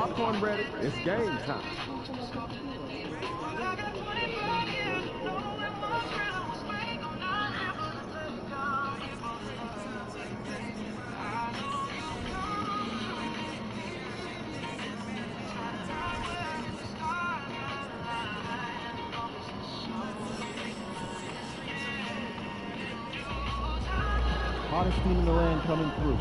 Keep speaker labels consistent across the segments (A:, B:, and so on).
A: popcorn ready. It's game time. Hottest team in the land coming through.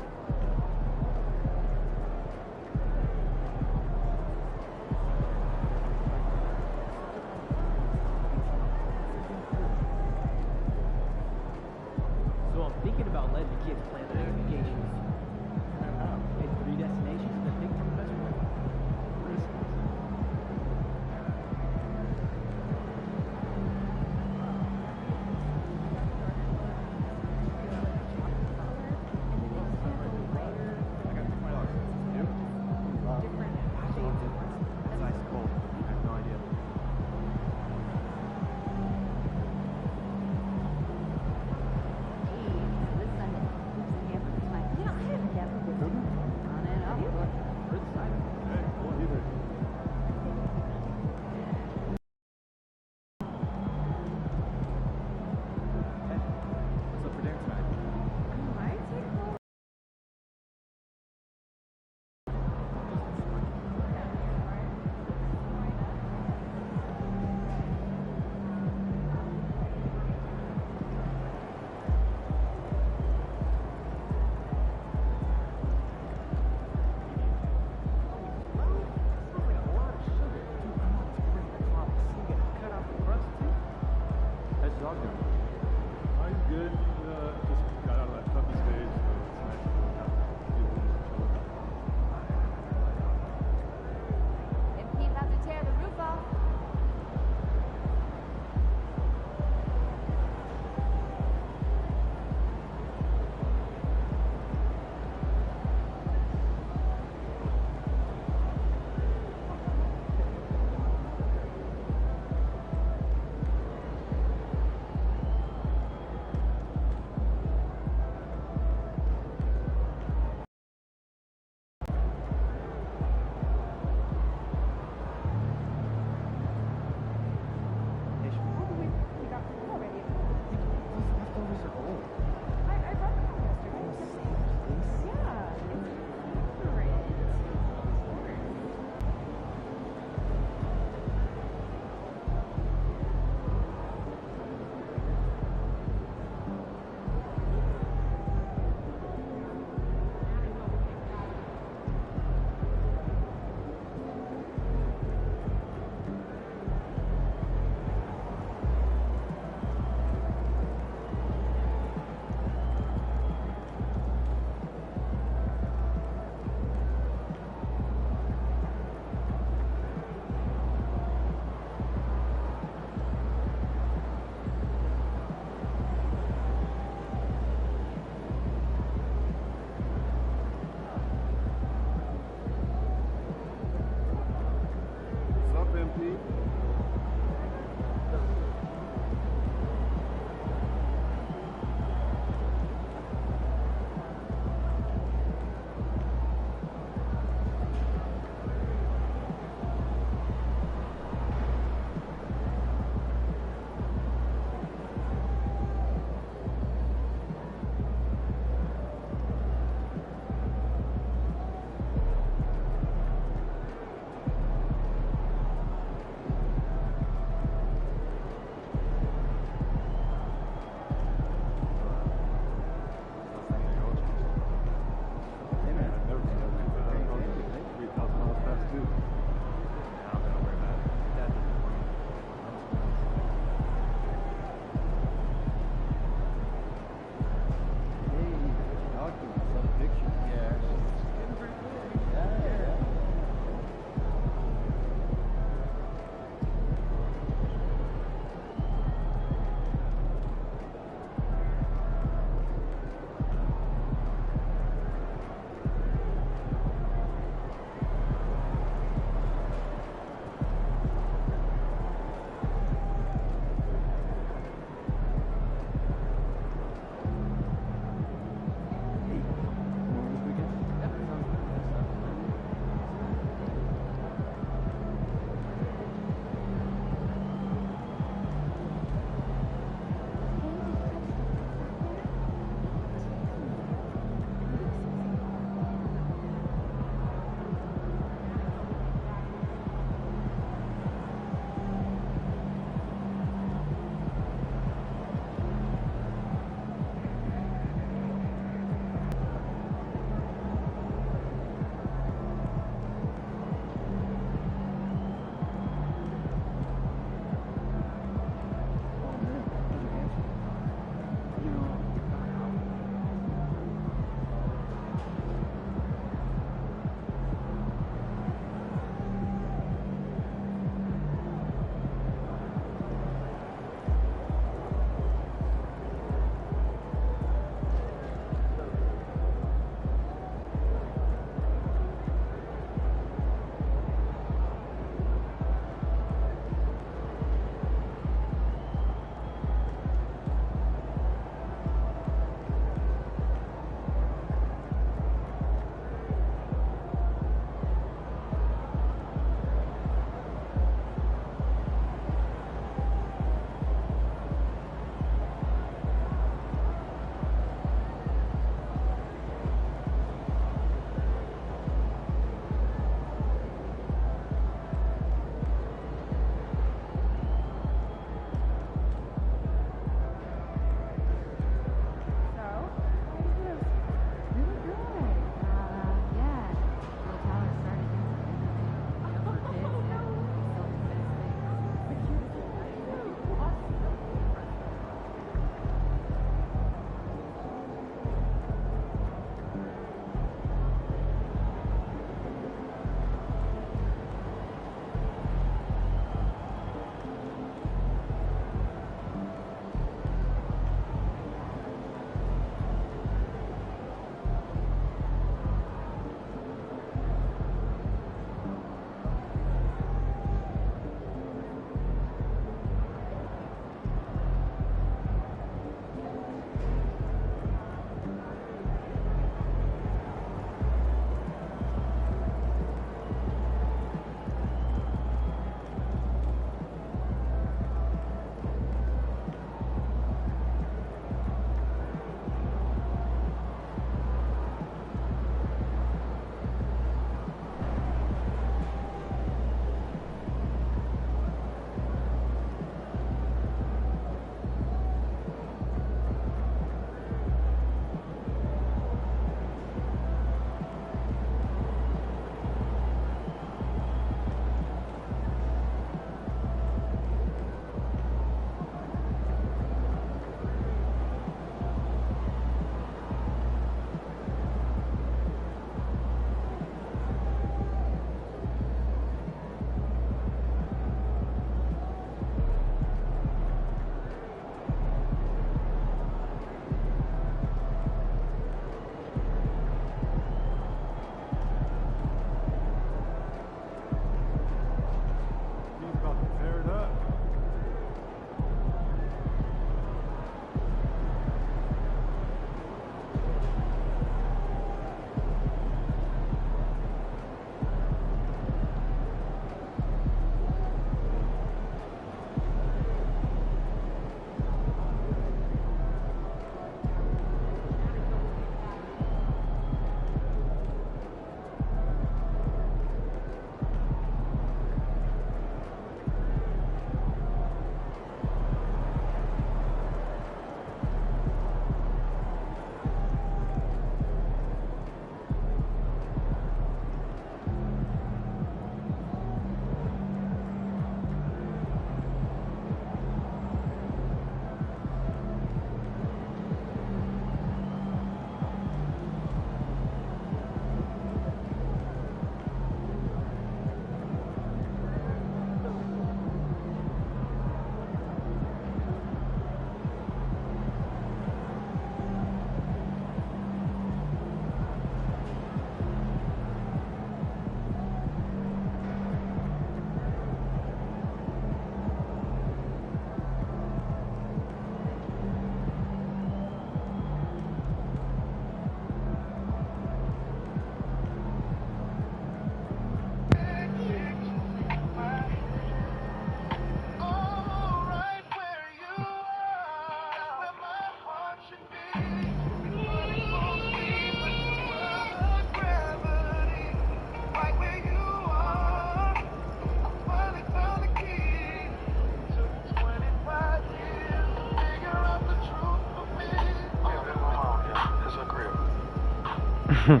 B: Stupid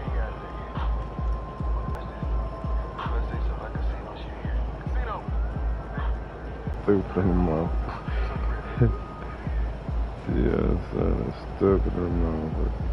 B: motherfucker. Yeah, son, stupid motherfucker.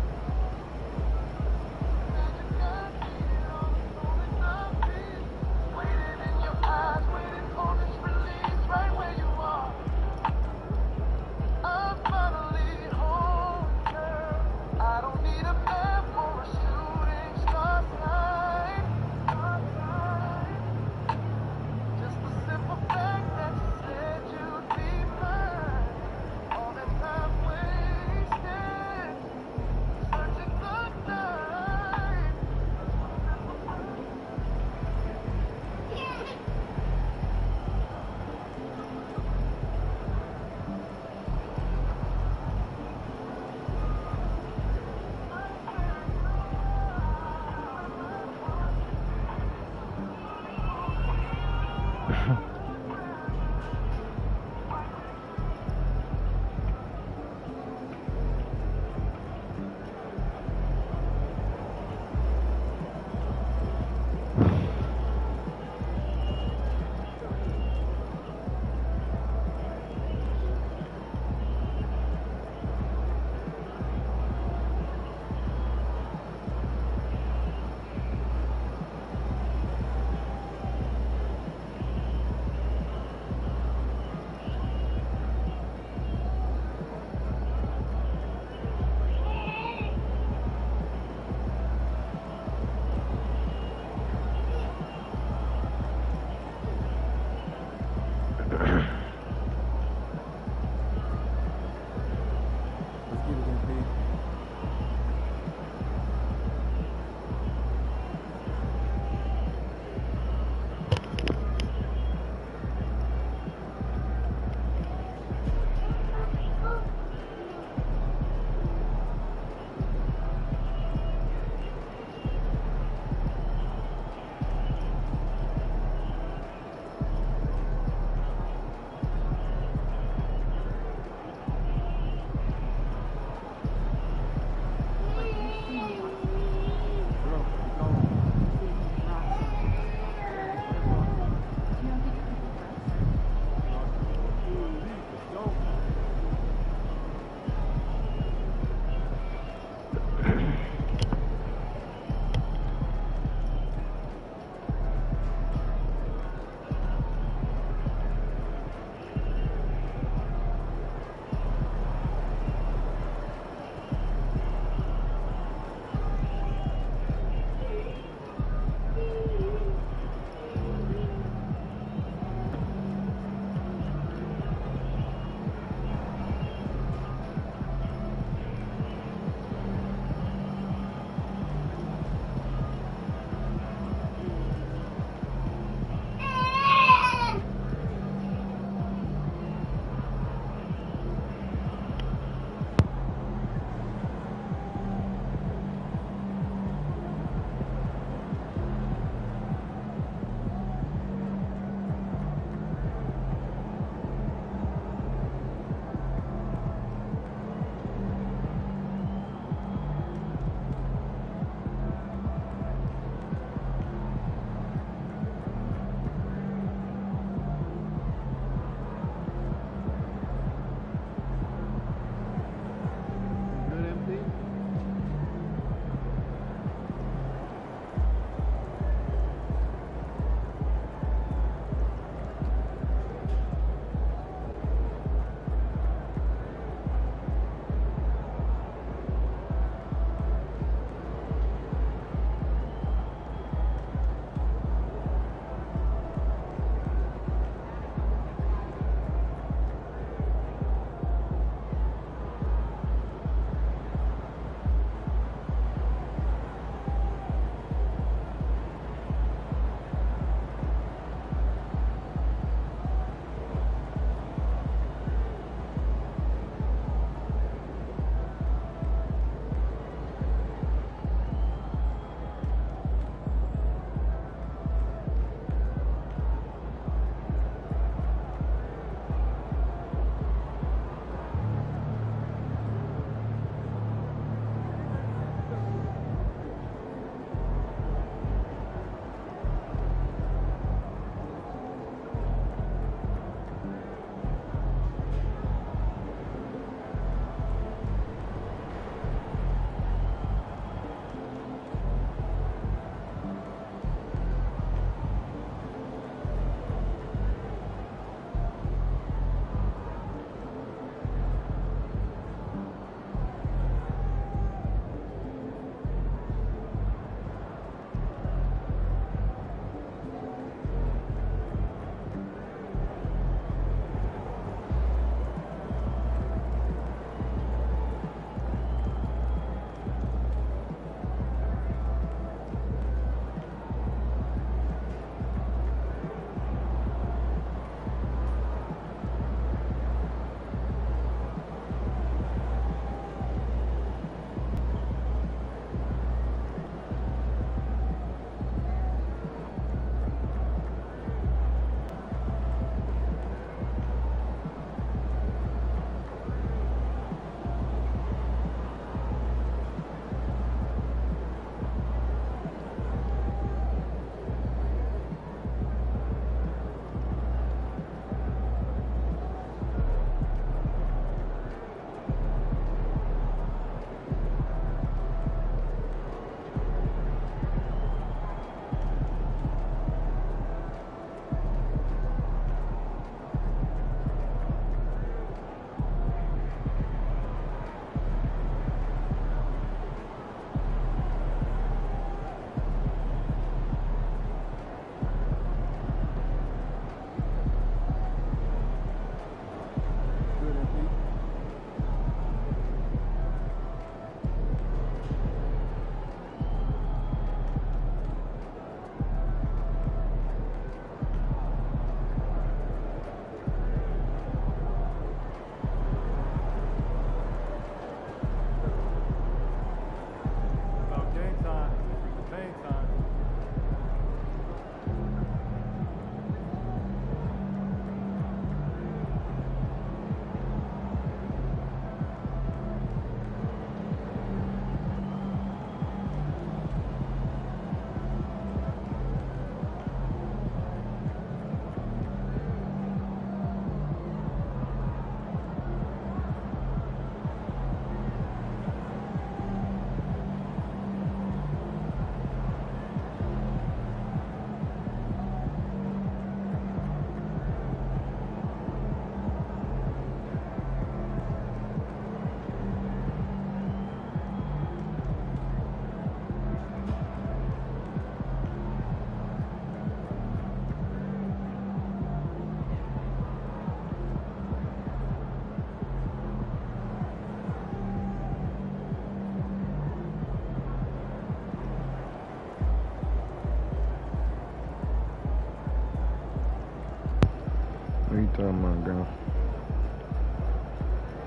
B: Oh my God.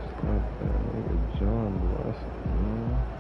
B: Stop that nigga John Blessed, man.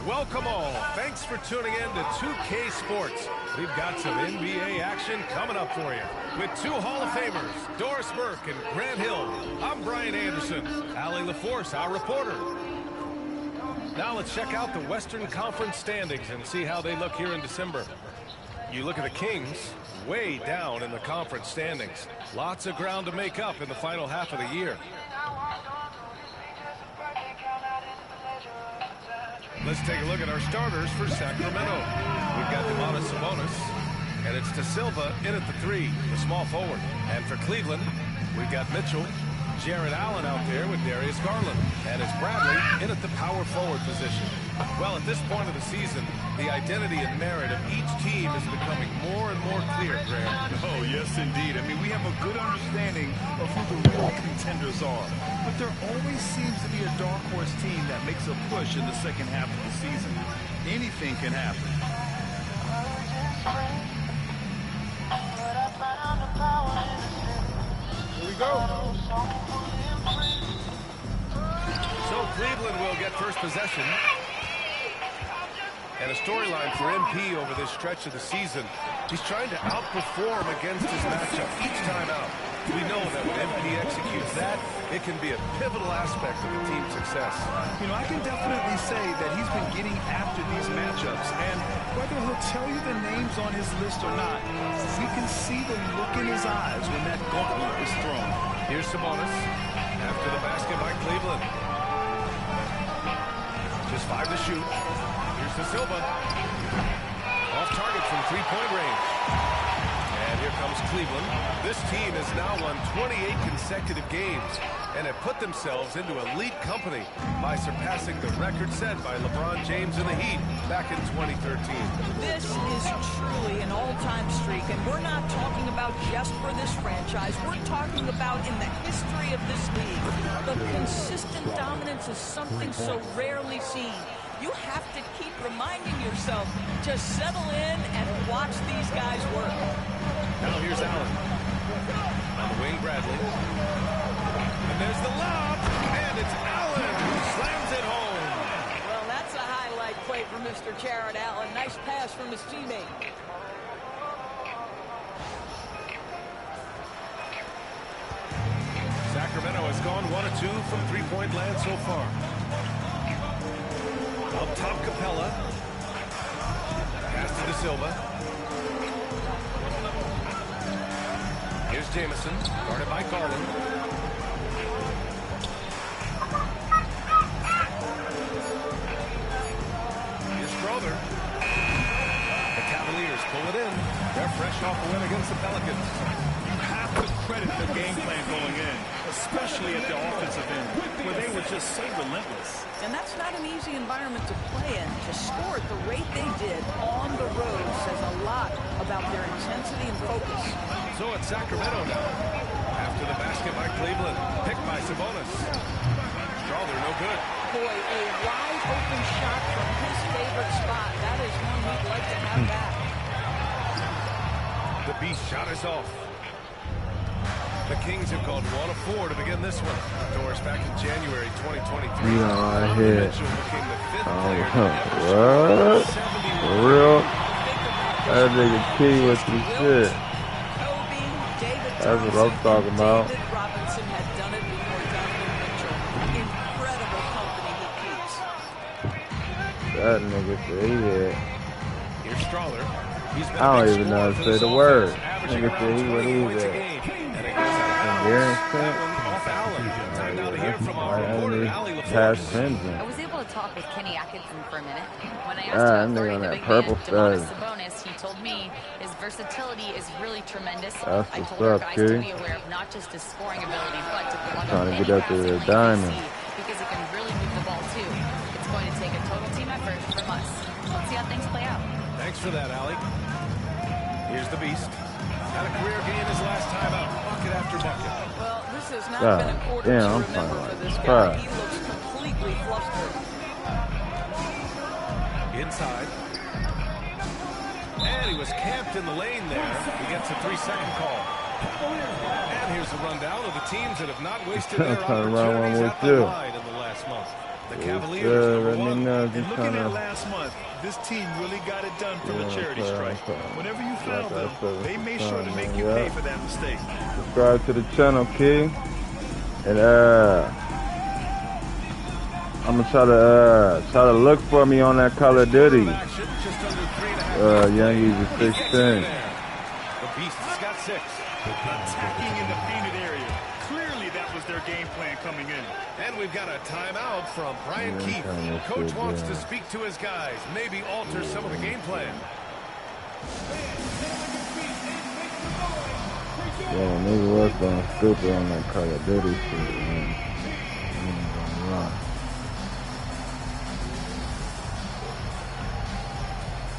C: Welcome all. Thanks for tuning in to 2K Sports. We've got some NBA action coming up for you. With two Hall of Famers, Doris Burke and Grant Hill, I'm Brian Anderson. Allie LaForce, our reporter. Now let's check out the Western Conference standings and see how they look here in December. You look at the Kings, way down in the conference standings. Lots of ground to make up in the final half of the year. Let's take a look at our starters for Sacramento. We've got Sabonis, and it's De Silva in at the 3, the small forward. And for Cleveland, We've got Mitchell, Jared Allen out there with Darius Garland. And it's Bradley in at the power forward position. Well, at this point of the season, the identity and merit of each team is becoming more and more clear, Graham.
D: Oh, yes, indeed. I mean, we have a good understanding of who the real contenders are. But there always seems to be a dark horse team that makes a push in the second half of the season. Anything can happen.
C: Here we go. So Cleveland will get first possession. And a storyline for MP over this stretch of the season. He's trying to outperform against his matchup each time out. We know that when MP executes that, it can be a pivotal aspect of the team's success.
D: You know, I can definitely say that he's been getting after these matchups. And whether he'll tell you the names on his list or not, we can see the look in his eyes when that gauntlet is thrown.
C: Here's Sabonis after the basket by Cleveland. Just 5 to shoot. Here's De Silva. Off target from three-point range. And here comes Cleveland. This team has now won 28 consecutive games and have put themselves into elite company by surpassing the record set by LeBron James and the Heat back in 2013.
E: This is truly an all-time streak, and we're not talking about just for this franchise. We're talking about in the history of this league. The consistent dominance is something so rarely seen. You have to keep reminding yourself to settle in and watch these guys work.
C: Now here's Allen. On the wing, Bradley. And there's the lob. And it's Allen who slams it home.
E: Well, that's a highlight play for Mr. Jared Allen. Nice pass from his teammate.
C: Sacramento has gone 1 of 2 from three-point land so far. Up top, Capella. Pass to De Silva. Here's Jamison, guarded by Garland. Here's Strother. The Cavaliers pull it in. They're fresh off a win against the Pelicans.
D: You have to credit the game plan going in, especially at the offensive end, where they were just so relentless.
E: And that's not an easy environment to play in. To score at the rate they did on the road says a lot about their intensity and focus.
C: So it's Sacramento now. After the basket by Cleveland. Picked by Sabonis. Strother, no good.
E: Boy, a wide open shot from his favorite spot. That is one we'd like to have back.
C: The Beast shot is off. The Kings have gone 1 of 4 to begin this one. Doris back in January 2023.
B: Yeah, hit.
C: Mitchell became the 5th
B: Oh,
C: player
B: what? For real? That nigga key with the shit. That's what I'm talking about.
E: David Robinson had done it before Donovan Mitchell. Incredible company he keeps.
B: That nigga said he hit.
C: Here's Strother.
B: I don't even know how to say the word. Nigga said he would either. Past Benjamin.
F: I was able to talk with Kenny Atkinson for a minute. When I asked him about the big man, Sabonis, he told me his versatility is really tremendous.
B: That's
F: I
B: what's
F: told our
B: up,
F: guys
B: kid.
F: to be aware of not just his scoring ability, but to plug
B: Trying
F: up
B: to get up to the diamond.
F: because he can really move the ball too. It's going to take a total team effort from us. Let's see how things play out.
C: Thanks for that, Allie. Here's the Beast. Had a career game his last time out. Bucket after bucket.
E: Well, this has not
B: God,
E: been a quarter
B: damn,
E: to
B: I'm
E: remember
B: fine.
E: for this guy.
B: Fuck.
E: He looks completely flustered.
C: Inside. And he was camped in the lane there. He gets a 3-second call. And here's a rundown of the teams that have not wasted their opportunities at the line in the last month. The Cavaliers, number 1.
D: And looking at last month, this team really got it done for the charity strike. Whenever you foul them, they made sure to make you pay for that mistake.
B: Subscribe to the channel, King. And I'm gonna try to look for me on that Call of Duty. Young Easy 16.
C: The Beast has got 6.
D: Attacking in the painted area. Clearly that was their game plan coming in.
C: And we've got a timeout from Brian Keith. Coach wants to speak to his guys, maybe alter some of the game plan.
B: Yeah, nigga was going stupid on that Call of Duty shit, man. I ain't gonna lie.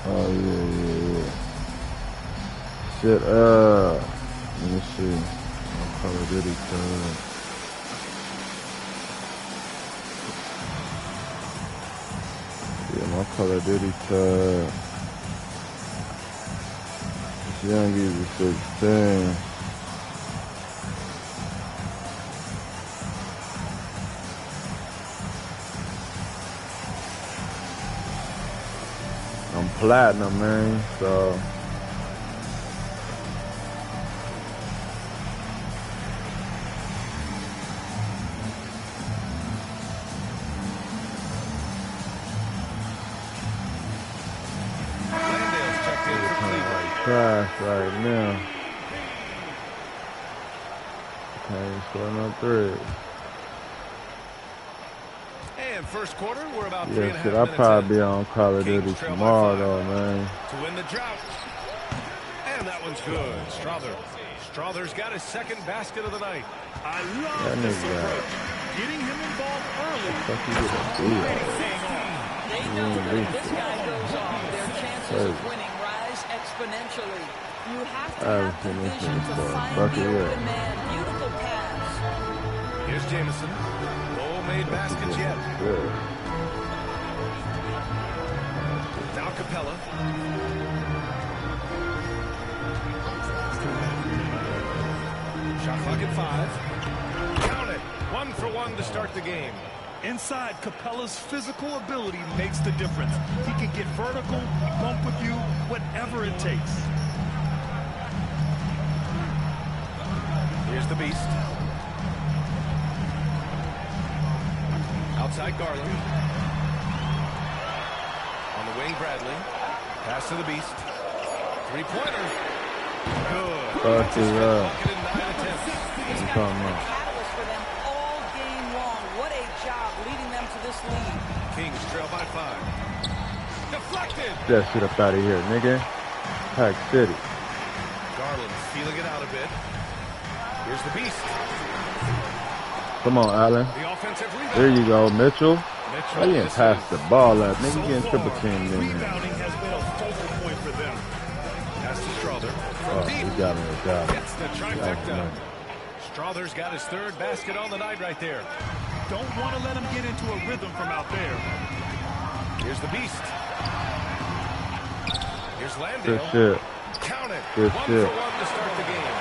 B: Oh, yeah. Shit, let me see. My Call of Duty card. Yeah, my Call of Duty card. This young is 16. I'm platinum, man, so trash right now. Okay, score no three.
C: And first quarter, we're about 3.5
B: Yeah, shit,
C: minutes
B: I'll probably
C: in.
B: be on Call of Duty
C: Kings trail by
B: tomorrow,
C: 5
B: though, man.
C: to win the drought. And that one's good. Strother's got his second basket of the night.
D: I love this approach. Getting him involved early.
B: Fuck you get a deal.
E: They know that if this guy goes off, their chances of winning rise exponentially. You have to have the vision to find the open man. Beautiful pass.
C: Here's Jameson. No made baskets yet.
B: Good.
C: Now Capella. Shot clock at 5. Count it. 1 for 1 to start the game.
D: Inside, Capella's physical ability makes the difference. He can get vertical, bump with you, whatever it takes.
C: Here's the Beast. Outside Garland. On the wing, Bradley. Pass to the Beast. Three-pointer. Good.
B: Fuck it up.
C: In 9 attempts.
E: He's got been a catalyst for them all game long. What a job leading them to this lead.
C: Kings trail by 5. Deflected.
B: Get that shit up out of here, nigga. Pack City.
C: Garland feeling it out a bit. Here's the Beast.
B: Come on, Allen.
C: The offensive rebound.
B: There you go, Mitchell. Why you didn't pass the ball up? Nigga, you getting triple teamed in here.
D: Rebounding has been a focal point for them.
C: Pass to Strother.
B: Oh, he got me.
C: Gets the trifecta. Strother's got his third basket on the night right there.
D: Don't want to let him get into a rhythm from out there.
C: Here's the Beast. Here's
B: Good
C: Landale.
B: shit.
C: Count it.
B: Good
C: 1
B: shit.
C: for 1 to start the game.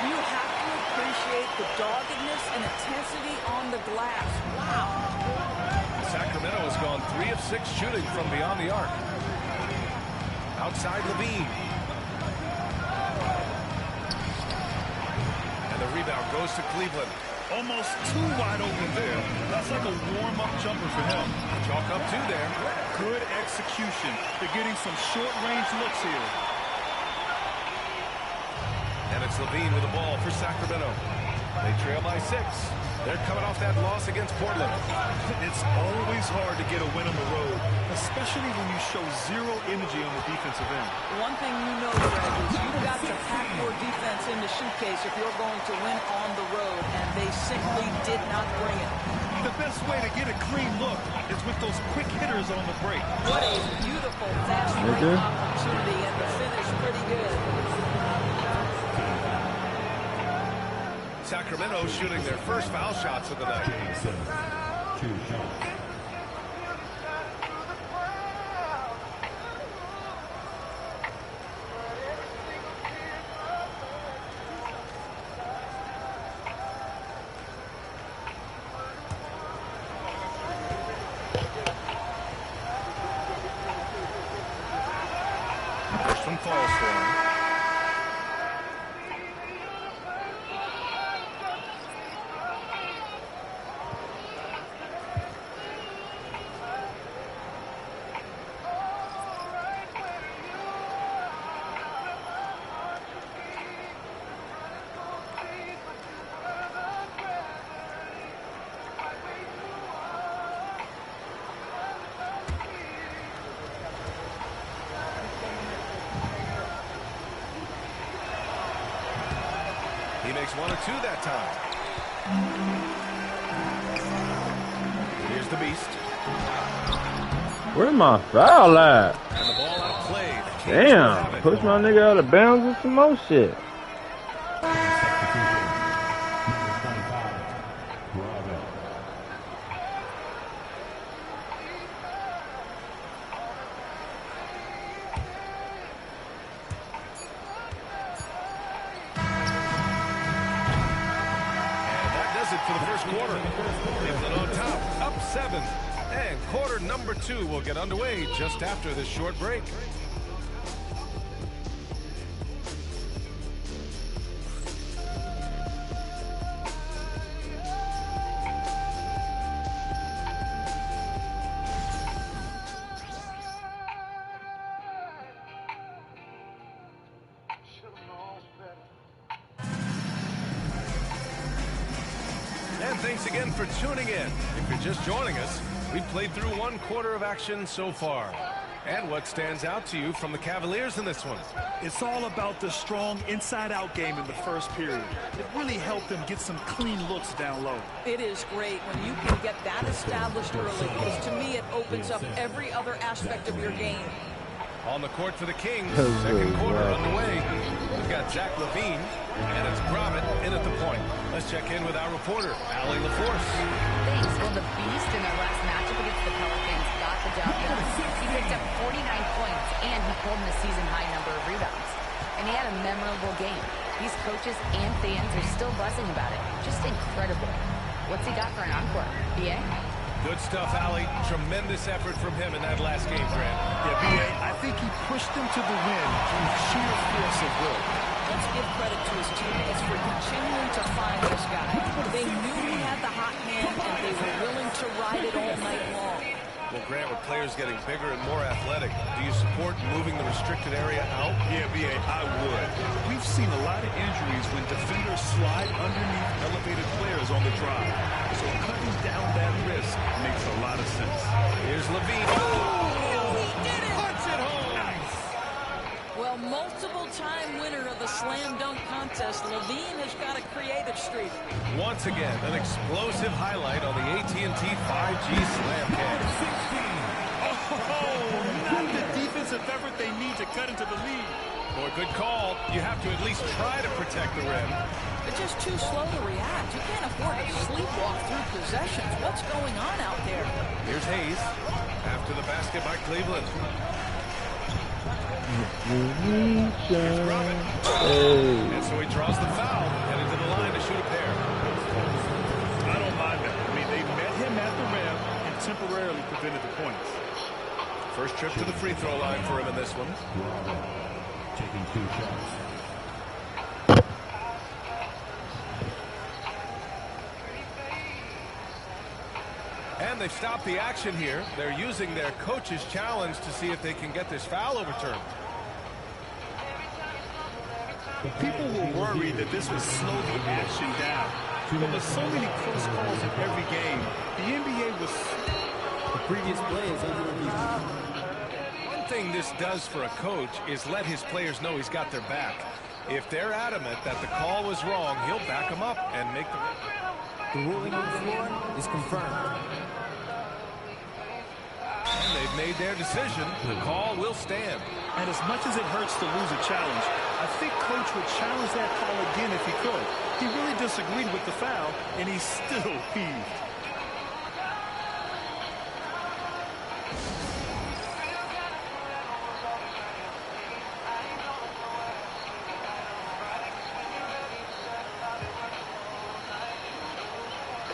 E: You have to appreciate the doggedness and intensity on the glass. Wow.
C: Sacramento has gone 3 of 6 shooting from beyond the arc. Outside Levine. And the rebound goes to Cleveland.
D: Almost too wide open there. That's like a warm-up jumper for him.
C: Chalk up 2 there.
D: Good execution. They're getting some short-range looks here.
C: And it's Levine with the ball for Sacramento. They trail by 6. They're coming off that loss against Portland.
D: It's always hard to get a win on the road, especially when you show zero energy on the defensive end.
E: One thing you know, Greg, is you've got to pack your defense in the suitcase if you're going to win on the road, and they simply did not bring it.
D: The best way to get a clean look is with those quick hitters on the break.
E: What a beautiful fast break opportunity, and the finish pretty good.
C: Sacramento shooting their first foul shots of the night. First one falls for him. makes one or two that time. Here's the Beast.
B: Where's my foul at?
C: And the ball out of play.
B: Damn, push my nigga out of bounds with some more shit.
C: For the first quarter. Cleveland on top, up 7. And quarter number 2 will get underway just after this short break. And thanks again for tuning in. If you're just joining us, we've played through 1 quarter of action so far. And what stands out to you from the Cavaliers in this one?
D: It's all about the strong inside-out game in the first period. It really helped them get some clean looks down low.
E: It is great when you can get that established early, because to me it opens up every other aspect of your game.
C: On the court for the Kings, second quarter underway. We've got Zach LaVine, and it's Gromit in at the point. Let's check in with our reporter, Allie LaForce.
F: Thanks. Well, the Beast in their last matchup against the Pelicans got the job done. He picked up 49 points, and he pulled in a season-high number of rebounds. And he had a memorable game. These coaches and fans are still buzzing about it. Just incredible. What's he got for an encore? BA?
C: Good stuff, Allie. Tremendous effort from him in that last game, Grant.
D: Yeah, B.A., I think he pushed them to the win through sheer force of will.
E: Let's give credit to his teammates for continuing to find this guy. They knew he had the hot hand, and they were willing to ride it all night long.
C: Well, Grant, with players getting bigger and more athletic, do you support moving the restricted area out?
D: Yeah, B.A., I would. We've seen a lot of injuries when defenders slide underneath elevated players on the drive. So cutting down that risk makes a lot of sense.
C: Here's LaVine.
E: Oh, he did it!
C: Punch it home!
E: Nice. Well, multiple-time winner of the slam dunk contest, LaVine has got a creative streak.
C: Once again, an explosive highlight on the AT&T 5G Slam Cam.
D: Oh, not the defensive effort they need to cut into the lead.
C: Boy, good call. You have to at least try to protect the rim.
E: They're just too slow to react. You can't afford to sleepwalk through possessions. What's going on out there?
C: Here's Hayes after the basket by Cleveland. Here's Gromit. And so he draws the foul, heading to the line to shoot a pair.
D: I don't mind that. I mean, they met him at the rim and temporarily prevented the points.
C: First trip to the free throw line for him in this one.
A: Taking 2 shots.
C: And they've stopped the action here. They're using their coach's challenge to see if they can get this foul overturned.
D: People were worried that this would slow the action down. But with so many close calls in every game, the NBA was...
A: The previous play is under review.
C: One thing this does for a coach is let his players know he's got their back. If they're adamant that the call was wrong, he'll back them up and make the...
A: The ruling on the floor is confirmed.
C: And they've made their decision. The call will stand.
D: And as much as it hurts to lose a challenge, I think Coach would challenge that call again if he could. He really disagreed with the foul, and he's still peeved.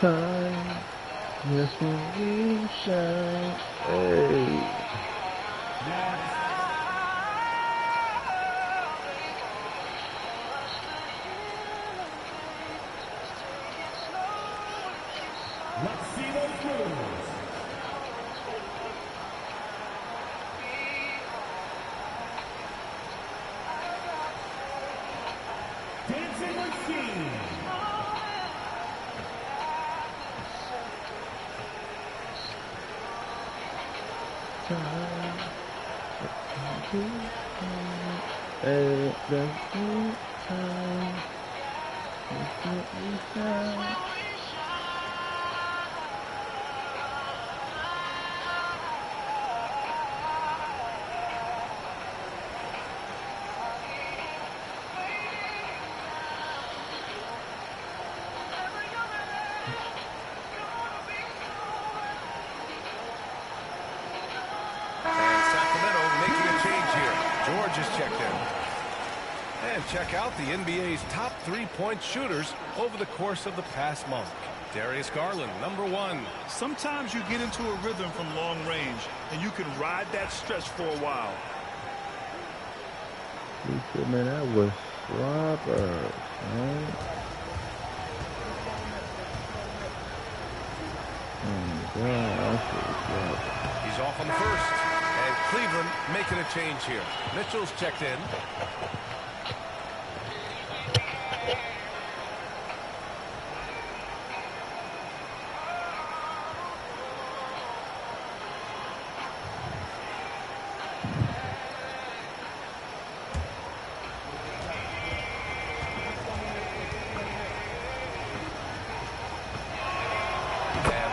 B: Time, yes, we shine. Hey.
A: Let's see those moves. Dancing machine.
C: And Sacramento making a change here. George is checked in. And check out the NBA's top three-point shooters over the course of the past month. Darius Garland, #1.
D: Sometimes you get into a rhythm from long range, and you can ride that stretch for a while.
B: Man, that was slapper, man. Oh, God, that shit was slapper.
C: He's off on the first. And Cleveland making a change here. Mitchell's checked in.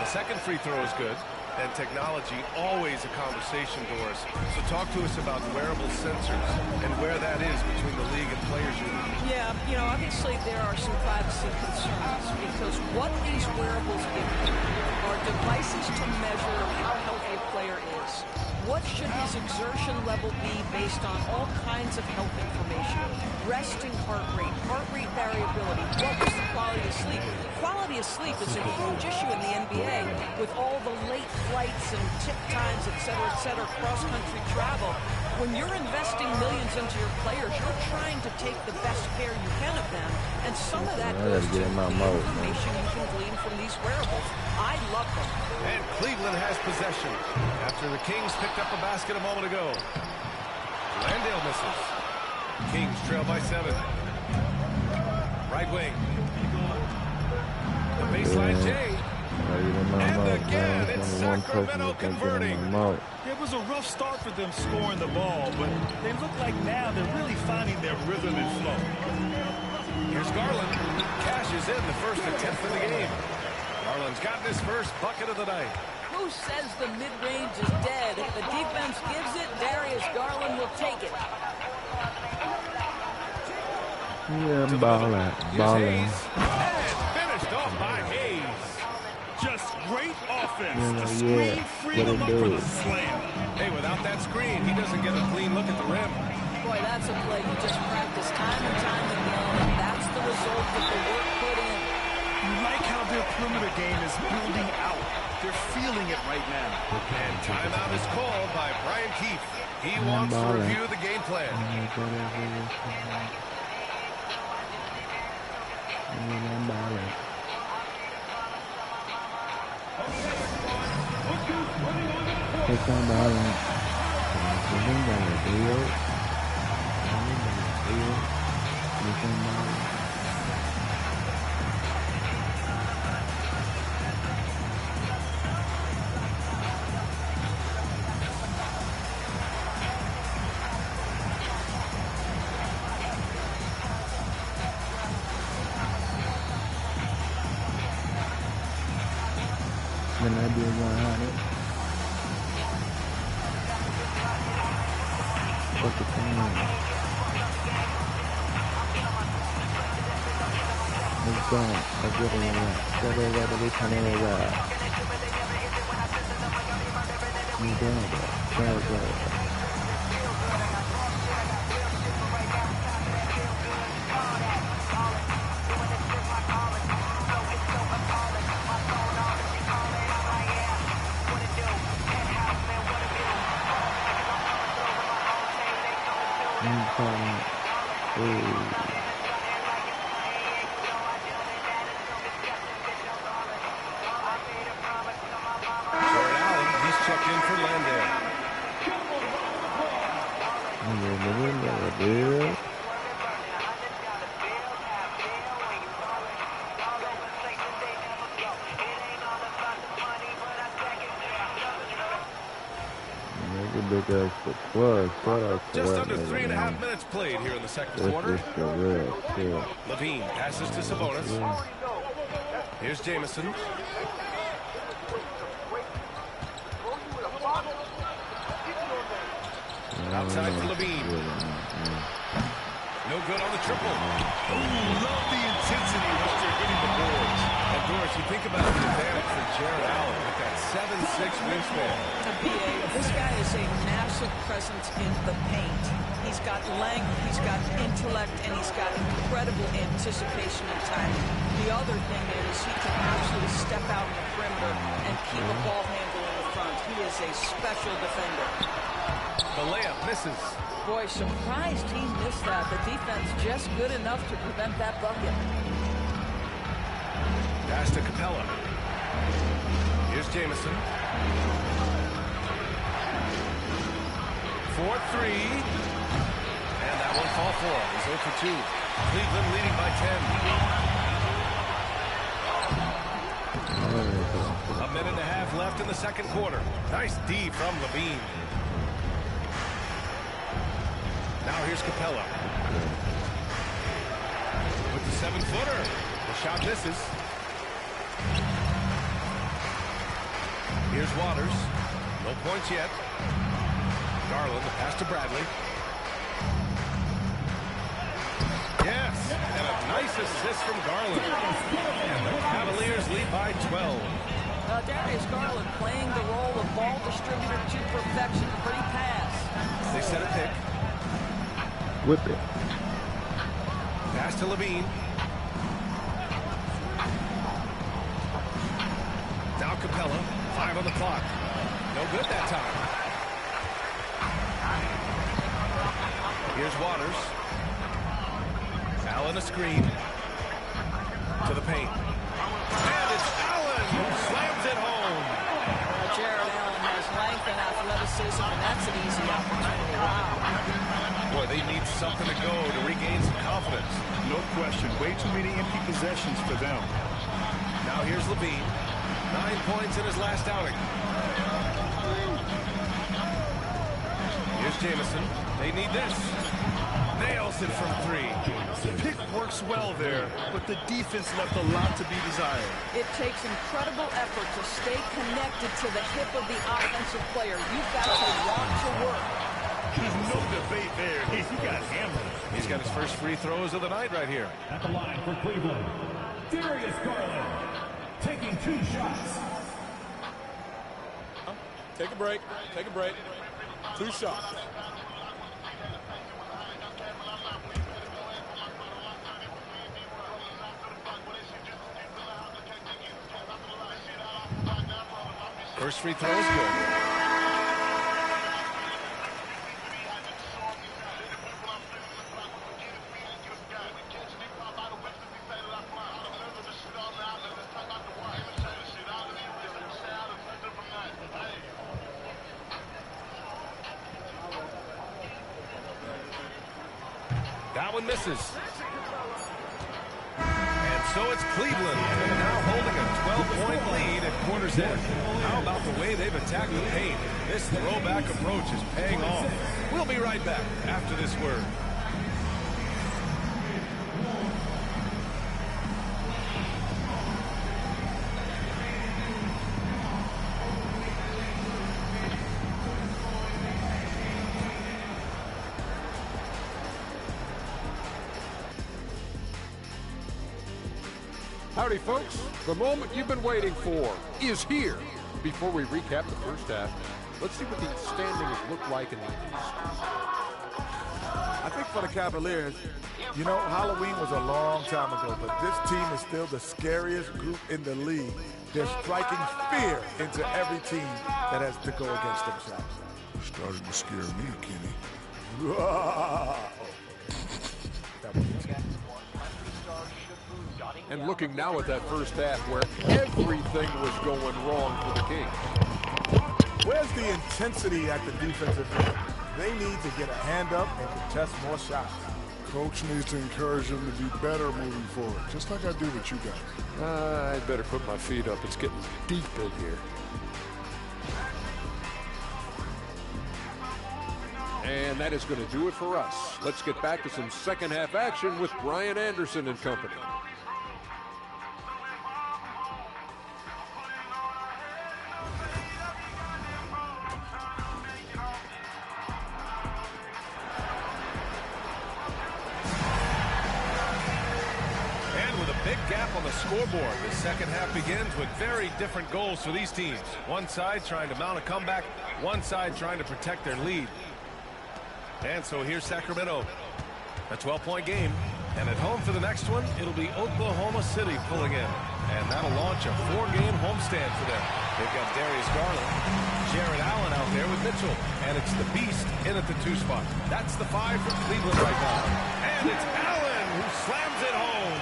C: Second free throw is good. And technology, always a conversation, Doris. So talk to us about wearable sensors and where that is between the league and players union.
E: Yeah, you know, obviously there are some privacy concerns because what these wearables give you are devices to measure how healthy a player is. What should his exertion level be based on all kinds of health information? Resting heart rate variability. What was the quality of sleep? Quality of sleep is a huge issue in the NBA with all the late flights and tip times, et cetera, cross-country travel. When you're investing millions into your players, you're trying to take the best care you can of them, and some of that goes to the information you can glean from these wearables. I love them.
C: And Cleveland has possession after the Kings picked up a basket a moment ago. Landale misses. Kings trail by 7. Right wing. The baseline J. And again, it's Sacramento converting.
D: It was a rough start for them scoring the ball, but they look like now they're really finding their rhythm and flow.
C: Here's Garland. Cashes in the first attempt of the game. Garland's got his first bucket of the night.
E: Who says the mid-range is dead? If the defense gives it, Darius Garland will take it.
B: Yeah, ballin'.
C: And finished off by Hayes.
D: Just great offense.
B: Yeah,
D: The screen freed him up for the slam.
C: Hey, without that screen, he doesn't get a clean look at the rim.
E: Boy, that's a play you just practice time and time again, and that's the result of the work put in.
D: You like how their perimeter game is building out. They're feeling it right now.
C: And timeout is called by Brian Keefe. He wants to review the game plan.
B: Then I do one What the thing? Let's go. Let's get it in. Get it over the tunnel over. You go. just the plus.
C: Just under 3.5 minutes played here in the second quarter. Levine passes to Sabonis. Here's Jamison. Outside to Levine. No good on the triple.
D: Ooh, love the intensity once they're hitting the boards.
C: And Doris, you think about the advantage for Jared Allen with that 7'6" wingspan.
E: This guy is a massive presence in the paint. He's got length, he's got intellect, and he's got incredible anticipation and timing. The other thing is he can actually step out in the perimeter and keep a ball handle in the front. He is a special defender.
C: The layup misses.
E: Boy, surprised he missed that. The defense just good enough to prevent that bucket.
C: Pass to Capella. Here's Jamison. 4-3. And that one fall for him. He's 0 for 2. Cleveland leading by 10. A minute and a half left in the second quarter. Nice D from Levine. Now here's Capella. With the 7-footer. The shot misses. Here's Waters. No points yet. Garland, the pass to Bradley. Yes, and a nice assist from Garland. And the Cavaliers lead by 12.
E: Darius Garland playing the role of ball distributor to perfection. Pretty pass.
C: They set a pick.
B: Whip it.
C: Pass to Levine. Now Capella. 5 on the clock. No good that time. Here's Waters. Allen a screen. To the paint. And it's Allen who slams it home.
E: Jared Allen has length and athleticism, and that's an easy opportunity. Wow.
C: Boy, they need something to go to regain some confidence.
D: No question. Way too many empty possessions for them.
C: Now here's Levine. 9 points in his last outing. Here's Jamison. They need this. Nails it from 3.
D: Pick works well there, but the defense left a lot to be desired.
E: It takes incredible effort to stay connected to the hip of the offensive player. You've got to want to work.
D: There's no debate there. He got hammered.
C: He's got his first free throws of the night right here.
A: At the line for Cleveland, Darius Garland taking 2 shots.
G: Take a break. Take a break. 2 shots.
C: First free throw is good. That one misses. And so it's Cleveland, now holding a 12-point lead at quarter's end. How about the way they've attacked the paint? This throwback approach is paying off. We'll be right back after this word.
G: Howdy, folks. The moment you've been waiting for is here. Before we recap the first half, let's see what the standings look like in the East.
H: I think for the Cavaliers, you know, Halloween was a long time ago, but this team is still the scariest group in the league. They're striking fear into every team that has to go against themselves.
I: Starting to scare me, Kenny.
G: And looking now at that first half where everything was going wrong for the Kings.
H: Where's the intensity at the defensive end? They need to get a hand up and contest more shots.
I: Coach needs to encourage them to be better moving forward, just like I do with you guys.
G: I'd better put my feet up. It's getting deep in here. And that is going to do it for us. Let's get back to some second half action with Brian Anderson and company.
C: Gap on the scoreboard. The second half begins with very different goals for these teams. One side trying to mount a comeback, one side trying to protect their lead. And so here's Sacramento. A 12-point game. And at home for the next one, it'll be Oklahoma City pulling in. And that'll launch a 4-game homestand for them. They've got Darius Garland, Jared Allen out there with Mitchell. And it's the Beast in at the 2 spot. That's the 5 for Cleveland right now. And it's Allen who slams it home.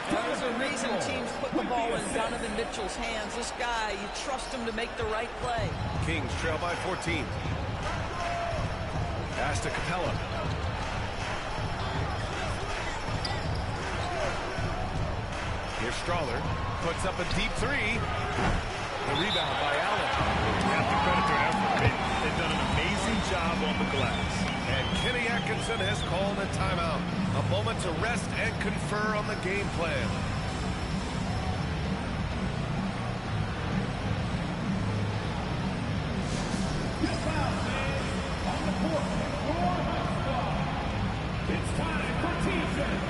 E: There's a reason teams put the ball in Donovan Mitchell's hands. This guy, you trust him to make the right play.
C: Kings trail by 14. Pass to Capella. Here's Strawler. Puts up a deep 3. The rebound by Allen.
D: You have to credit their effort. They've done an amazing job on the glass.
C: And Kenny Atkinson has called a timeout. A moment to rest and confer on the game plan.
A: On the court, it's time for defense.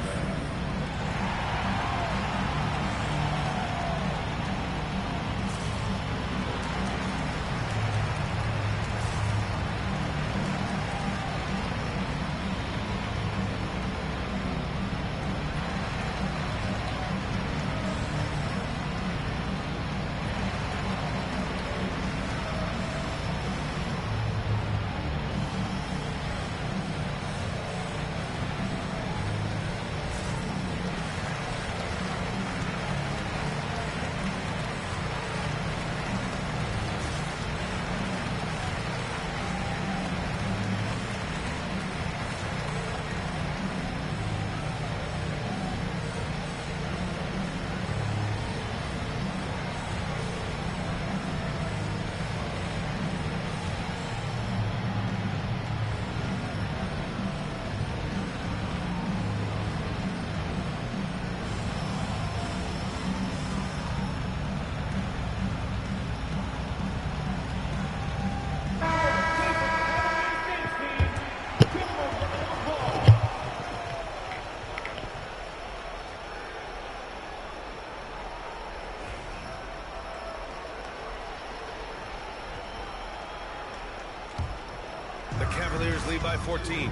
C: The Cavaliers lead by 14.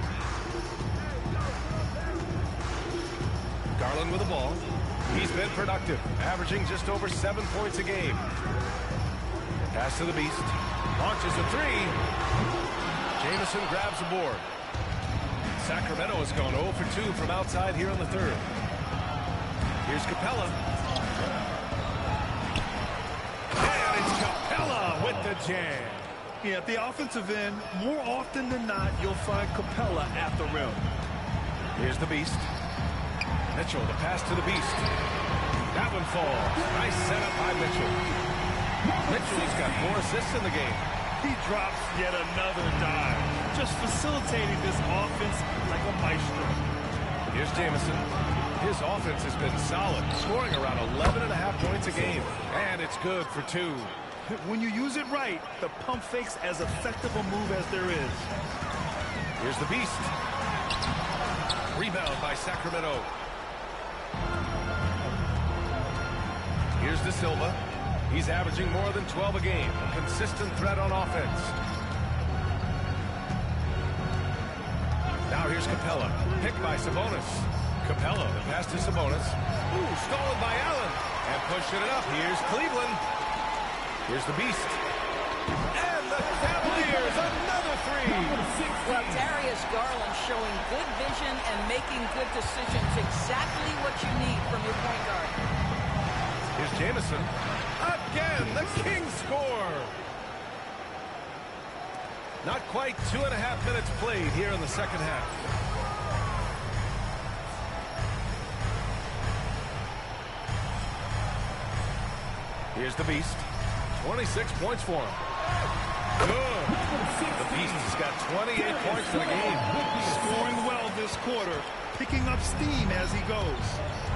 C: Garland with the ball. He's been productive, averaging just over 7 points a game. Pass to the Beast. Launches a 3. Jamison grabs the board. Sacramento has gone 0 for 2 from outside here in the third. Here's Capella. And it's Capella with the jam.
D: Yeah, at the offensive end, more often than not, you'll find Capella at the rim.
C: Here's the Beast. Mitchell, the pass to the Beast. That one falls. Nice setup by Mitchell. Mitchell's got 4 assists in the game.
D: He drops yet another dive, just facilitating this offense like a maestro.
C: Here's Jamison. His offense has been solid, scoring around 11.5 points a game. And it's good for 2.
D: When you use it right, the pump fake's as effective a move as there is.
C: Here's the Beast. Rebound by Sacramento. Here's De Silva. He's averaging more than 12 a game. A consistent threat on offense. Now here's Capella. Picked by Sabonis. Capella, the pass to Sabonis. Ooh, stolen by Allen. And pushing it up. Here's Cleveland. Here's the Beast. And the Cavaliers, another 3.
E: Well, Darius Garland showing good vision and making good decisions. Exactly what you need from your point guard.
C: Here's Jamison. Again, the Kings score. Not quite 2.5 minutes played here in the second half. Here's the Beast. 26 points for him. Good. The Beast has got 28 points in the game.
D: Scoring well this quarter, picking up steam as he goes.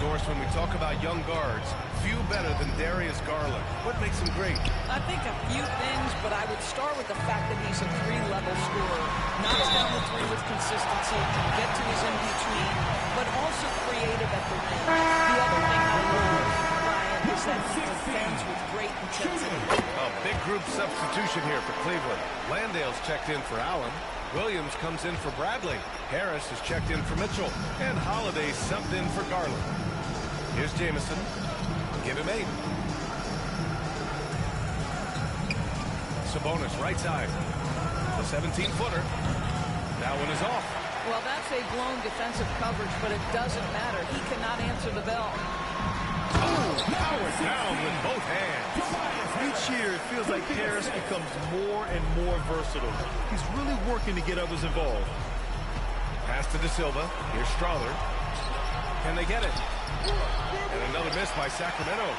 C: Doris, when we talk about young guards, few better than Darius Garland. What makes him great?
E: I think a few things, but I would start with the fact that he's a three-level scorer. Knocks down the three with consistency, can get to his in-between, but also creative at the rim. The other thing I love, Ryan, is that he defends with great intensity.
C: A big group substitution here for Cleveland. Landale's checked in for Allen. Williams comes in for Bradley. Harris is checked in for Mitchell. And Holiday subbed in for Garland. Here's Jamison. Give him 8. Sabonis right side. The 17-footer. That one is off.
E: Well, that's a blown defensive coverage, but it doesn't matter. He cannot answer the bell.
C: Oh, powered down with both hands.
D: Each year, it feels like Harris becomes more and more versatile. He's really working to get others involved.
C: Pass to De Silva. Here's Strother. Can they get it? And another miss by Sacramento.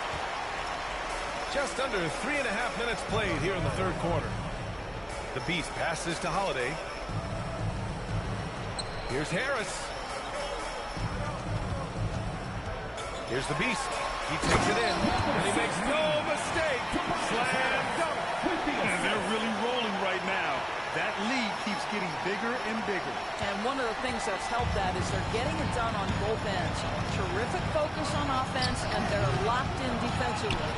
C: Just under 3.5 minutes played here in the third quarter. The Beast passes to Holiday. Here's Harris. Here's the Beast. He takes it in, and he makes no mistake. Slam dunk.
D: And they're really rolling right now. That lead keeps getting bigger and bigger.
E: And one of the things that's helped that is they're getting it done on both ends. Terrific focus on offense, and they're locked in defensively.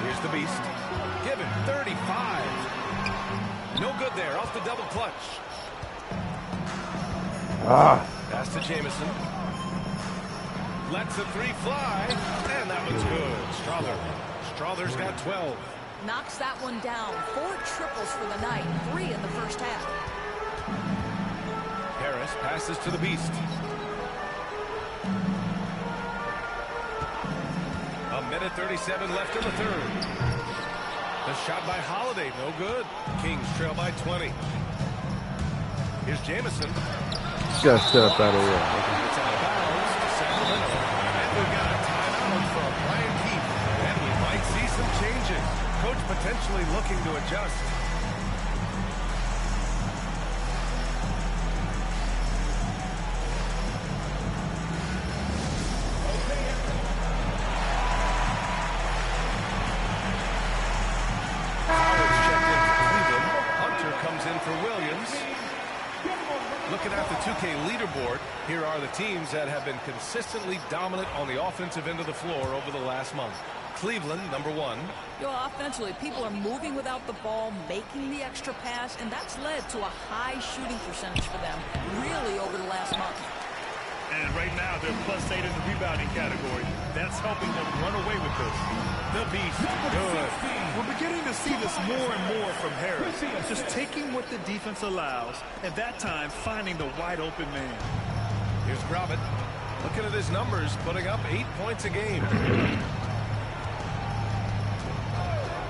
C: Here's the Beast. Give him 35. No good there. Off the double clutch. Pass to Jamison. Lets the three fly. And that one's good. Strother's got 12.
E: Knocks that one down. 4 triples for the night. 3 in the first half.
C: Harris passes to the Beast. A minute 37 left in the third. The shot by Holiday, no good. Kings trail by 20. Here's Jamison.
B: Just up out of here.
C: It's out of bounds to Sacramento. And we've got a timeout from Brian Peat. And we might see some changes. Coach potentially looking to adjust. Looking at the 2K leaderboard, here are the teams that have been consistently dominant on the offensive end of the floor over the last month. Cleveland, number 1.
E: Offensively, people are moving without the ball, making the extra pass, and that's led to a high shooting percentage for them, really over the last month.
D: And right now, they're +8 in the rebounding category. That's helping them run away with this.
C: The Beast, good.
D: We're beginning to see this more and more from Harris. Just taking what the defense allows, and that time finding the wide open man.
C: Here's Grobit. Looking at his numbers, putting up 8 points a game.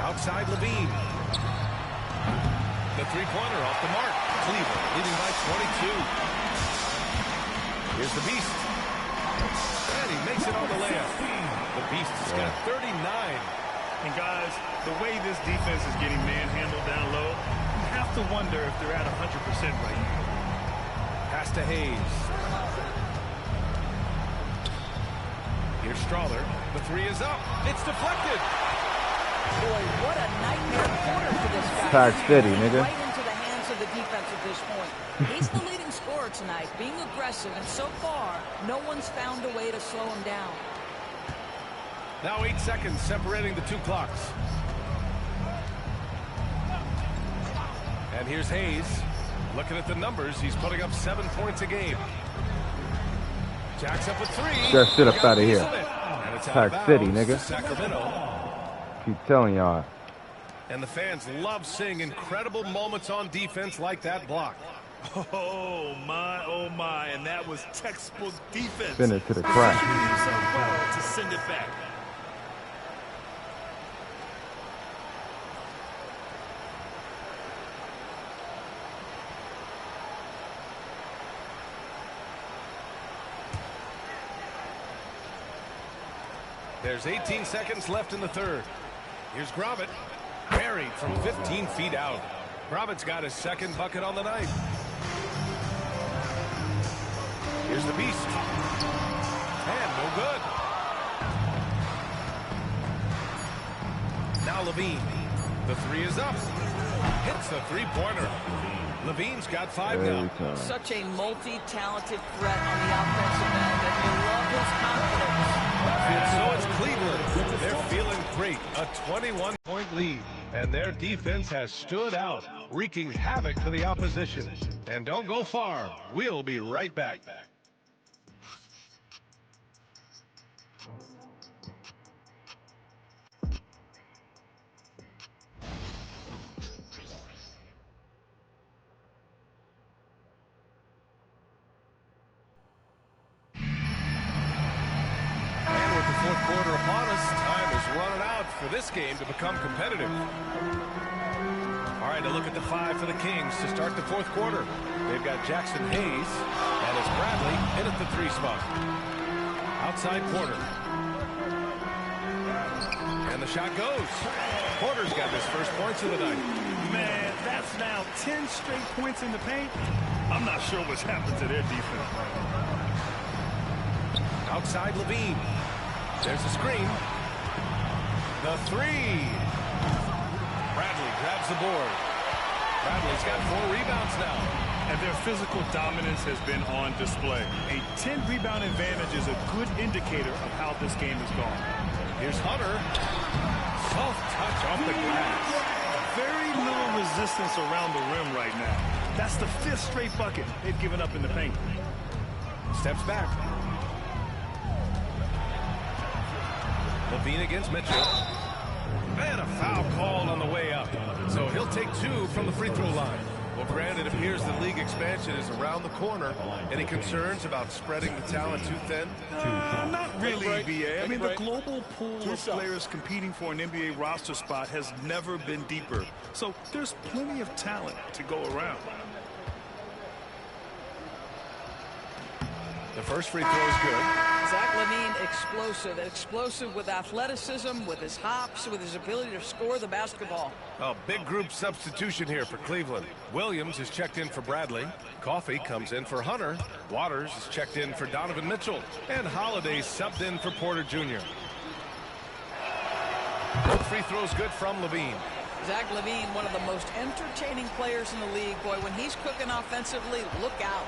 C: Outside Levine. The three-pointer off the mark. Cleveland leading by 22. Here's the Beast. And he makes it on the layup. The Beast has got 39.
D: And guys, the way this defense is getting manhandled down low, you have to wonder if they're at 100% right now.
C: Pass to Hayes. Here's Strother. The three is up. It's deflected.
E: Boy, what a nightmare quarter for this guy.
B: Pack City, nigga.
E: Right into the hands of the defense at this point. He's the leading scorer tonight, being aggressive, and so far, no one's found a way to slow him down.
C: Now 8 seconds separating the two clocks. And here's Hayes. Looking at the numbers, he's putting up 7 points a game. Jacks up with 3.
B: Just get up out of here.
C: And it's
B: Pack
C: out of
B: City,
C: bounds
B: nigga.
C: to Sacramento.
B: Keep telling y'all.
C: And the fans love seeing incredible moments on defense like that block.
D: Oh my, and that was textbook defense.
B: Send it to the crack.
D: Positioning himself well to send it back.
C: There's 18 seconds left in the third. Here's Gromit. Buried from 15 feet out. Gromit's got his second bucket on the night. Here's the Beast. And no good. Now Levine. The three is up. Hits the three-pointer. Levine's got 5 now.
E: Such a multi-talented threat on the offensive end, and you love his confidence.
C: And so it's Cleveland. They're feeling great. A 21-point lead. And their defense has stood out, wreaking havoc for the opposition. And don't go far. We'll be right back. Fourth quarter upon us. Time is running out for this game to become competitive. All right, a look at the 5 for the Kings to start the fourth quarter. They've got Jackson Hayes, and it's Bradley in at the 3 spot. Outside Porter. And the shot goes. Porter's got his first points of the night.
D: Man, that's now 10 straight points in the paint. I'm not sure what's happened to their defense.
C: Outside Levine. There's a screen. The 3. Bradley grabs the board. Bradley's got 4 rebounds now.
D: And their physical dominance has been on display. A 10-rebound advantage is a good indicator of how this game has gone.
C: Here's Hunter. Soft touch off the glass.
D: Very little resistance around the rim right now. That's the 5th straight bucket they've given up in the paint.
C: Steps back. Levine against Mitchell. And a foul called on the way up. So he'll take 2 from the free throw line. Well, Grant, it appears the league expansion is around the corner. Any concerns about spreading the talent too thin?
D: Not really, BA. I mean, the global pool of players competing for an NBA roster spot has never been deeper. So there's plenty of talent to go around.
C: The first free throw is good.
E: Zach LaVine, explosive with athleticism, with his hops, with his ability to score the basketball.
C: A big group substitution here for Cleveland. Williams is checked in for Bradley. Coffey comes in for Hunter. Waters is checked in for Donovan Mitchell. And Holiday subbed in for Porter Jr. Both free throws good from LaVine.
E: Zach LaVine, one of the most entertaining players in the league. Boy, when he's cooking offensively, look out.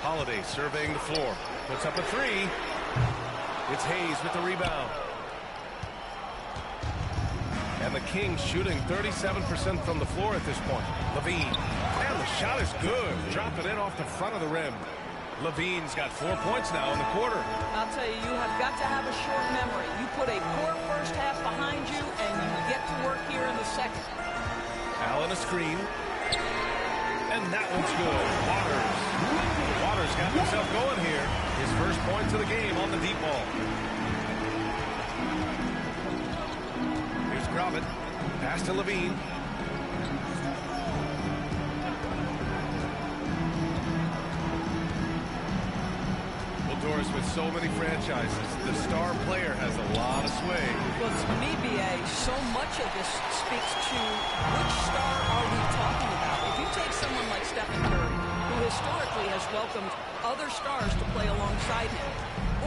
C: Holiday surveying the floor. Puts up a 3. It's Hayes with the rebound. And the Kings shooting 37% from the floor at this point. LaVine. And the shot is good. Drop it in off the front of the rim. LaVine's got 4 points now in the quarter.
E: I'll tell you, you have got to have a short memory. You put a poor first half behind you, and you get to work here in the second.
C: Allen a screen. And that one's good. Waters got himself going here. His first points of the game on the deep ball. Here's Gromit. Pass to LaVine. Doris, with so many franchises, the star player has a lot of sway.
E: Well, to me, BA, so much of this speaks to which star are we talking about. If you take someone like Stephen Curry, who historically has welcomed other stars to play alongside him,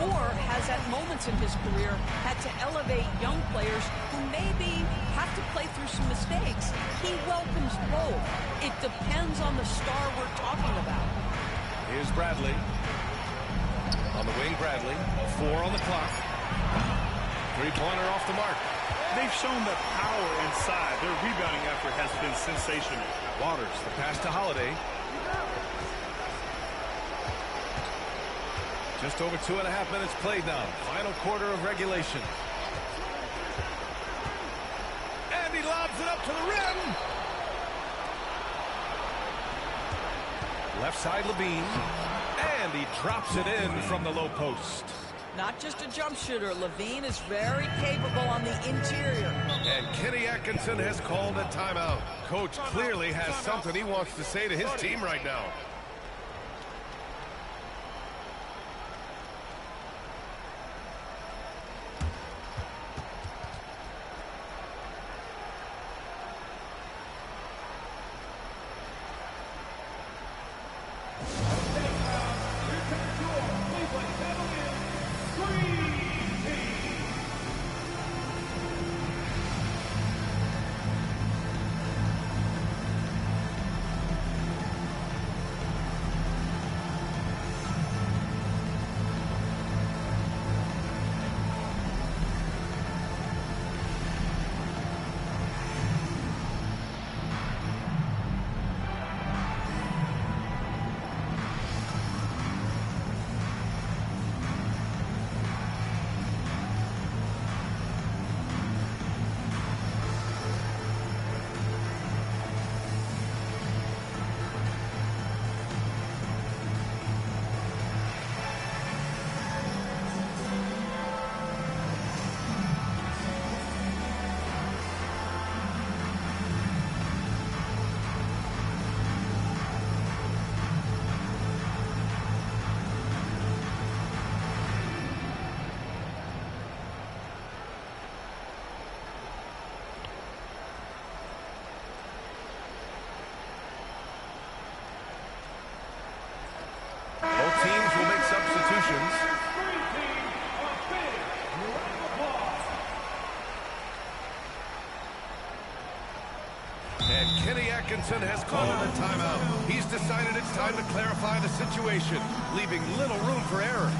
E: or has at moments in his career had to elevate young players who maybe have to play through some mistakes, he welcomes both. It depends on the star we're talking about.
C: Here's Bradley. On the wing, Bradley. 4 on the clock. Three-pointer off the mark.
D: They've shown that power inside. Their rebounding effort has been sensational.
C: Waters, the pass to Holiday. Just over 2.5 minutes played now. Final quarter of regulation. And he lobs it up to the rim. Left side, Levine. And he drops it in from the low post.
E: Not just a jump shooter. LaVine is very capable on the interior.
C: And Kenny Atkinson has called a timeout. Coach clearly has something he wants to say to his team right now. And Kenny Atkinson has called a timeout. He's decided it's time to clarify the situation, leaving little room for error.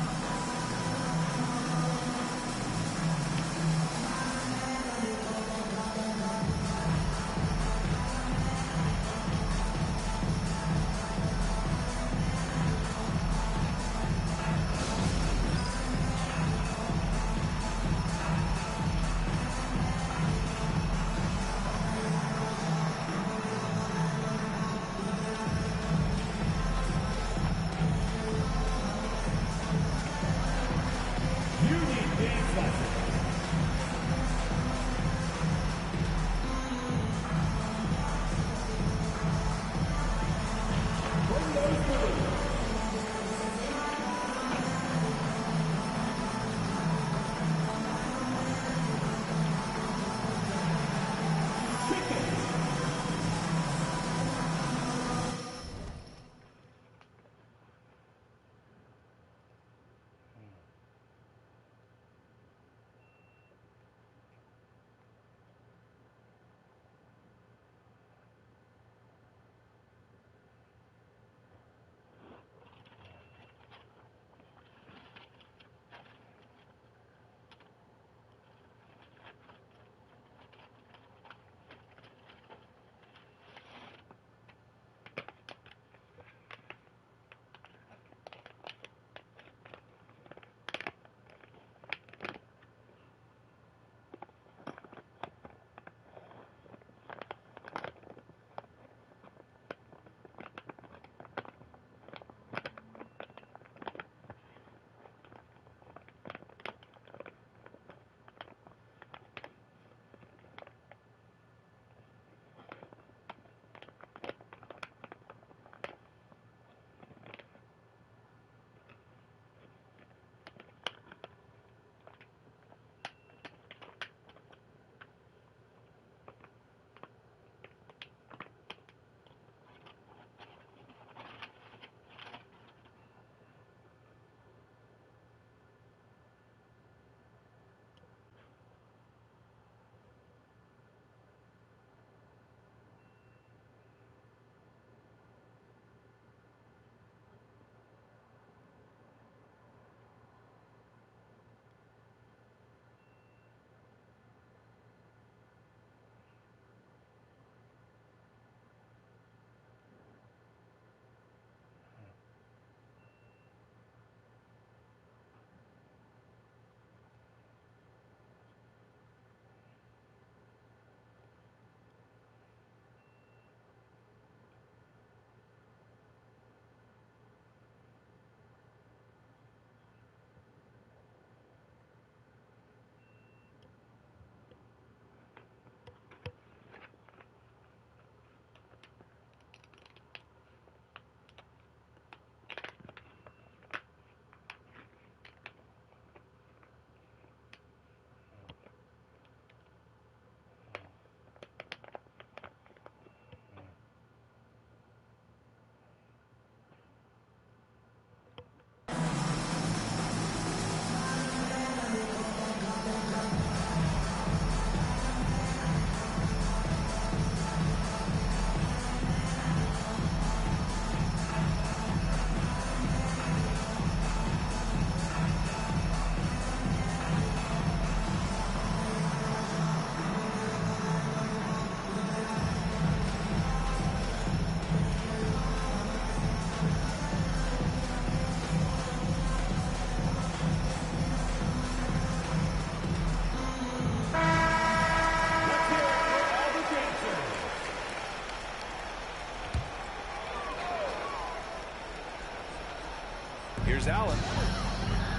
C: Here's Allen.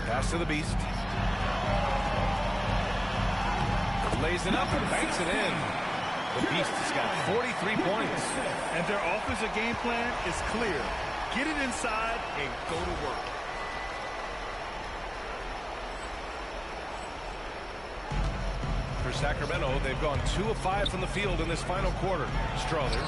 C: Pass to the Beast. Lays it up and banks it in. The Beast has got 43 points.
D: And their offensive game plan is clear. Get it inside and go to work.
C: For Sacramento, they've gone 2 of 5 from the field in this final quarter. Strother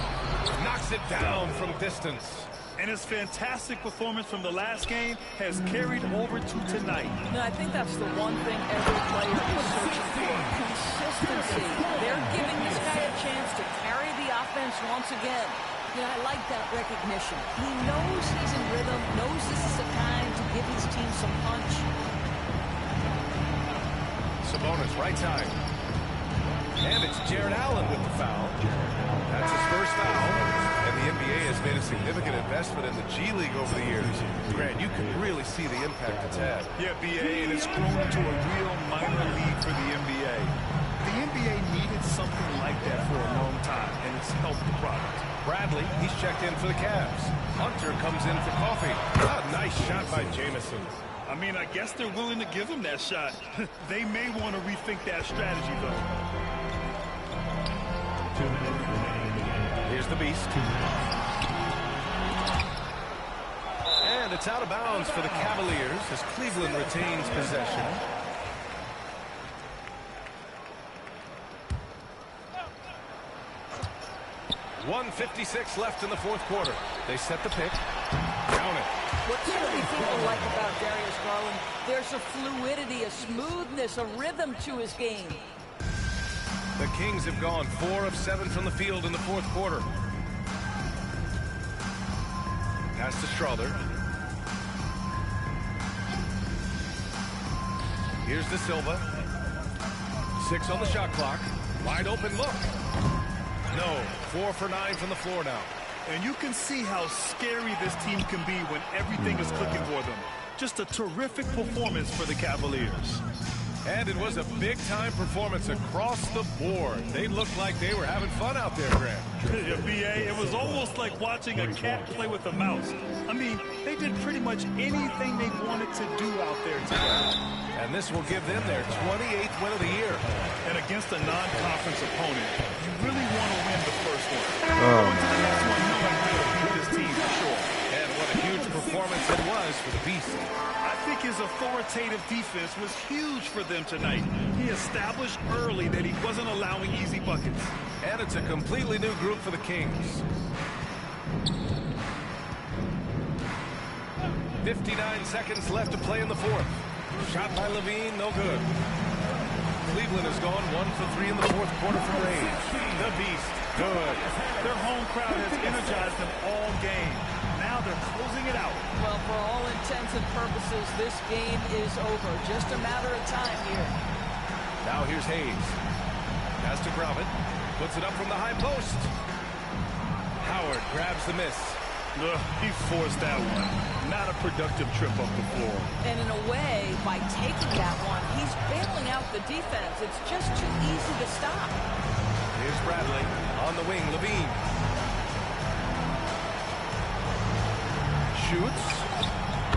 C: knocks it down from distance.
D: And his fantastic performance from the last game has carried over to tonight.
E: No, I think that's the one thing every player is searching for. Consistency. They're giving this guy a chance to carry the offense confidence once again. You know, I like that recognition. He knows he's in rhythm, knows this is the time to give his team some punch.
C: Sabonis, right side. And it's Jared Allen with the foul. That's his first foul. And the NBA has made a significant investment in the G League over the years. Grant, you can really see the impact it's had.
D: Yeah, BA, and it's grown into a real minor league for the NBA. The NBA needed something like that for a long time, and it's helped the product.
C: Bradley, he's checked in for the Cavs. Hunter comes in for coffee. Ah, nice shot by Jamison.
D: I mean, I guess they're willing to give him that shot. They may want to rethink that strategy, though.
A: 2 minutes remaining in the game.
C: Here's the Beast. And it's out of bounds for the Cavaliers as Cleveland retains possession. .156 left in the fourth quarter. They set the pick. Down it.
E: What so many people like about Darius Garland, there's a fluidity, a smoothness, a rhythm to his game.
C: The Kings have gone 4 of 7 from the field in the fourth quarter. Pass to Strother. Here's De Silva. 6 on the shot clock. Wide open look. No, 4 for 9 from the floor now.
D: And you can see how scary this team can be when everything is clicking for them. Just a terrific performance for the Cavaliers.
C: And it was a big-time performance across the board. They looked like they were having fun out there, Grant.
D: Yeah, BA, it was almost like watching a cat play with a mouse. I mean, they did pretty much anything they wanted to do out there today.
C: And this will give them their 28th win of the year.
D: And against a non-conference opponent, you really want to win the first one. Going to the next one, knowing good this team for sure.
C: And what a huge performance it was for the Beast.
D: I think his authoritative defense was huge for them tonight. He established early that he wasn't allowing easy buckets.
C: And it's a completely new group for the Kings. 59 seconds left to play in the fourth. Shot by Levine, no good. Cleveland has gone 1 for 3 in the fourth quarter from range. The Beast, good.
D: Their home crowd has energized them all game. Now they're closing it out.
E: Well, for all intents and purposes, this game is over. Just a matter of time here.
C: Now here's Hayes. Pass to Gromit. Puts it up from the high post. Howard grabs the miss.
D: He forced that one. Not a productive trip up the floor.
E: And in a way, by taking that one, he's bailing out the defense. It's just too easy to stop.
C: Here's Bradley. On the wing, Levine. Shoots.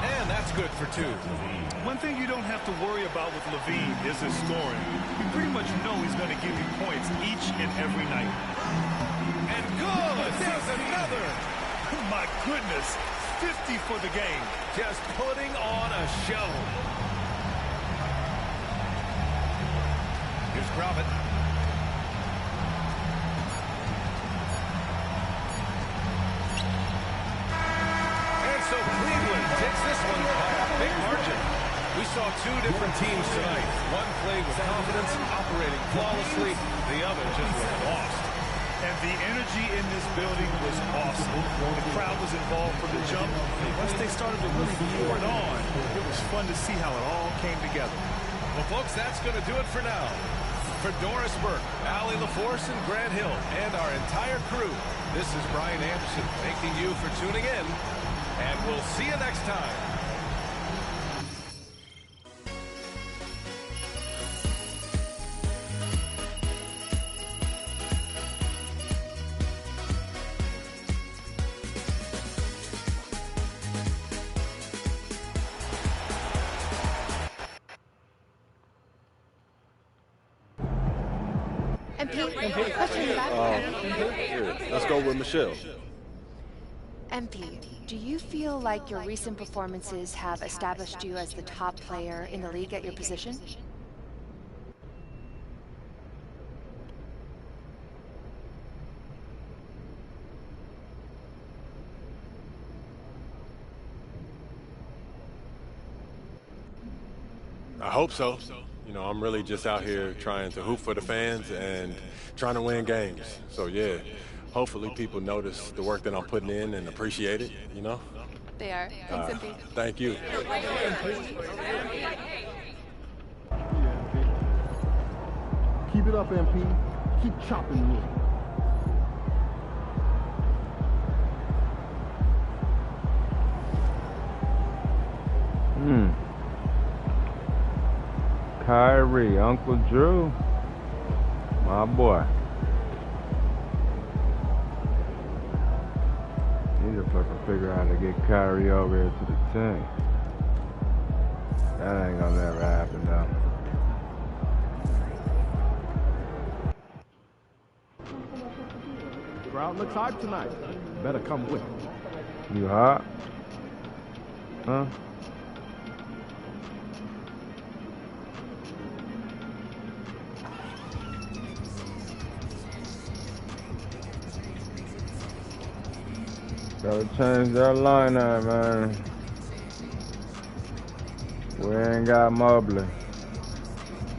C: And that's good for 2.
D: One thing you don't have to worry about with Levine is his scoring. You pretty much know he's going to give you points each and every night.
C: And good! There's another!
D: Oh my goodness, 50 for the game.
C: Just putting on a show. Here's Gromit. And so Cleveland takes this one by a big margin. We saw 2 different teams tonight. One played with confidence, operating flawlessly. The other just was lost.
D: And the energy in this building was awesome. The crowd was involved from the jump. Once they started to really pour it on, it was fun to see how it all came together.
C: Well, folks, that's going to do it for now. For Doris Burke, Allie LaForce, and Grant Hill, and our entire crew, this is Brian Anderson thanking you for tuning in, and we'll see you next time.
F: And Pete, question back.
B: Let's go with Michelle.
J: MP, do you feel like your recent performances have established you as the top player in the league at your position?
K: I hope so. You know, I'm really just out here trying to hoop for the fans and trying to win games. So, yeah, hopefully people notice the work that I'm putting in and appreciate it, you know?
J: They are. Thanks, MP.
K: Thank you.
L: Keep it up, MP. Keep chopping wood.
B: Kyrie, Uncle Drew, my boy. Need to fucking figure out how to get Kyrie over here to the team. That ain't gonna never happen though.
L: Crowd looks hot tonight. Better come with.
B: You hot? Huh? Gotta change that lineup, man. We ain't got Mobley.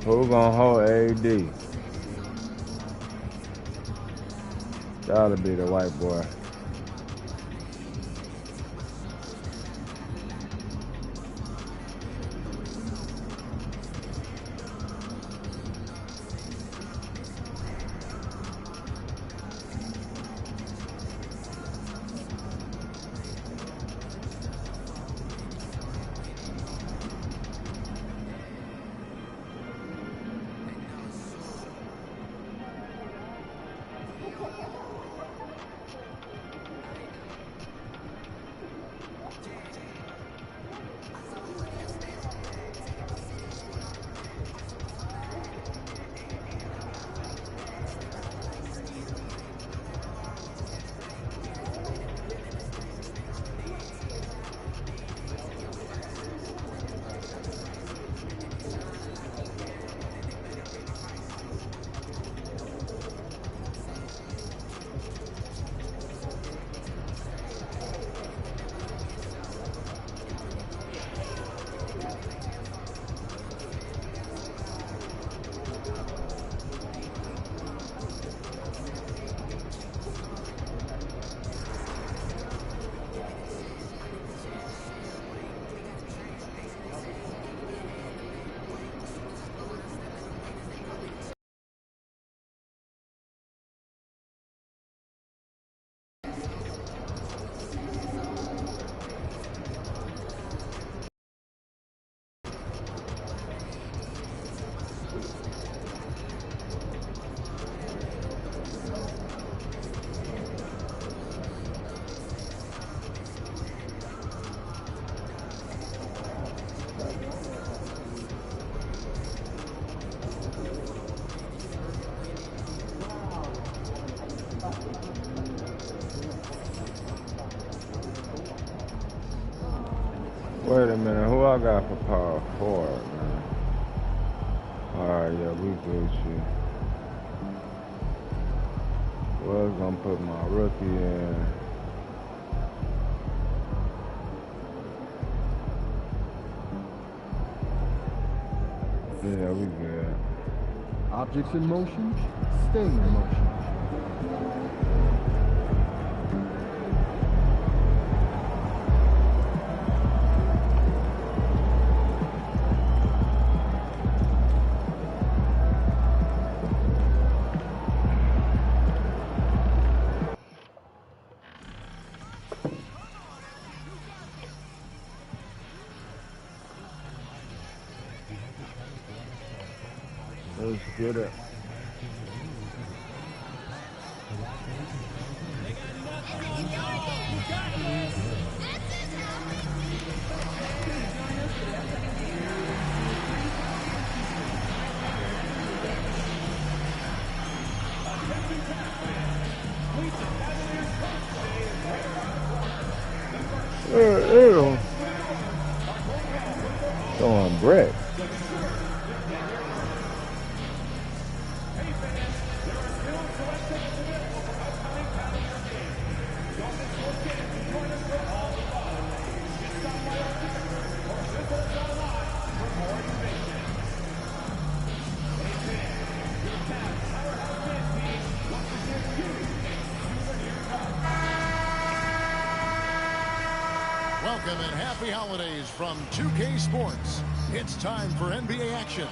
B: Who gonna hold AD? Gotta be the white boy. Wait a minute, who I got for power forward, man? Alright, yeah, we good shit. Was gonna put my rookie in. Yeah, we good.
L: Objects in motion, stay in motion.
B: Let's get it. Ew. Throwing bricks.
M: Welcome and happy holidays from 2K Sports. It's time for NBA action.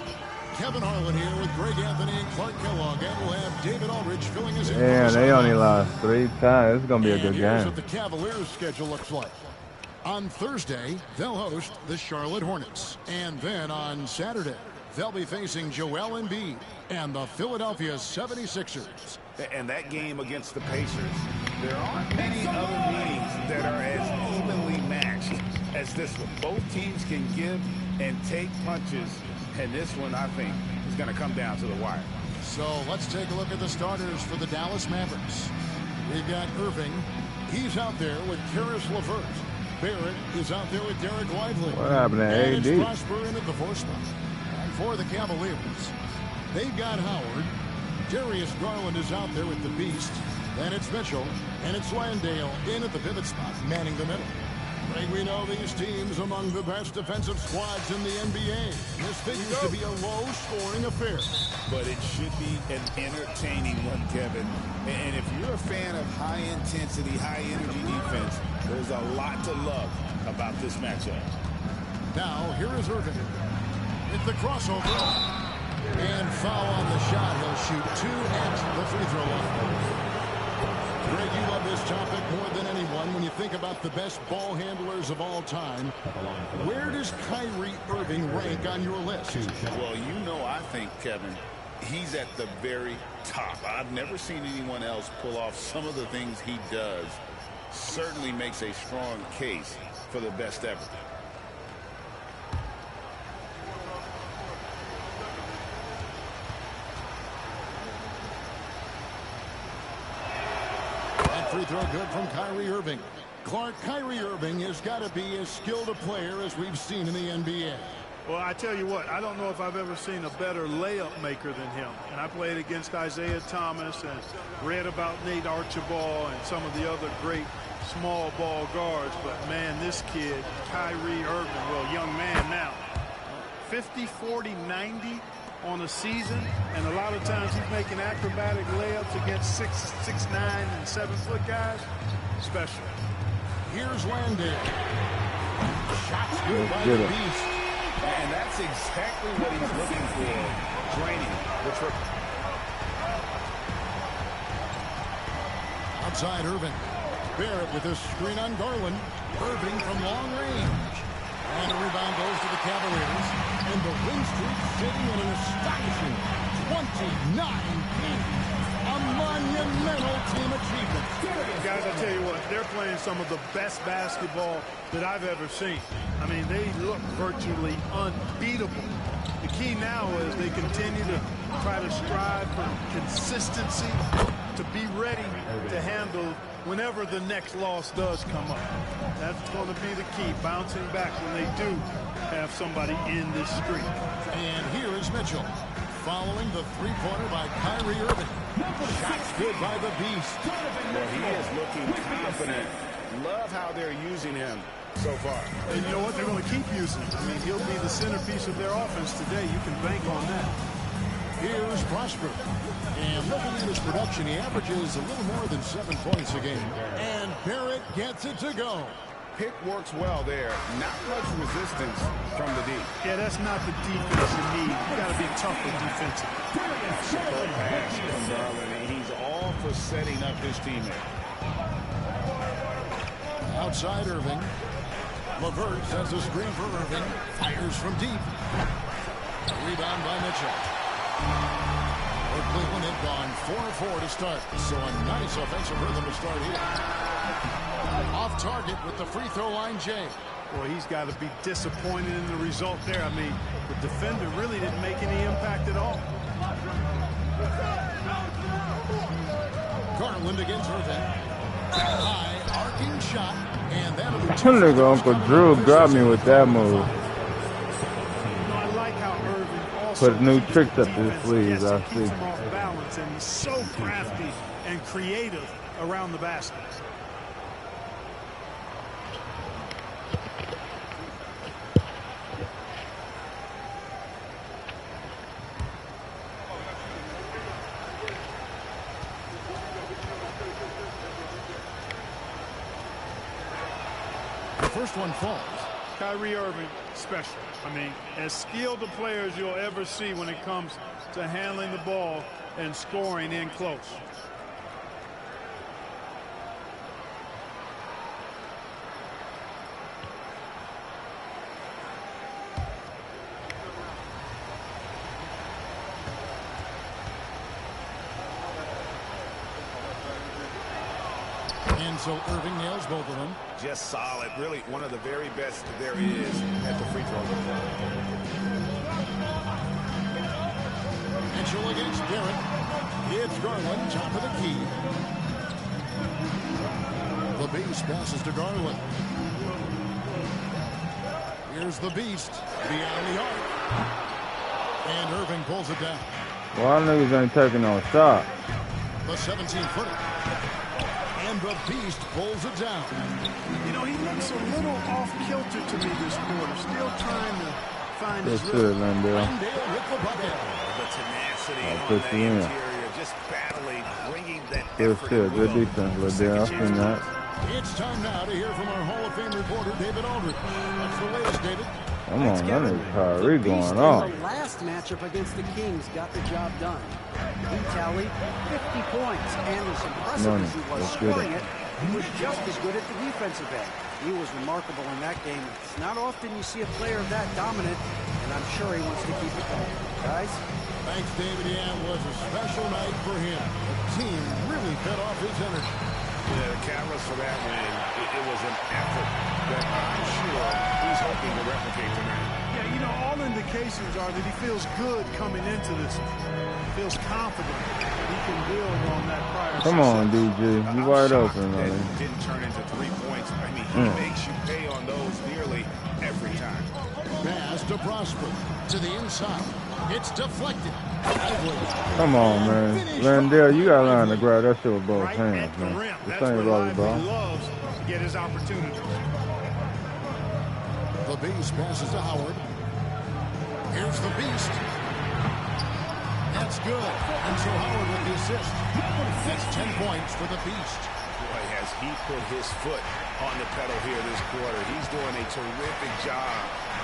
M: Kevin Harlan here with Greg Anthony and Clark Kellogg, and we'll have David Aldridge filling us in.
B: Yeah, they only lost 3 times. It's going to be a good
M: here's
B: game.
M: what the Cavaliers' schedule looks like. On Thursday, they'll host the Charlotte Hornets. And then on Saturday, they'll be facing Joel Embiid and the Philadelphia 76ers.
N: And that game against the Pacers, there aren't many other meetings that are as evenly matched as this one. Both teams can give and take punches, and this one, I think, is going to come down to the wire.
M: So let's take a look at the starters for the Dallas Mavericks. We've got Irving. He's out there with Karis LeVert. Barrett is out there with Derek Lively.
B: What happened to AD?
M: It's Prosper in at the 4 spot. And for the Cavaliers, they've got Howard. Darius Garland is out there with the Beast. Then it's Mitchell. And it's Landale in at the pivot spot, manning the middle. Greg, we know these teams among the best defensive squads in the NBA. This figures to be a low-scoring affair.
N: But it should be an entertaining one, Kevin. And if you're a fan of high-intensity, high-energy defense, there's a lot to love about this matchup.
M: Now, here is Irving with the crossover. And foul on the shot. He'll shoot 2 at the free throw line. Greg, you love this topic more than anyone when you think about the best ball handlers of all time. Where does Kyrie Irving rank on your list?
N: Well, you know, I think, Kevin, he's at the very top. I've never seen anyone else pull off some of the things he does. Certainly makes a strong case for the best ever.
M: Free throw good from Kyrie Irving. Clark, Kyrie Irving has got to be as skilled a player as we've seen in the NBA.
O: Well, I tell you what, I don't know if I've ever seen a better layup maker than him. And I played against Isaiah Thomas and read about Nate Archibald and some of the other great small ball guards. But, man, this kid, Kyrie Irving, well, young man now, 50, 40, 90 on a season, and a lot of times he's making acrobatic layups against 6'9" and 7-foot guys. Special.
M: Here's Landale. Shots good by the Beast.
N: And that's exactly what he's looking for. Draining the triple.
M: Outside Irving. Barrett with a screen on Garland. Irving from long range. And the rebound goes to the Cavaliers. And the win streak sitting at an astonishing 29 games. A monumental team achievement.
O: Guys, I tell you what, they're playing some of the best basketball that I've ever seen. I mean, they look virtually unbeatable. The key now is they continue to try to strive for consistency, to be ready to handle whenever the next loss does come up. That's going to be the key, bouncing back when they do have somebody in this streak.
M: And here is Mitchell, following the three-pointer by Kyrie Irving. Shots good by the Beast.
N: Well, he is looking confident. Love how they're using him so far.
O: And you know what? They're going to keep using him. I mean, he'll be the centerpiece of their offense today. You can bank on that.
M: Here's Prosper. And looking at his production, he averages a little more than 7 points a game. And Barrett gets it to go.
N: Pick works well there. Not much resistance from the D.
O: Yeah, that's not the defense you need. You got to be tougher defensively.
N: Superb pass from Garland, and he's all for setting up his teammate.
M: Outside Irving. LeVert sets a screen for Irving. Fires from deep. Rebound by Mitchell. Cleveland had gone 4-4 to start, so a nice offensive rhythm to start here. Off target with the free throw line, Jay.
O: Boy, he's got to be disappointed in the result there. I mean, the defender really didn't make any impact at all.
M: Garland against Irving. High arcing shot, and that'll be
B: Look, Uncle Drew got me with that move. Put new tricks up his sleeves, I see.
O: Off balance, and he's so crafty and creative around the basket.
M: first one falls.
O: Kyrie Irving, special. I mean, as skilled a player as you'll ever see when it comes to handling the ball and scoring in close.
M: And so Irving nails both of them.
N: Just solid. Really one of the very best there is at the free throw line.
M: Mitchell against Garrett. It's Garland, top of the key. The Beast passes to Garland. Here's the Beast beyond the arc. And Irving pulls it down.
B: Well, our niggas ain't taking no shot.
M: The 17-footer. And the Beast pulls it down.
O: You know, he looks a little off-kilter to me this quarter. Still trying to find his
B: That's it, Landale.
M: Landale with the bucket.
N: The tenacity
B: I'll
N: on
B: put
N: the
B: you in.
N: interior, just battling, bringing that
B: Good
N: effort
B: shit.
N: and
B: Good
N: will.
B: defense, Landale. I've seen that.
M: It's time now to hear from our Hall of Fame reporter, David Aldridge. What's the latest, David?
B: Come on, that nigga Kyrie going
P: In
B: on.
P: the last matchup against the Kings got the job done. He tallied 50 points, and as impressive as he was
B: That's good.
P: scoring it, he was just as good at the defensive end. He was remarkable in that game. It's not often you see a player that dominant, and I'm sure he wants to keep it going. Guys?
M: Thanks, David. Yeah, it was a special night for him. The team really fed off his energy.
N: Yeah, the cameras for that win, it was an effort that I'm sure he's hoping to replicate tonight.
O: Yeah, you know, all indications are that he feels good coming into this. He feels confident that he can build on that prior
B: Come on, DG. You wide open,
N: That
B: man.
N: didn't turn into 3 points. I mean, he makes you pay on those nearly every time.
M: Pass to Prosper. To the inside. It's deflected.
B: Come on, man. Landale, you got to learn to grab that shit with both hands, man. This
O: That's
B: ain't
O: where Lively
B: volleyball.
O: loves to get his opportunities.
M: The Beast passes to Howard. Here's the Beast. That's good. And so Howard with the assist. That's 10 points for the Beast.
N: Boy, has he put his foot on the pedal here this quarter. He's doing a terrific job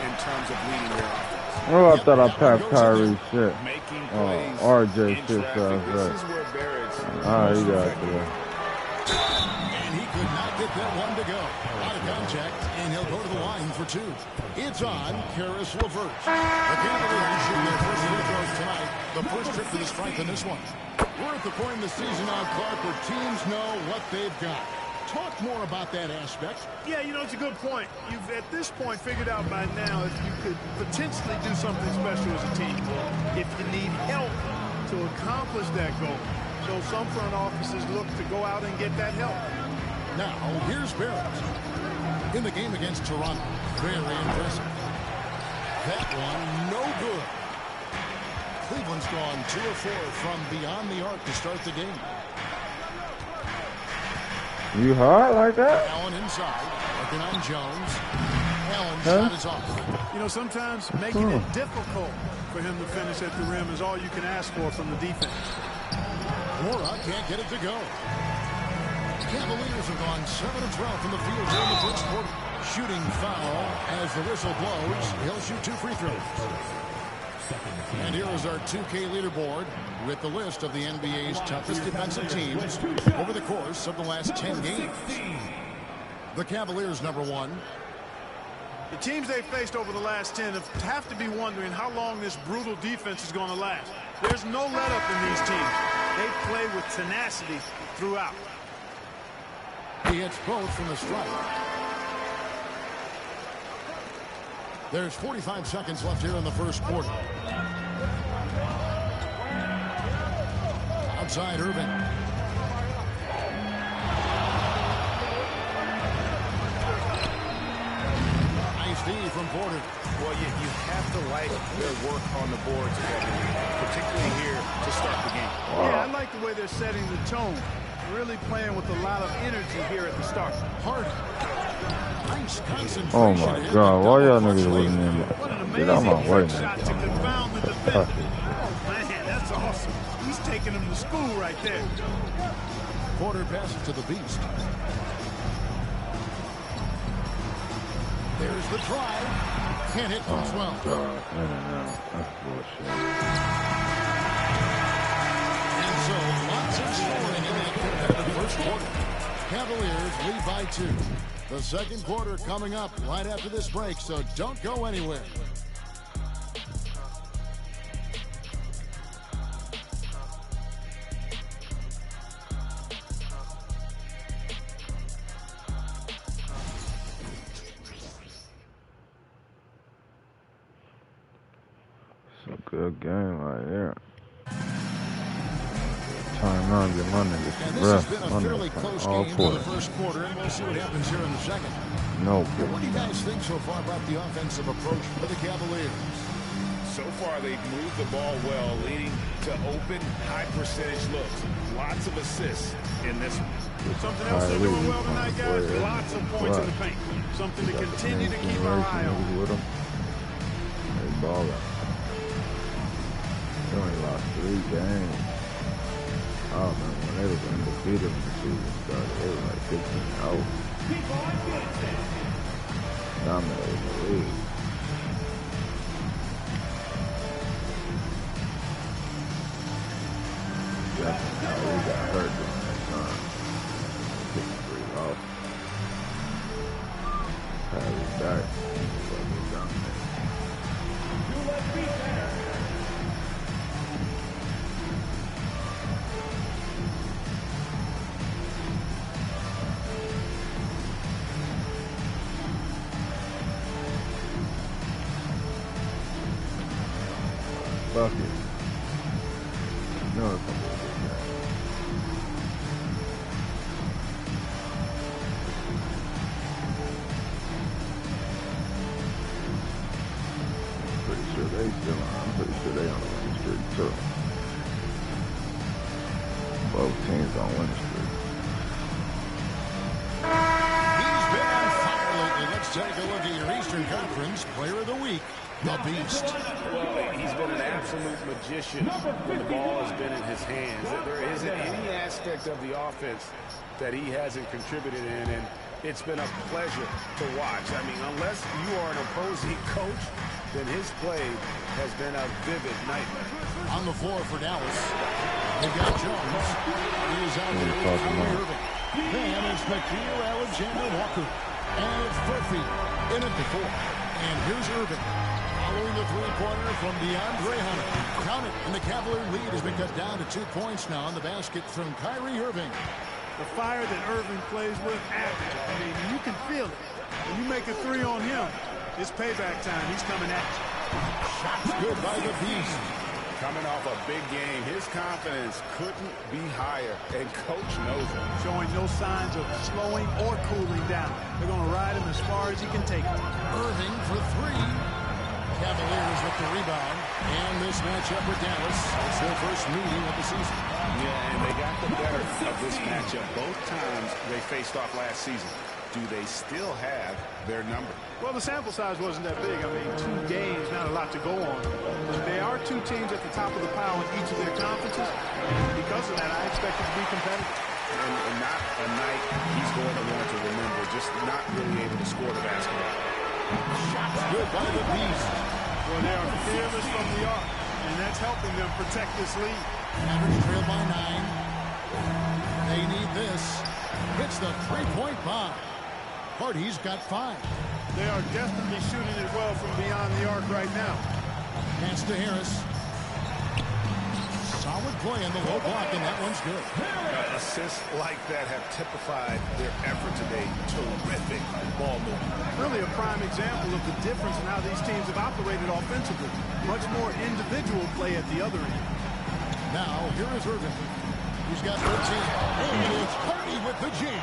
N: in terms of leading their offense.
B: Oh, I thought I packed Kyrie shit.
N: Making
B: Oh,
N: plays
B: RJ
N: in
B: shit, so I
N: traffic.
B: was
N: This is where Barrett's
B: he got it.
M: And he could not get that one to go. Out of contact, and he'll go to the line for two. It's on Karis LeVert. The Cavaliers shoot their first free throws tonight. The first trip to the stripe in this one. We're at the point in the season now, Clark, where teams know what they've got. Talk more about that aspect.
O: Yeah, you know, it's a good point. You've, at this point, figured out by now if you could potentially do something special as a team. If you need help to accomplish that goal. So some front offices look to go out and get that help.
M: Now, here's Barrett. In the game against Toronto. Very impressive. That one, no good. Cleveland's gone 2 of 4 from beyond the arc to start the game.
B: You hard like that?
M: Allen inside, working on Jones. Allen's shot is off.
O: You know, sometimes making it difficult for him to finish at the rim is all you can ask for from the defense.
M: Mora can't get it to go. Cavaliers have gone 7 of 12 from the field during the first quarter. Shooting foul as the whistle blows. He'll shoot 2 free throws. And here is our 2K leaderboard with the list of the NBA's toughest defensive teams over the course of the last 10 games. The Cavaliers, number 1.
O: The teams they've faced over the last 10 have to be wondering how long this brutal defense is going to last. There's no let-up in these teams. They play with tenacity throughout.
M: He hits both from the strike. There's 45 seconds left here in the first quarter. Outside Irving. Nice D from Porter.
N: Well, you have to like their work on the boards, particularly here to start the game.
O: Yeah, I like the way they're setting the tone. Really playing with a lot of energy here at the start.
M: Harden. Nice concentration.
B: Oh my God, why y'all niggas wouldn't in there? Get out my way,
O: Shot to confound the defender. Oh, man, that's awesome. He's taking him to school right there.
M: Porter passes to the Beast. There's the try. Can't hit from 12.
B: God, in and out. That's bullshit.
M: And so, lots of scoring in that competitive first quarter. Cavaliers lead by 2. The second quarter coming up right after this break, so don't go anywhere.
B: Good game right here. Time out, get my niggas
M: And
B: some
M: this has
B: rest.
M: been a
B: My
M: fairly
B: niggas
M: close
B: all
M: game in
B: quarter.
M: the first quarter, and we'll see what happens here in the second.
B: No,
M: What do you guys think so far about the offensive approach for the Cavaliers?
N: So far, they've moved the ball well, leading to open, high-percentage looks. Lots of assists in this one.
O: Something else they're doing well tonight, guys. Lots of points in the paint. Something to continue to keep our eye on.
B: With them. They ballin'. They only lost 3 games. I remember when they was undefeated when the season started. They were like 15-0. Dominated the league. Definitely, we got hurt during that time. 53 lost. Harry back. Fucking dominated. Fuck it. No, it's gonna be a good game. I'm pretty sure they still on. I'm pretty sure they on a winning streak too. Both teams on winning streak.
M: He's been on fire lately. Let's take a look at your Eastern Conference Player of the Week, the Beast.
N: Well, he's been an absolute magician when the ball has been in his hands. There isn't any aspect of the offense that he hasn't contributed in, and it's been a pleasure to watch. I mean, unless you are an opposing coach, then his play has been a vivid nightmare.
M: On the floor for Dallas, they've got Jones. He is out there with Kyrie Irving. Then it's Nickeil Alexander-Walker. And it's Murphy in at the 4. And here's Irving. Following the three-pointer from DeAndre Hunter. Count it, and the Cavalier lead has been cut down to 2 points now on the basket from Kyrie Irving.
O: The fire that Irving plays with, I mean, you can feel it. When you make a 3 on him, it's payback time. He's coming at you.
M: Shots good by the Beast.
N: Coming off a big game, his confidence couldn't be higher, and Coach knows it.
O: Showing no signs of slowing or cooling down. They're going to ride him as far as he can take him.
M: Irving for 3. Cavaliers with the rebound. And this matchup with Dallas is their first meeting of the season.
N: Yeah, and they got the better of this matchup both times they faced off last season. Do they still have their number?
O: Well, the sample size wasn't that big. I mean, 2 games, not a lot to go on. But they are 2 teams at the top of the pile in each of their conferences. And because of that, I expect it to be competitive.
N: And not a night he's going to want to remember, just not really able to score the basketball.
M: Shots good by the Beast.
O: Well, they are fearless from the arc, and that's helping them protect this lead.
M: Average trail by 9. They need this. Hits the 3-point bomb. Hardy's got 5.
O: They are definitely shooting it well from beyond the arc right now.
M: Pass to Harris. Solid play in the low block, and that one's good.
N: Assists like that have typified their effort today. Terrific ball movement.
O: Really a prime example of the difference in how these teams have operated offensively. Much more individual play at the other end.
M: Now, here is Irving. He's got 13. And it's Hardy with the jam.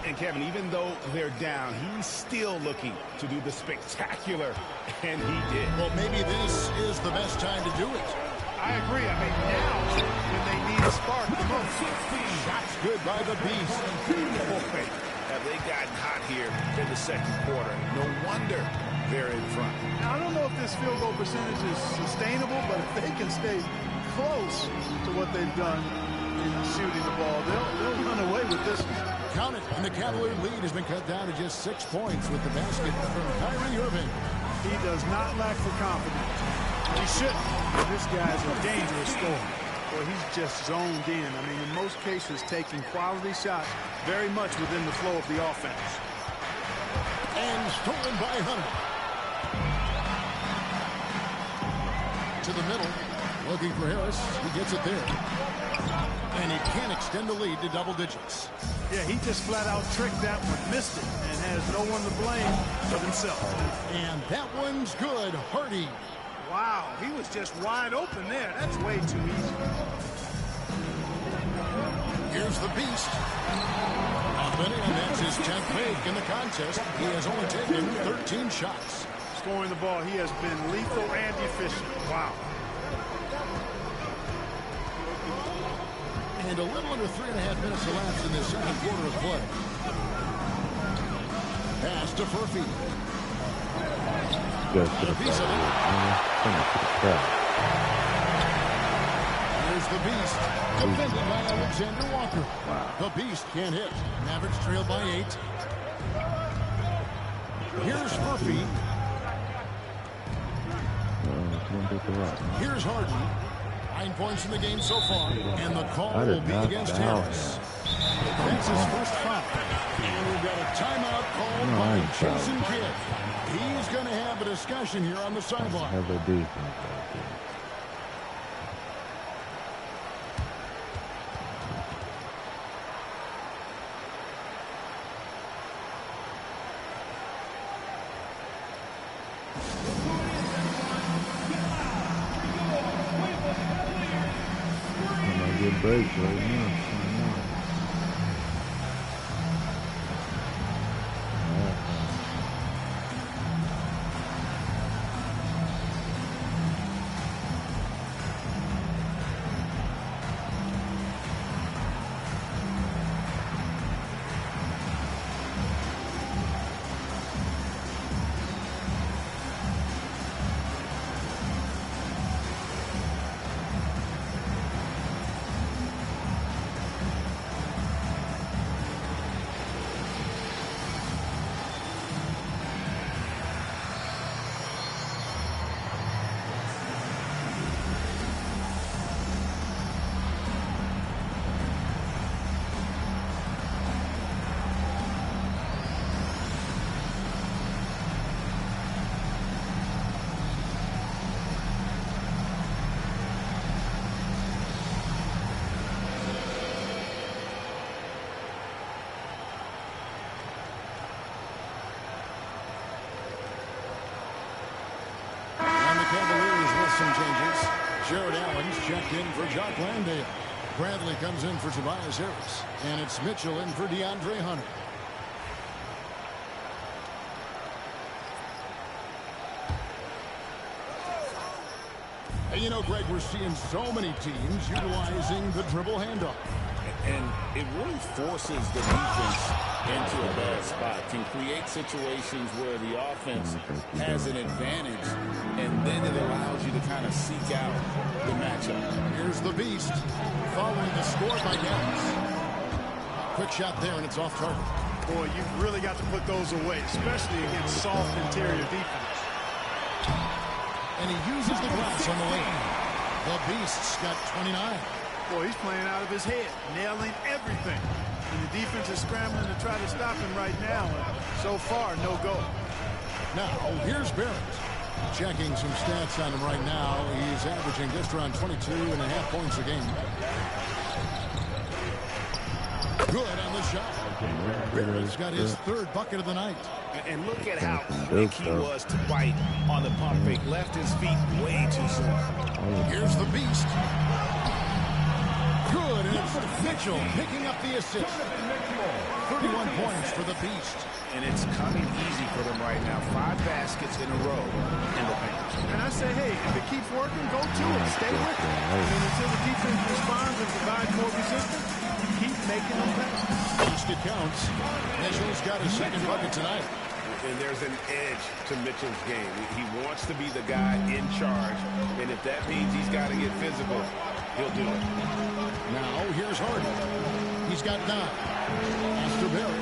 N: And Kevin, even though they're down, he's still looking to do the spectacular, and he did.
M: Well, maybe this is the best time to do it.
O: I agree. I mean, now when they need a spark the most.
M: Shots good by the Beast.
N: Boy, have they gotten hot here in the second quarter. No wonder they're in front.
O: Now, I don't know if this field goal percentage is sustainable, but if they can stay close to what they've done in shooting the ball, they'll run away with this one.
M: Count it. And the Cavalier lead has been cut down to just 6 points with the basket from Kyrie Irving.
O: He does not lack for confidence. He shouldn't. This guy's a dangerous scorer. Boy, he's just zoned in. I mean, in most cases, taking quality shots very much within the flow of the offense.
M: And stolen by Hunter. To the middle. Looking for Harris. He gets it there. And he can't extend the lead to double digits.
O: Yeah, he just flat out tricked that one, missed it, and has no one to blame but himself.
M: And that one's good. Hardy.
O: Wow, he was just wide open there. That's way too easy.
M: Here's the Beast. And that's his 10th make in the contest. He has only taken 13 shots.
O: Scoring the ball, he has been lethal and efficient. Wow.
M: And a little under 3.5 minutes elapsed in this second quarter of play. Pass to Furphy.
B: Goes to the
M: Here's the Beast. Defended by Alexander Walker. The Beast can't hit. Mavericks trail by 8. Here's Furphy. Here's Harden. 9 points in the game so far. And the call will be against Harris. That's his first foul. And we've got a timeout called by Jason Kidd. He's going to have a discussion here on the sideline.
B: Have a defense. Good break right now.
M: Some changes. Jared Allen's checked in for Jock Landale. Bradley comes in for Tobias Harris. And it's Mitchell in for DeAndre Hunter. And you know, Greg, we're seeing so many teams utilizing the dribble handoff.
N: And it really forces the defense into a bad spot. Can create situations where the offense has an advantage, and then it allows you to kind of seek out the matchup.
M: Here's the Beast, following the score by Dallas. Quick shot there, and it's off target.
O: Boy, you've really got to put those away, especially against soft interior defense.
M: And he uses the glass on the lane. The Beast's got 29.
O: Boy, he's playing out of his head, nailing everything. And the defense is scrambling to try to stop him right now. And so far, no go.
M: Now, here's Barrett. Checking some stats on him right now. He's averaging just around 22.5 points a game. Good on the shot. Barrett's got his third bucket of the night.
N: And look at how quick he was to bite on the pump fake. Left his feet way too soon.
M: Here's the Beast. Good, and it's Mitchell picking up the assist. 31 points for the Beast.
N: And it's coming easy for them right now. 5 baskets in a row in the paint.
O: And I say, hey, if it keeps working, go to it. Stay with it. I mean, until the defense responds and provides more resistance, keep making them better.
M: Basket counts. Mitchell's got his second bucket tonight.
N: And there's an edge to Mitchell's game. He wants to be the guy in charge. And if that means he's got to get physical, he'll do it.
M: Now, here's Harden. He's got 9. Esterberry.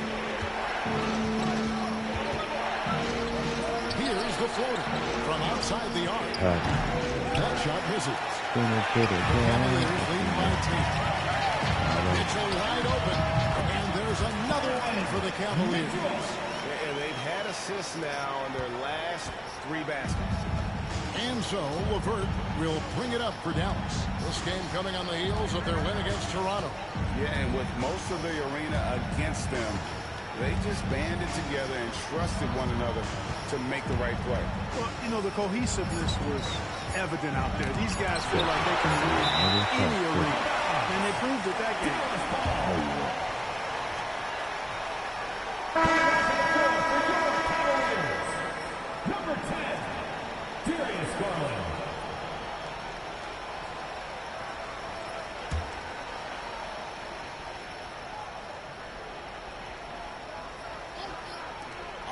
M: Here's the floater from outside the arc. That shot misses. Cavaliers lead by 10. Mitchell wide open. And there's another one for the Cavaliers.
N: And they've had assists now on their last 3 baskets.
M: And so LeVert will bring it up for Dallas. This game coming on the heels of their win against Toronto.
N: Yeah, and with most of the arena against them, they just banded together and trusted one another to make the right play.
O: Well, you know, the cohesiveness was evident out there. These guys feel like they can win any arena, and they proved it that game.
A: Number 10, Darius Garland.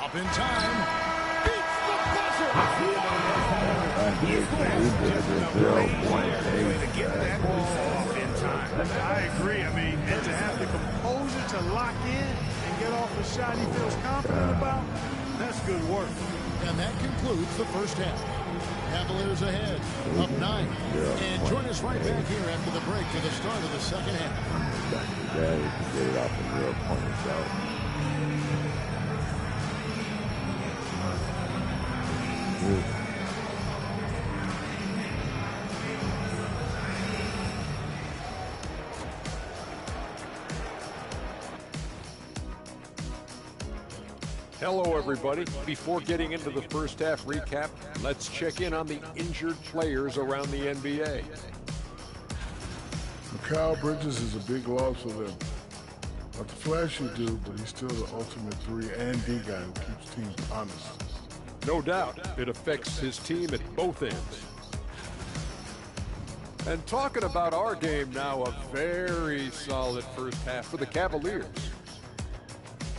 M: Up in time. Beats the buzzer.
O: I agree. I mean, and to have the composure to lock in and get off a shot he feels confident about, that's good work.
M: And that concludes the first half. Cavaliers ahead, up 9. And join us right back here after the break for the start of the second half.
B: Get it off the real points out.
G: Hello, everybody. Before getting into the first half recap, let's check in on the injured players around the NBA.
I: Mikal Bridges is a big loss for them. Not the flashy dude, but he's still the ultimate 3 and D guy who keeps teams honest.
G: No doubt, it affects his team at both ends. And talking about our game now, a very solid first half for the Cavaliers.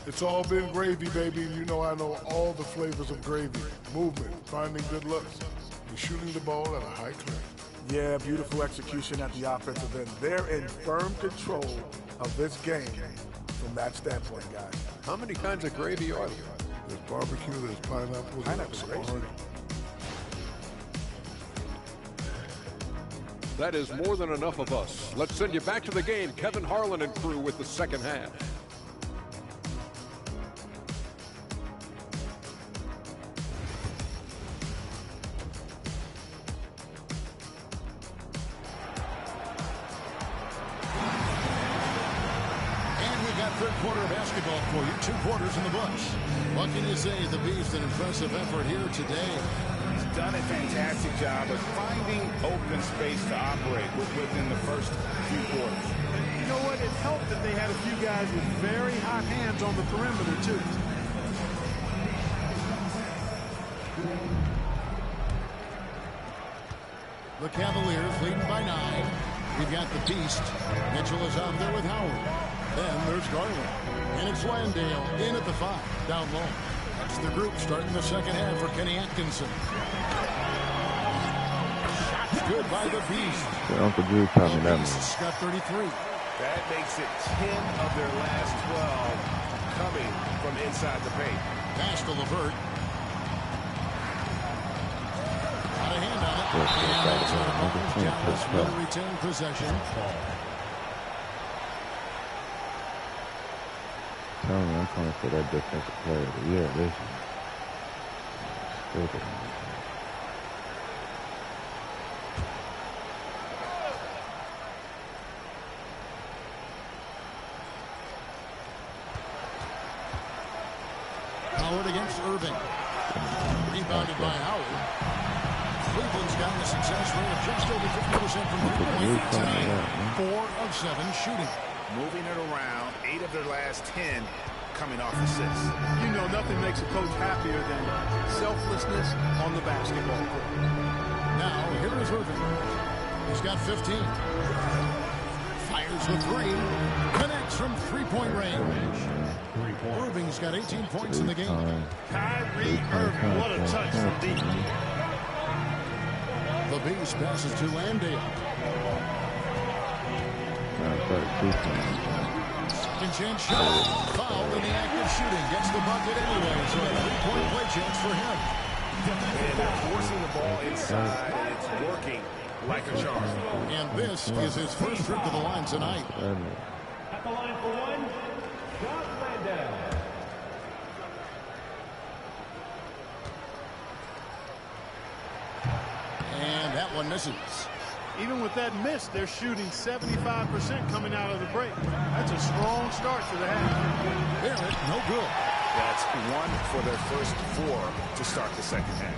I: It's all been gravy, baby. You know I know all the flavors of gravy. Movement, finding good looks, and shooting the ball at a high clip.
H: Yeah, beautiful execution at the offensive end. They're in firm control of this game from that standpoint, guys.
G: How many kinds of gravy are there?
I: There's barbecue, there's pineapple,
H: Pineapple's
I: there's
H: crazy.
G: That is more than enough of us. Let's send you back to the game. Kevin Harlan and crew with the second half.
M: Third quarter of basketball for you. 2 quarters in the books. What can you say? The Beast, an impressive effort here today.
N: He's done a fantastic job of finding open space to operate within the first few quarters.
O: You know what? It helped that they had a few guys with very hot hands on the perimeter, too.
M: The Cavaliers leading by 9. We've got the Beast. Mitchell is out there with Howard. Then there's Garland. And it's Landale in at the 5, down low. That's the group starting the second half for Kenny Atkinson. Shots good by the Beast.
B: Uncle Drew taught me that one.
M: Beast's got 33.
N: That makes it 10 of their last 12 coming from inside the paint.
M: Pass to LeVert. Got a hand on it. And that's out of bounds. Dallas will retain possession.
B: Tell me, I'm calling for that defensive player of the year this year.
M: Howard against Irving. Rebounded by Howard. Cleveland's got a success rate of just over 50% from three-point tonight. 4 of 7 shooting.
N: Moving it around, 8 of their last 10 coming off assists.
O: You know, nothing makes a coach happier than selflessness on the basketball court.
M: Now, here is Irving. He's got 15. Fires the 3. Connects from three-point range. Irving's got 18 points in the game.
O: Kyrie Irving, what a touch from deep.
M: The Beast passes to Landale. Second chance shot. Fouled in the act of shooting. Gets the bucket anyway, so a 3-point play chance for him.
N: And they're forcing the ball inside, and it's working like a charm.
M: And this is his first trip to the line tonight.
A: At the line for one, John Landau.
M: And that one misses.
O: Even with that miss, they're shooting 75% coming out of the break. That's a strong start to the half.
M: Barrett, no good.
N: That's one for their first 4 to start the second half.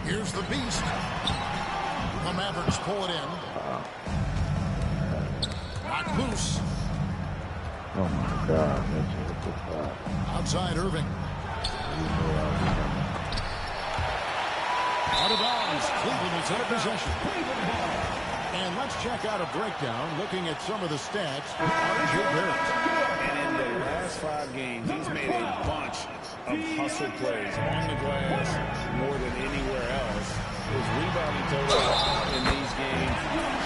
M: Here's the Beast. The Mavericks pull it in. Knocked loose.
B: Oh my God, Mitchell, what the fuck?
M: Outside Irving. Out of bounds. Cleveland will take possession. And let's check out a breakdown looking at some of the stats for R.J. Barrett.
N: And in the last 5 games, he's made a bunch of hustle plays on the glass more than anywhere else. His rebounding total in these games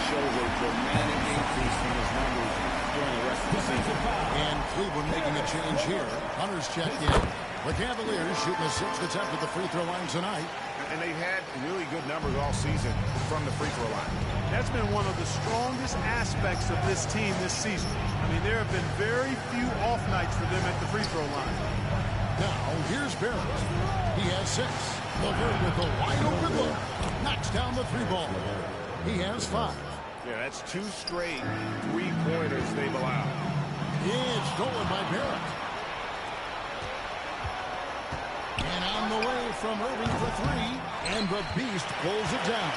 N: shows a dramatic increase from his numbers during the rest of the season.
M: And Cleveland making a change here. Hunter's checked in. The Cavaliers shooting a 6th attempt at the free throw line tonight.
N: And they've had really good numbers all season from the free throw line.
O: That's been one of the strongest aspects of this team this season. I mean, there have been very few off nights for them at the free throw line.
M: Now, here's Barrett. He has 6. LeVert with a wide open look. Knocks down the 3-ball. He has 5.
N: Yeah, that's 2 straight 3-pointers they've allowed.
M: It's stolen by Barrett. And on the way from Irving for 3. And the Beast pulls it down.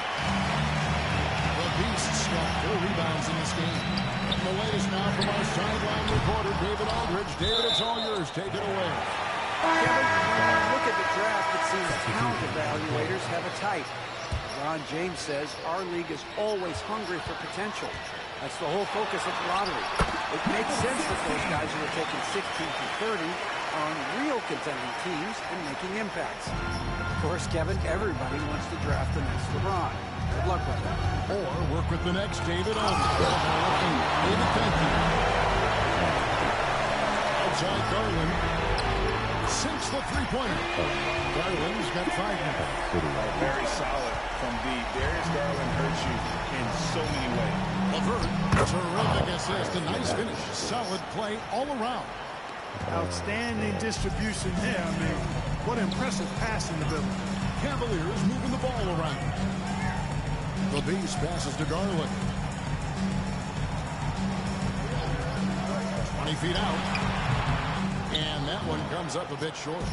M: The Beast's got 4 rebounds in this game. And the latest now from our sideline reporter, David Aldridge. David, it's all yours. Take it away.
P: Kevin, when I look at the draft, it seems talent evaluators have a type. Ron James says our league is always hungry for potential. That's the whole focus of the lottery. It makes sense that those guys who are taking 16 through 30 are on real contending teams and making impacts. Of course, Kevin, everybody wants to draft the next LeBron. Good luck with that.
M: Or work with the next David Aldridge. David, thank you. Outside Garland. Sinks the 3-pointer. Garland's got 5 now.
N: Very solid from deep. Darius Garland hurts you in so many ways.
M: LeVert, terrific assist, a nice finish. Solid play all around.
O: Outstanding distribution there. I mean, what impressive passing ability.
M: Cavaliers moving the ball around. The Beast passes to Garland. 20 feet out. And that one comes up a bit short.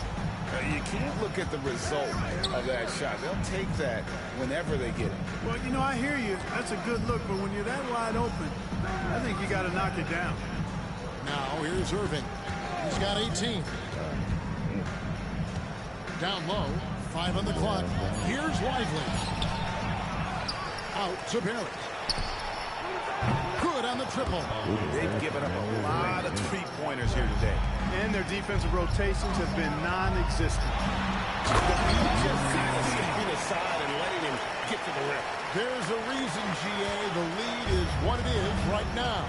N: You can't look at the result of that shot. They'll take that whenever they get it.
O: Well, you know, I hear you. That's a good look, but when you're that wide open, I think you got to knock it down.
M: Now here's Irving. He's got 18. Down low. 5 on the clock. Here's Lively. Out to Barrett. Good on the triple.
N: They've given up a lot of 3-pointers here today.
O: And their defensive rotations have been non-existent.
N: Just kind of stepping aside and letting him get to the rim.
M: There's a reason, GA, the lead is what it is right now.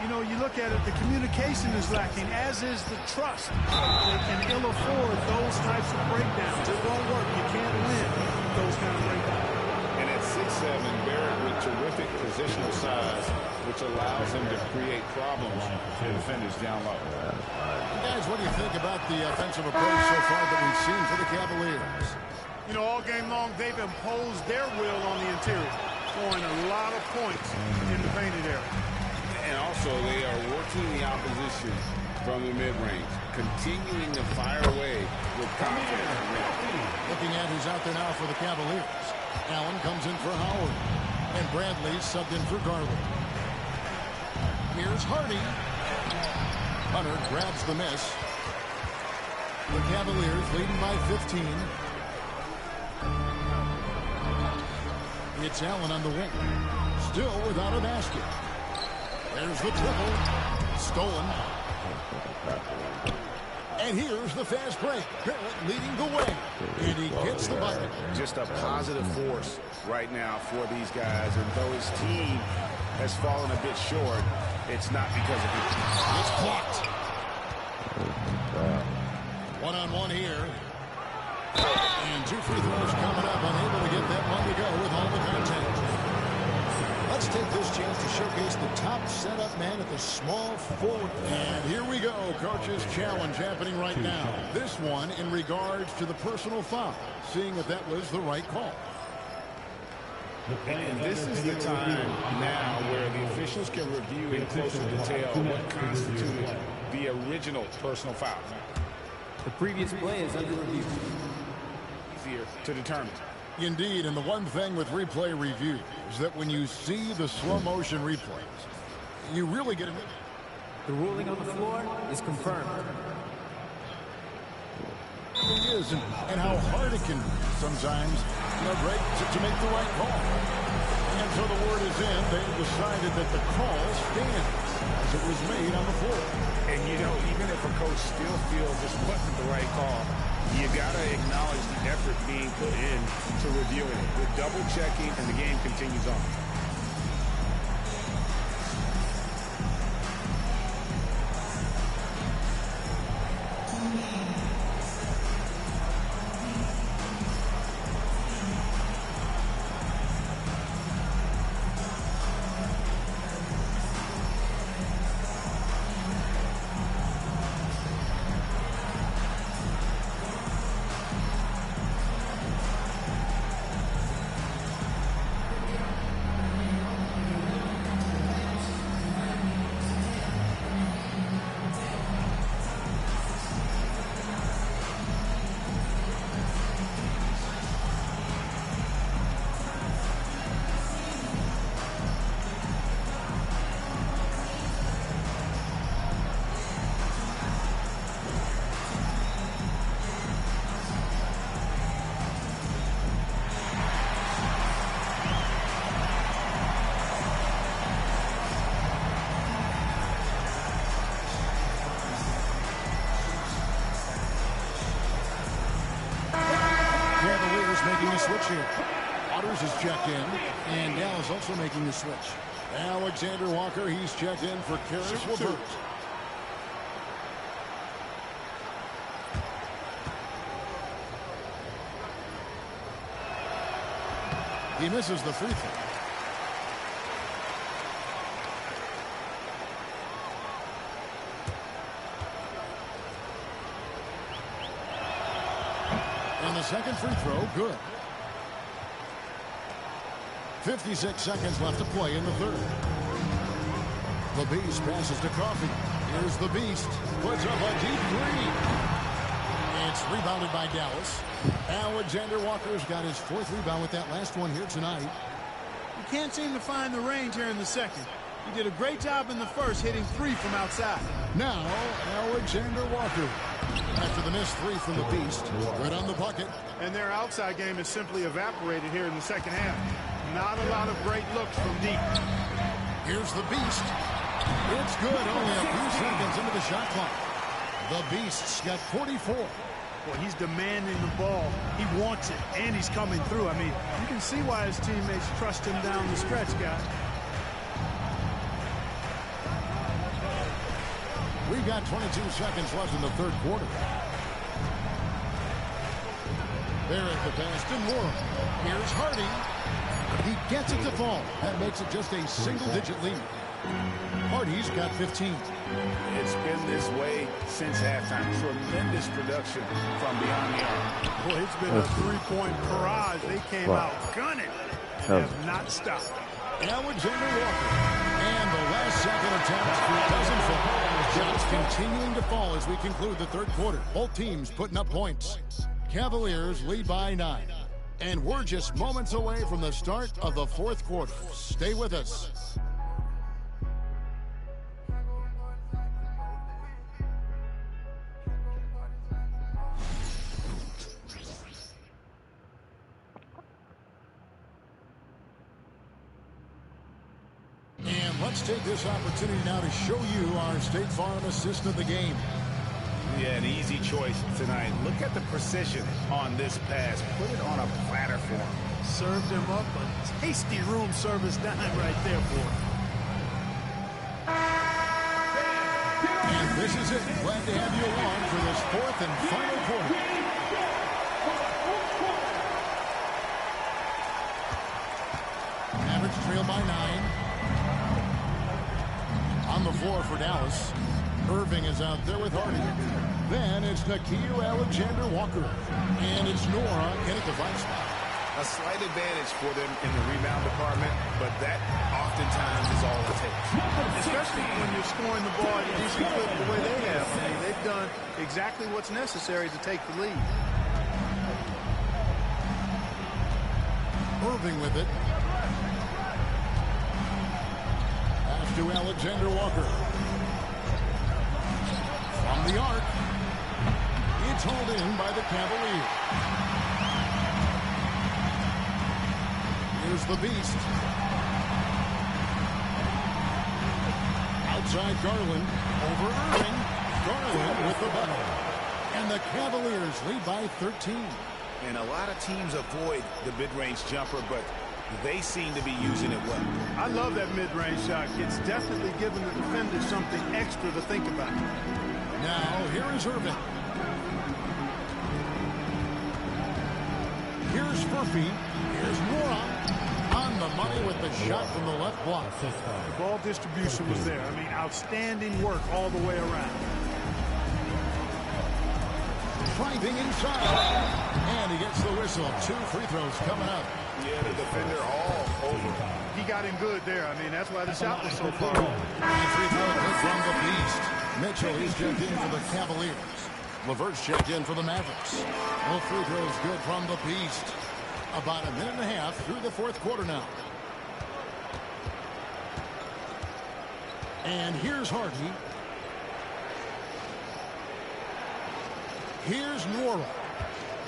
O: You know, you look at it, the communication is lacking, as is the trust. They can ill afford those types of breakdowns. It won't work. You can't win with those kind of breakdowns.
N: And at 6'7", Barrett with terrific positional size, which allows him to create problems for defenders down low.
M: Guys, what do you think about the offensive approach so far that we've seen for the Cavaliers?
O: You know, all game long, they've imposed their will on the interior, scoring a lot of points in the painted area.
N: And also, they are working the opposition from the mid-range, continuing to fire away with confidence.
M: Looking at who's out there now for the Cavaliers. Allen comes in for Howard. And Bradley subbed in for Garland. Here's Hardy. Hunter grabs the miss. The Cavaliers leading by 15. It's Allen on the wing. Still without a basket. There's the triple. Stolen. And here's the fast break. Barrett leading the way. And he gets the bucket.
N: Just a positive force right now for these guys. And though his team has fallen a bit short, it's not because of you.
M: It's blocked. One-on-one here. And 2 free throws coming up, unable to get that one to go with all the contact. Let's take this chance to showcase the top setup man at the small forward. And here we go, coach's challenge happening right now. This one in regards to the personal foul, seeing if that was the right call.
N: And this is the time now where the officials can review in closer detail what constituted the original personal foul.
P: The previous play is under review.
N: Easier to determine.
M: Indeed, and the one thing with replay review is that when you see the slow motion replays, you really get it.
P: The ruling on the floor is confirmed.
M: It is, and how hard it can be sometimes, break to make the right call. And so the word is in. They've decided that the call stands as it was made on the floor.
N: And, even if a coach still feels this wasn't the right call, you got to acknowledge the effort being put in to reviewing it. With double-checking, and the game continues on.
M: Making a switch here. Waters is checked in, and Dallas also making the switch. Alexander Walker, he's checked in for Karis LeVert. He misses the free throw. And the second free throw, good. 56 seconds left to play in the third. The Beast passes to Coffee. Here's the Beast. Puts up a deep three. It's rebounded by Dallas. Alexander Walker's got his fourth rebound with that last one here tonight.
O: You can't seem to find the range here in the second. He did a great job in the first, hitting three from outside.
M: Now, Alexander Walker. After the missed three from the Beast, good on the bucket.
O: And their outside game is simply evaporated here in the second half. Not a lot of great looks from deep.
M: Here's the Beast. It's good, only a few seconds into the shot clock. The Beast's got 44.
O: Well, he's demanding the ball. He wants it, and he's coming through. I mean, you can see why his teammates trust him down the stretch, guys.
M: We've got 22 seconds left in the third quarter. There at the basket, Moore. Here's Hardy. He gets it to fall. That makes it just a single-digit lead. Hardy's got 15.
N: It's been this way since halftime. Tremendous production from beyond the arc.
O: Boy, it's been a three-point barrage. They came out gunning and have not stopped.
M: Alexander Walker. And the last second attempt doesn't fall. Shots continuing to fall as we conclude the third quarter. Both teams putting up points. Cavaliers lead by 9. And we're just moments away from the start of the fourth quarter. Stay with us. And let's take this opportunity now to show you our State Farm assist of the game.
N: Yeah, an easy choice tonight. Look at the precision on this pass. Put it on a platter for him.
O: Served him up a tasty room service dime right there for him.
M: This is it. Glad to have you along for this fourth and final quarter. Mavericks trail by 9. On the floor for Dallas. Irving is out there with Hardy. Then it's Nickeil Alexander-Walker. And it's Nora in at the 5 spot.
N: A slight advantage for them in the rebound department, but that oftentimes is all it takes.
O: Especially when you're scoring the ball at a decent clip the way they have. I mean, they've done exactly what's necessary to take the lead.
M: Irving with it. Pass to Alexander-Walker. From the arc. It's hauled in by the Cavaliers. Here's the Beast. Outside Garland. Over Irving. Garland with the bucket. And the Cavaliers lead by 13.
N: And a lot of teams avoid the mid-range jumper, but they seem to be using it well.
O: I love that mid-range shot. It's definitely giving the defenders something extra to think about.
M: Now, here is Irving. Here's Murphy. Here's Nora. On the money with the shot from the left block.
O: The ball distribution was there. I mean, outstanding work all the way around.
M: Driving inside. And he gets the whistle. 2 free throws coming up.
N: Yeah, the defender all over.
O: He got him good there. I mean, that's why the shot was so far off.
M: And free throw good from the Beast. Mitchell, he's checked in for the Cavaliers. LeVert's checked in for the Mavericks. Well, free throws good from the Beast. About a minute and a half through the fourth quarter now. And here's Hardy. Here's Nora.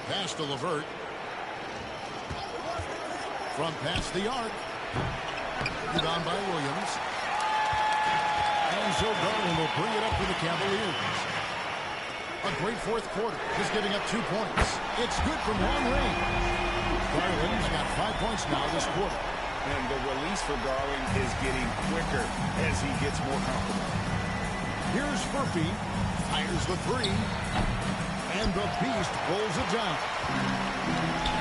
M: Pass to LeVert. From past the arc. Rebound by Williams. And so Garland will bring it up for the Cavaliers. A great fourth quarter. Just giving up 2 points. It's good from long range. Garland's got 5 points now this quarter.
N: And the release for Garland is getting quicker as he gets more comfortable.
M: Here's Murphy. Fires the 3. And the Beast pulls it down.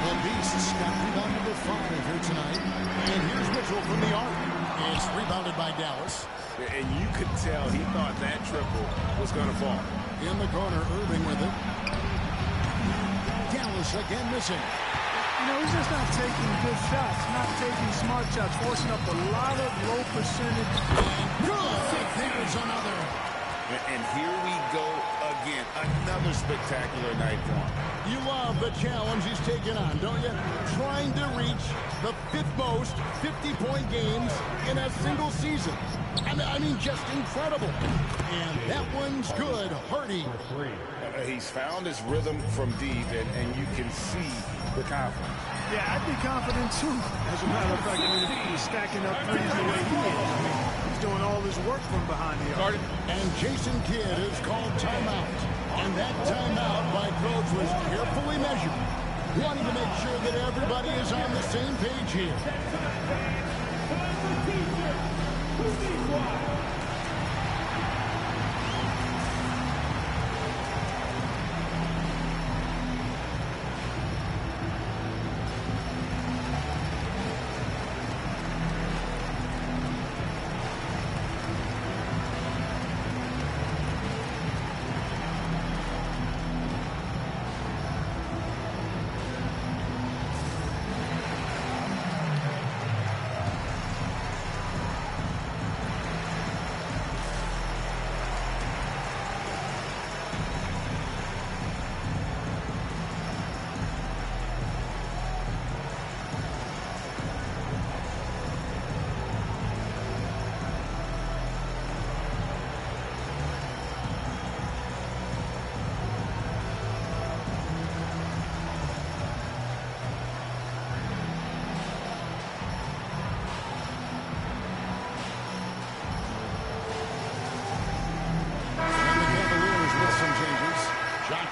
M: The Beast's got rebound number 5 here tonight. And here's Mitchell from the arc. And it's rebounded by Dallas.
N: And you could tell he thought that triple was going to fall.
M: In the corner, Irving with it. Dallas again missing.
O: You know, he's just not taking good shots, not taking smart shots, forcing up a lot of low percentage.
M: Good! There's another.
N: And here we go again. Another spectacular night for him.
M: You love the challenge he's taking on, don't you? Trying to reach the 5th most 50-point games in a single season. I mean, just incredible. And that one's good. Hardy.
N: He's found his rhythm from deep, and you can see the confidence.
O: Yeah, I'd be confident, too. As a matter of fact, I mean, if he's stacking up threes the way he is, I mean, he's doing all his work from behind the arc.
M: And Jason Kidd is called timeout. And that timeout by Coach was carefully measured, wanting to make sure that everybody is on the same page here.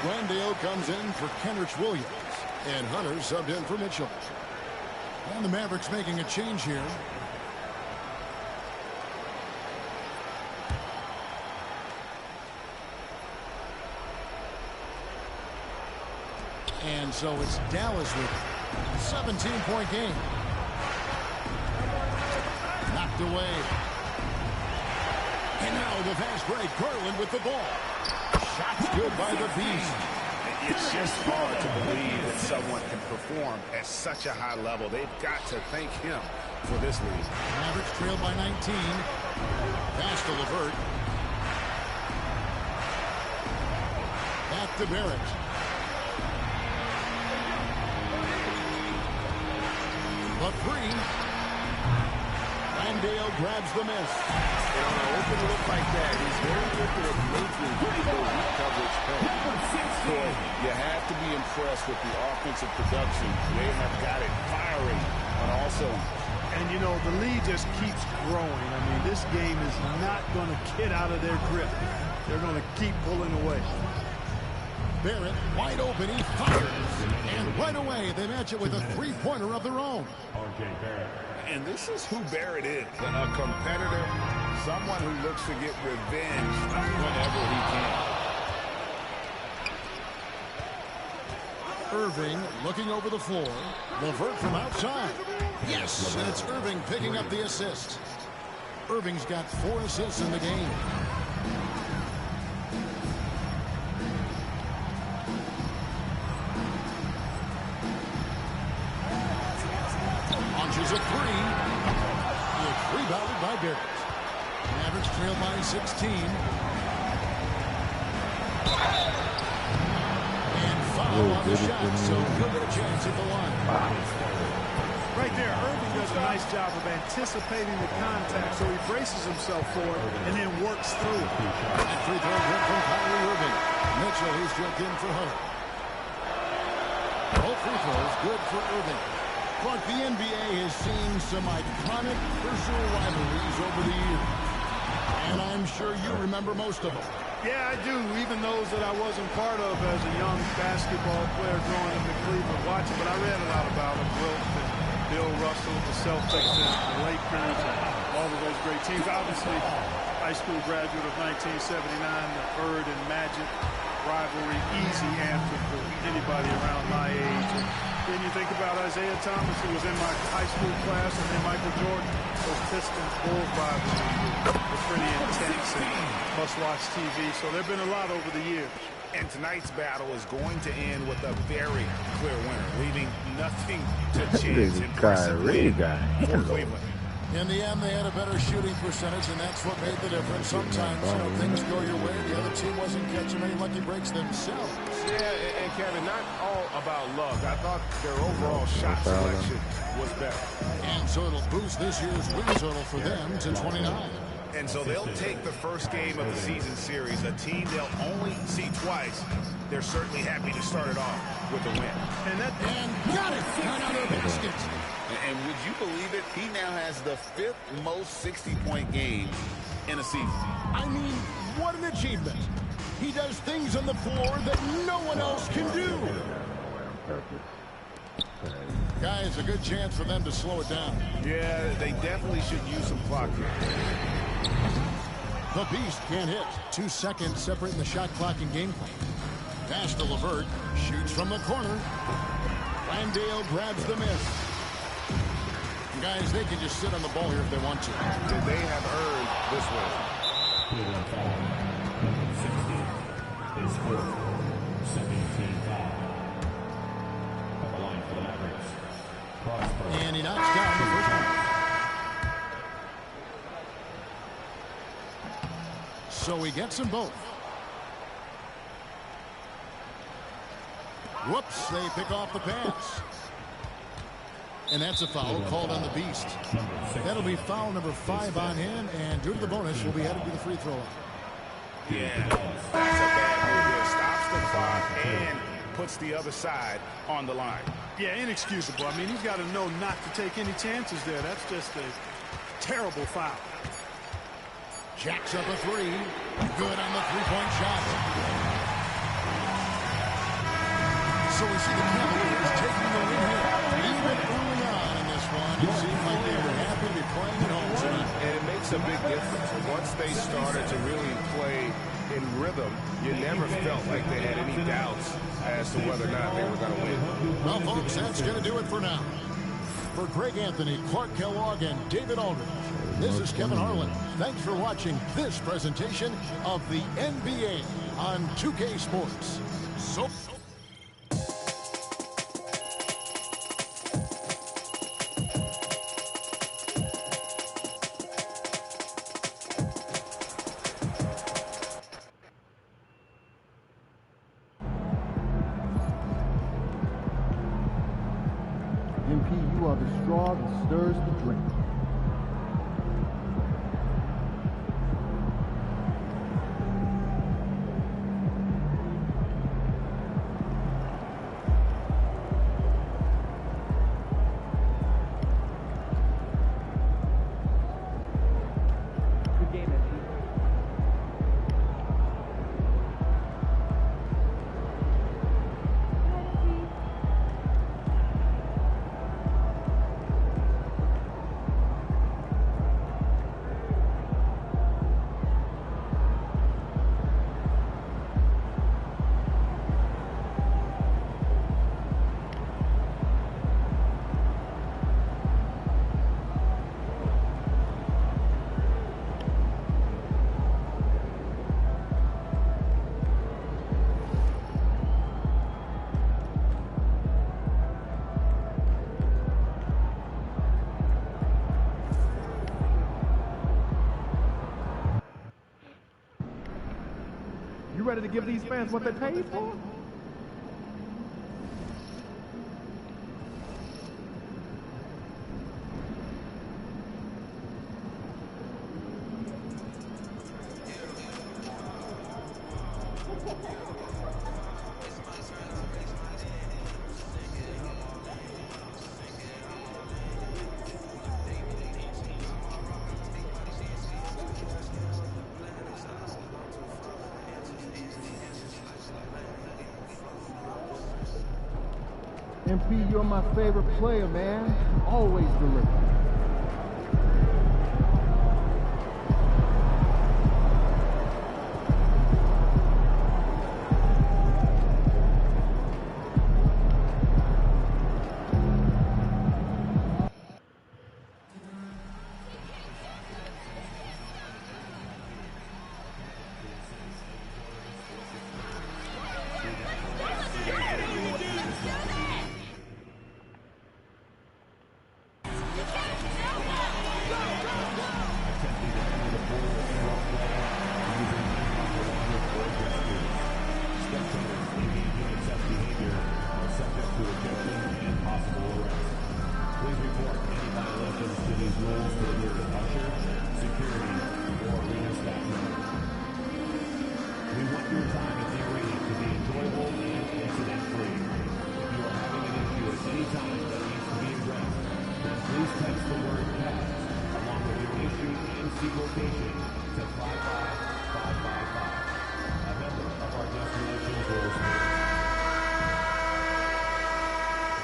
M: Landale comes in for Kenrich Williams. And Hunter subbed in for Mitchell. And the Mavericks making a change here. And so it's Dallas with a 17-point game. Knocked away. And now the fast break. Garland with the ball. Shot's good by the Beast.
N: It's just hard to believe that someone can perform at such a high level. They've got to thank him for this lead.
M: Mavericks trail by 19. Pass to LeVert. Back to Barrett. The three. Landale grabs the miss.
N: And on an open look like that, he's very good at making people weak coverage pay. Boy, you have to be impressed with the offensive production. They have got it firing on all cylinders.
O: And, you know, the lead just keeps growing. I mean, this game is not going to get out of their grip. They're going to keep pulling away.
M: Barrett wide open. He fires. And right away, they match it with a three-pointer of their own.
N: And this is who Barrett is, a competitor, someone who looks to get revenge whenever he can.
M: Irving looking over the floor. LeVert from outside. Yes, and it's Irving picking up the assist. Irving's got 4 assists in the game. Launches a three. It's rebounded by Barrett. Mavericks trail by 16. And foul on the shot, so he'll get a chance at the line.
O: Right there, Irving does a nice job of anticipating the contact, so he braces himself for it and then works through it.
M: And free throw good from Kyrie Irving. Mitchell, he's jumped in for her. Both free throws good for Irving. But the NBA has seen some iconic personal rivalries over the years. And I'm sure you remember most of them.
O: Yeah, I do, even those that I wasn't part of as a young basketball player growing up in Cleveland watching, but I read a lot about them. Wilt and Bill Russell, the Celtics and the Lakers, and all of those great teams. Obviously, high school graduate of 1979, the Bird and Magic rivalry, easy answer for anybody around my age. And then you think about Isaiah Thomas, who was in my high school class, and then Michael Jordan. Those Pistons-Bulls rivalry were pretty intense and must-watch TV. So there have been a lot over the years.
N: And tonight's battle is going to end with a very clear winner, leaving nothing to chance. Impressive win for Cleveland.
M: In the end, they had a better shooting percentage, and that's what made the difference. Sometimes, you know, things go your way. The other team wasn't catching many lucky breaks themselves.
N: Yeah, and Kevin, not all about luck. I thought their overall shot selection was better.
M: And so it'll boost this year's win total for them to 29.
N: And so they'll take the first game of the season series, a team they'll only see twice. They're certainly happy to start it off with a win.
M: And got it! Right out of the basket.
N: And would you believe it? He now has the 5th most 60-point game in a season.
M: I mean, what an achievement. He does things on the floor that no one else can do. Guys, a good chance for them to slow it down.
N: Yeah, they definitely should use some clock here.
M: The Beast can't hit. 2 seconds separating the shot clock and game clock. Pass to LeVert. Shoots from the corner. Landale grabs the miss. Guys, they can just sit on the ball here if they want to.
N: They have earned this win.
A: Number 60 is fourth. 17 foul. At the line for the Mavericks.
M: And he knocks down the first one. So he gets them both. Whoops, they pick off the pass. And that's a foul called on the Beast. That'll be foul number 5 on him, and due to the bonus, will be headed to the free throw line.
N: Yeah, that's a bad move there. Stops the clock and puts the other side on the line.
O: Yeah, inexcusable. I mean, he's got to know not to take any chances there. That's just a terrible foul.
M: Jacks up a 3. Good on the three-point shot. So we see the Cavaliers taking the lead here. Even early on in this one, it seemed like they were happy to be playing at home tonight.
N: And it makes a big difference. Once they started to really play in
Q: rhythm, you never felt like they had any doubts as to whether or not they were going to win.
M: Well, folks, that's going to do it for now. For Greg Anthony, Clark Kellogg, and David Aldridge, this is Kevin Harlan. Thanks for watching this presentation of the NBA on 2K Sports. So
L: MP, you are the straw that stirs the drink.
R: Good game, MP.
L: You ready to give these fans what they paid for? MP, you're my favorite player, man. Always deliver.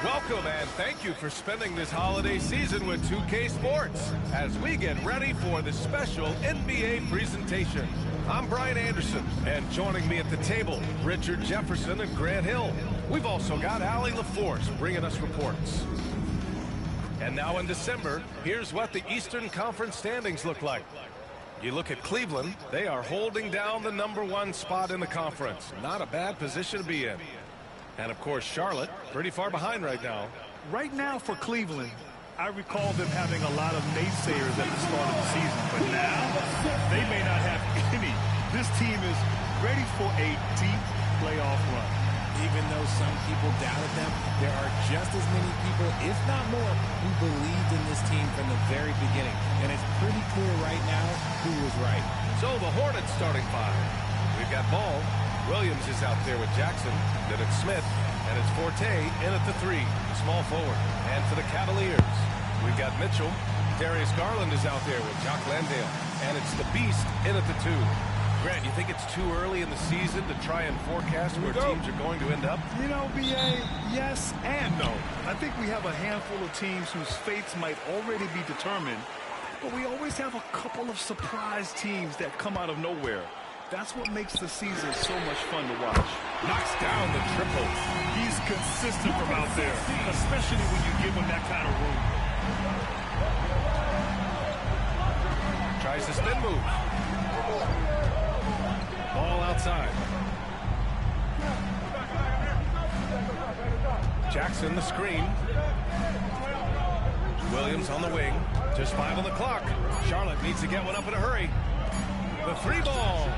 C: Welcome and thank you for spending this holiday season with 2K Sports as we get ready for the special NBA presentation. I'm Brian Anderson, and joining me at the table, Richard Jefferson and Grant Hill. We've also got Allie LaForce bringing us reports. And now in December, here's what the Eastern Conference standings look like. You look at Cleveland, they are holding down the #1 spot in the conference. Not a bad position to be in. And, of course, Charlotte, pretty far behind right now.
O: Right now for Cleveland, I recall them having a lot of naysayers at the start of the season, but now they may not have any. This team is ready for a deep playoff run.
S: Even though some people doubted them, there are just as many people, if not more, who believed in this team from the very beginning. And it's pretty clear right now who was right.
C: So the Hornets starting five. We've got Ball. Williams is out there with Jackson. Then it's Smith. And it's Forte in at the 3, the small forward. And for the Cavaliers, we've got Mitchell. Darius Garland is out there with Jock Landale. And it's the Beast in at the 2. Grant, you think it's too early in the season to try and forecast where teams are going to end up?
D: You know, B.A., yes and no. I think we have a handful of teams whose fates might already be determined, but we always have a couple of surprise teams that come out of nowhere. That's what makes the season so much fun to watch.
C: Knocks down the triple.
D: He's consistent from out there, especially when you give him that kind of room.
C: Tries the spin move. Ball outside. Jackson the screen. Williams on the wing. Just 5 on the clock. Charlotte needs to get one up in a hurry. The 3 ball.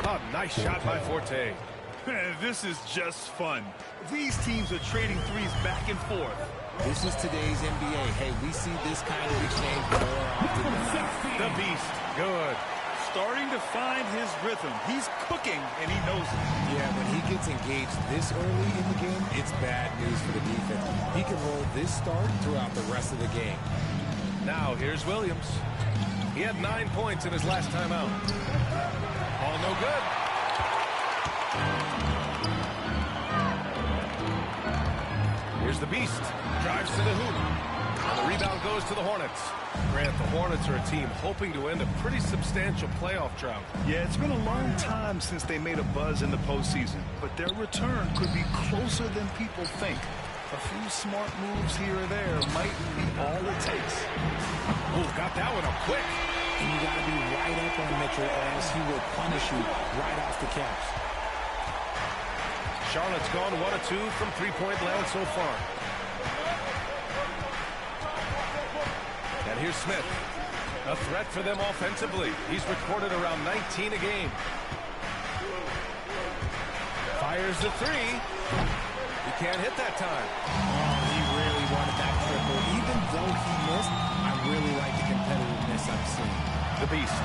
C: Oh, nice shot by Forte.
D: This is just fun. These teams are trading threes back and forth.
S: This is today's NBA. Hey, we see this kind of exchange more often than not.
C: The Beast. Good.
D: Starting to find his rhythm. He's cooking, and he knows it.
S: Yeah, when he gets engaged this early in the game, it's bad news for the defense. He can roll this start throughout the rest of the game.
C: Now, here's Williams. He had 9 points in his last time out. All no good. Here's the Beast. Drives to the hoop. And the rebound goes to the Hornets. Grant, the Hornets are a team hoping to end a pretty substantial playoff drought.
D: Yeah, it's been a long time since they made a buzz in the postseason, but their return could be closer than people think. A few smart moves here or there might be all it takes.
C: Oh, got that one up quick.
S: And you got to be right up on Mitchell, or else he will punish you right off the catch.
C: Charlotte's gone 1 of 2 from three-point land so far. And here's Smith. A threat for them offensively. He's recorded around 19 a game. Fires the 3. He can't hit that time.
S: Oh, he really wanted that triple. Even though he missed, I really like the competitiveness I'm seeing.
C: The Beast.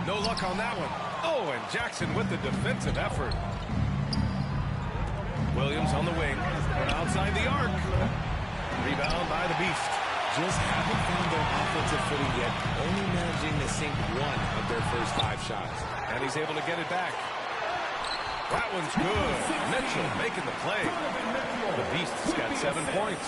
C: No luck on that one. Oh, and Jackson with the defensive effort. Williams on the wing. From outside the arc. Rebound by the Beast.
S: Just haven't found their offensive footing yet, only managing to sink 1 of their first 5 shots.
C: And he's able to get it back. That one's good. Mitchell making the play. The Beast's got 7 points.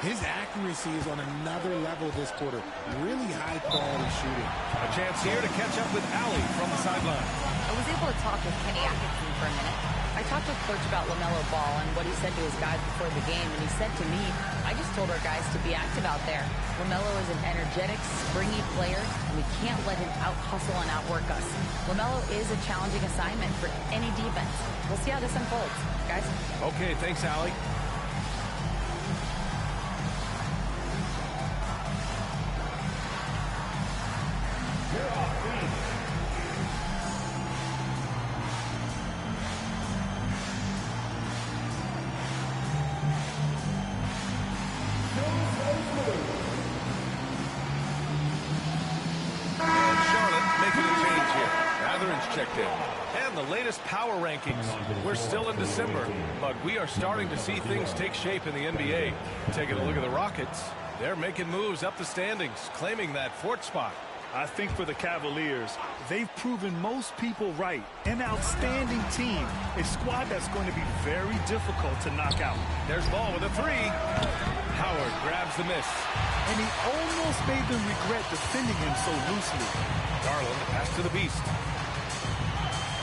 S: His accuracy is on another level this quarter. Really high-quality shooting.
C: A chance here to catch up with Allie from the sideline.
F: I was able to talk with Kenny Atkinson for a minute. I talked with Coach about LaMelo Ball and what he said to his guys before the game, and he said to me, I just told our guys to be active out there. LaMelo is an energetic, springy player, and we can't let him out-hustle and outwork us. LaMelo is a challenging assignment for any defense. We'll see how this unfolds, guys.
C: Okay, thanks, Allie. Checked in. And the latest power rankings. We're still in December, but we are starting to see things take shape in the NBA. Taking a look at the Rockets, they're making moves up the standings, claiming that 4th spot.
D: I think for the Cavaliers, they've proven most people right. An outstanding team. A squad that's going to be very difficult to knock out.
C: There's Ball with a 3. Howard grabs the miss.
D: And he almost made them regret defending him so loosely.
C: Garland, pass to the Beast.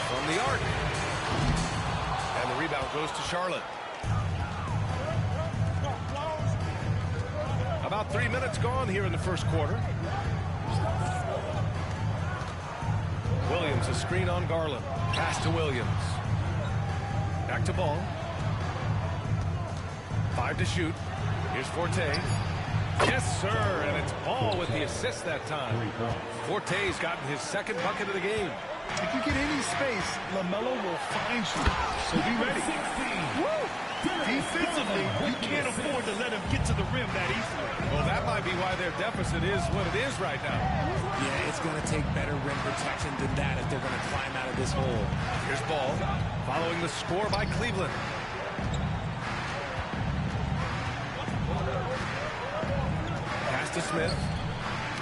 C: From the arc. And the rebound goes to Charlotte. About 3 minutes gone here in the first quarter. Williams, a screen on Garland. Pass to Williams. Back to Ball. 5 to shoot. Here's Forte. Yes, sir, and it's Ball with the assist that time. Forte's gotten his 2nd bucket of the game.
D: If you get any space, LaMelo will find you. So be ready. Woo! Defensively, you can't afford to let him get to the rim that easily.
C: Well, that might be why their deficit is what it is right now.
S: Yeah, it's going to take better rim protection than that if they're going to climb out of this hole.
C: Here's Ball, following the score by Cleveland. Pass to Smith.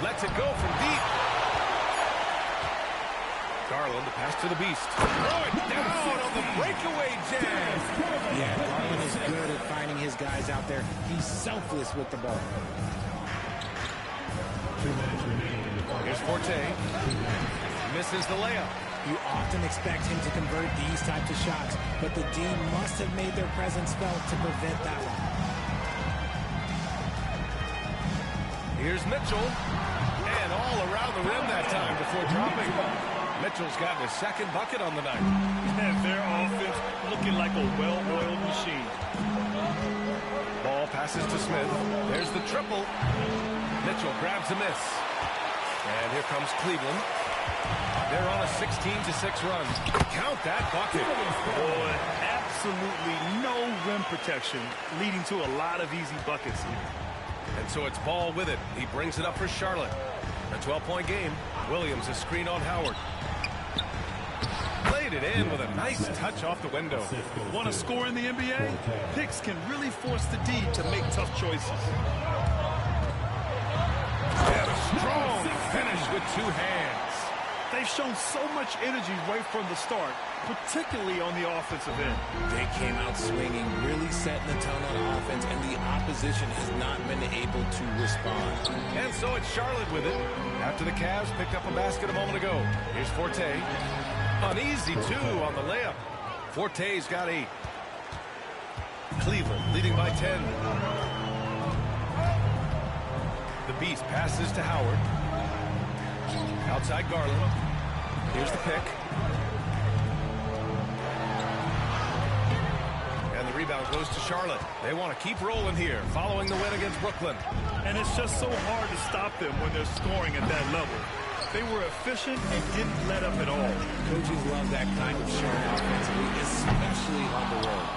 C: Lets it go from deep. Garland, the pass to the Beast. Throw it down on the breakaway jam.
S: Yeah, Garland is good at finding his guys out there. He's selfless with the ball.
C: Here's Forte. Misses the layup.
S: You often expect him to convert these types of shots, but the D must have made their presence felt to prevent that one.
C: Here's Mitchell, and all around the rim that time before dropping. Mitchell's gotten his second bucket on the night.
D: And their offense looking like a well-oiled machine.
C: Ball passes to Smith. There's the triple. Mitchell grabs a miss. And here comes Cleveland. They're on a 16-6 run. Count that bucket.
D: Boy, absolutely no rim protection, leading to a lot of easy buckets here.
C: And so it's Ball with it. He brings it up for Charlotte. A 12-point game. Williams, a screen on Howard. Played it in with a nice touch off the window.
D: Want to score in the NBA? Picks can really force the D to make tough choices.
C: And a strong finish with two hands.
D: They've shown so much energy right from the start, particularly on the offensive end.
S: They came out swinging, really setting the tone on offense, and the opposition has not been able to respond.
C: And so it's Charlotte with it. After the Cavs picked up a basket a moment ago. Here's Forte. An easy two on the layup. Forte's got 8. Cleveland leading by 10. The Beast passes to Howard. Outside Garland. Here's the pick. And the rebound goes to Charlotte. They want to keep rolling here, following the win against Brooklyn.
D: And it's just so hard to stop them when they're scoring at that level. They were efficient and didn't let up at all.
S: Coaches love that kind of showing offensively, especially on the road.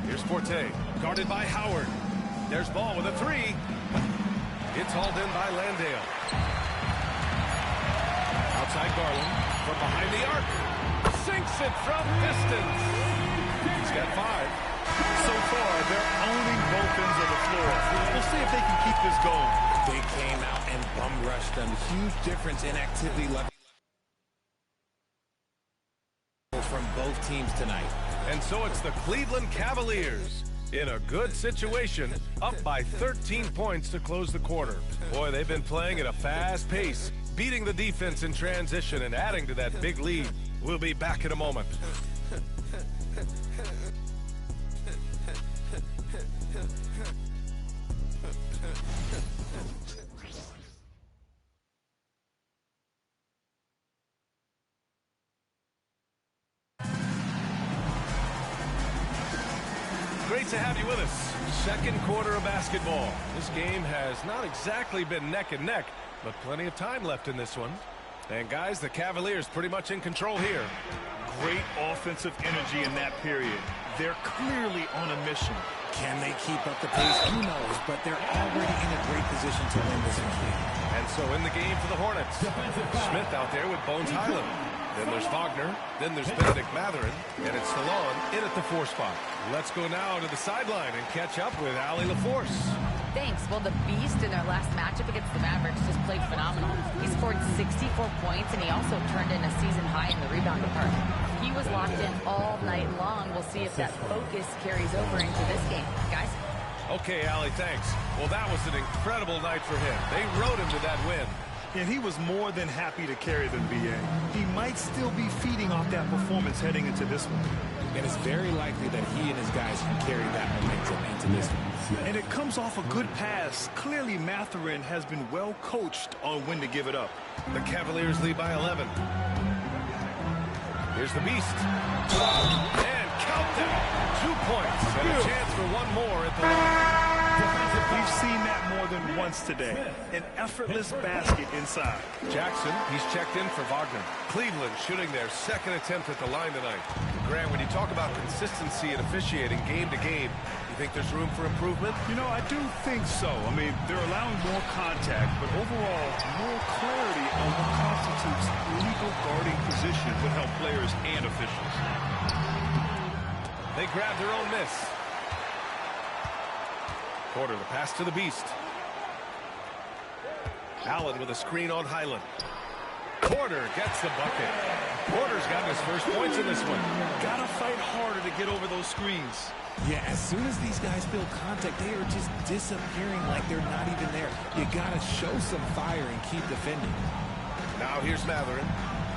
C: Here's Forte, guarded by Howard. There's Ball with a 3. It's hauled in by Landale. Outside Garland, from behind the arc. Sinks it from distance. He's got 5.
D: So far, they're owning both ends of the floor. We'll see if they can keep this going.
S: They came out and bum rushed them. Huge difference in activity level from both teams tonight.
C: And so it's the Cleveland Cavaliers in a good situation, up by 13 points to close the quarter. Boy, they've been playing at a fast pace, beating the defense in transition and adding to that big lead. We'll be back in a moment. Great to have you with us. Second quarter of basketball. This game has not exactly been neck and neck, but plenty of time left in this one. And guys, the Cavaliers pretty much in control here.
D: Great offensive energy in that period. They're clearly on a mission.
S: Can they keep up the pace? Who knows, but they're already in a great position to win this one.
C: And so in the game for the Hornets, Smith out there with Bones Highland. Then there's Wagner, then there's Benedict Matherin, and it's Stallone in at the 4 spot. Let's go now to the sideline and catch up with Allie LaForce.
F: Thanks. Well, the Beast in their last matchup against the Mavericks just played phenomenal. He scored 64 points, and he also turned in a season high in the rebound department. He was locked in all night long. We'll see if that focus carries over into this game. Guys?
C: Okay, Allie, thanks. Well, that was an incredible night for him. They rode him to that win.
D: And he was more than happy to carry them, B.A. He might still be feeding off that performance heading into this one.
S: And it's very likely that he and his guys can carry that momentum into this one.
D: And it comes off a good pass. Clearly, Matherin has been well coached on when to give it up.
C: The Cavaliers lead by 11. Here's the Beast. And count that. 2 points and a chance for one more at the line.
D: We've seen that more than once today. An effortless basket inside.
C: Jackson, he's checked in for Wagner. Cleveland shooting their second attempt at the line tonight. Grant, when you talk about consistency and officiating game to game, you think there's room for improvement?
D: You know, I do think so. I mean, they're allowing more contact, but overall, more clarity on what constitutes legal guarding position would help players and officials.
C: They grab their own miss. Porter, the pass to the Beast. Allen with a screen on Highland. Porter gets the bucket. Porter's got his first points in this one.
D: Gotta fight harder to get over those screens.
S: Yeah, as soon as these guys feel contact, they are just disappearing like they're not even there. You gotta show some fire and keep defending.
C: Now here's Matherin.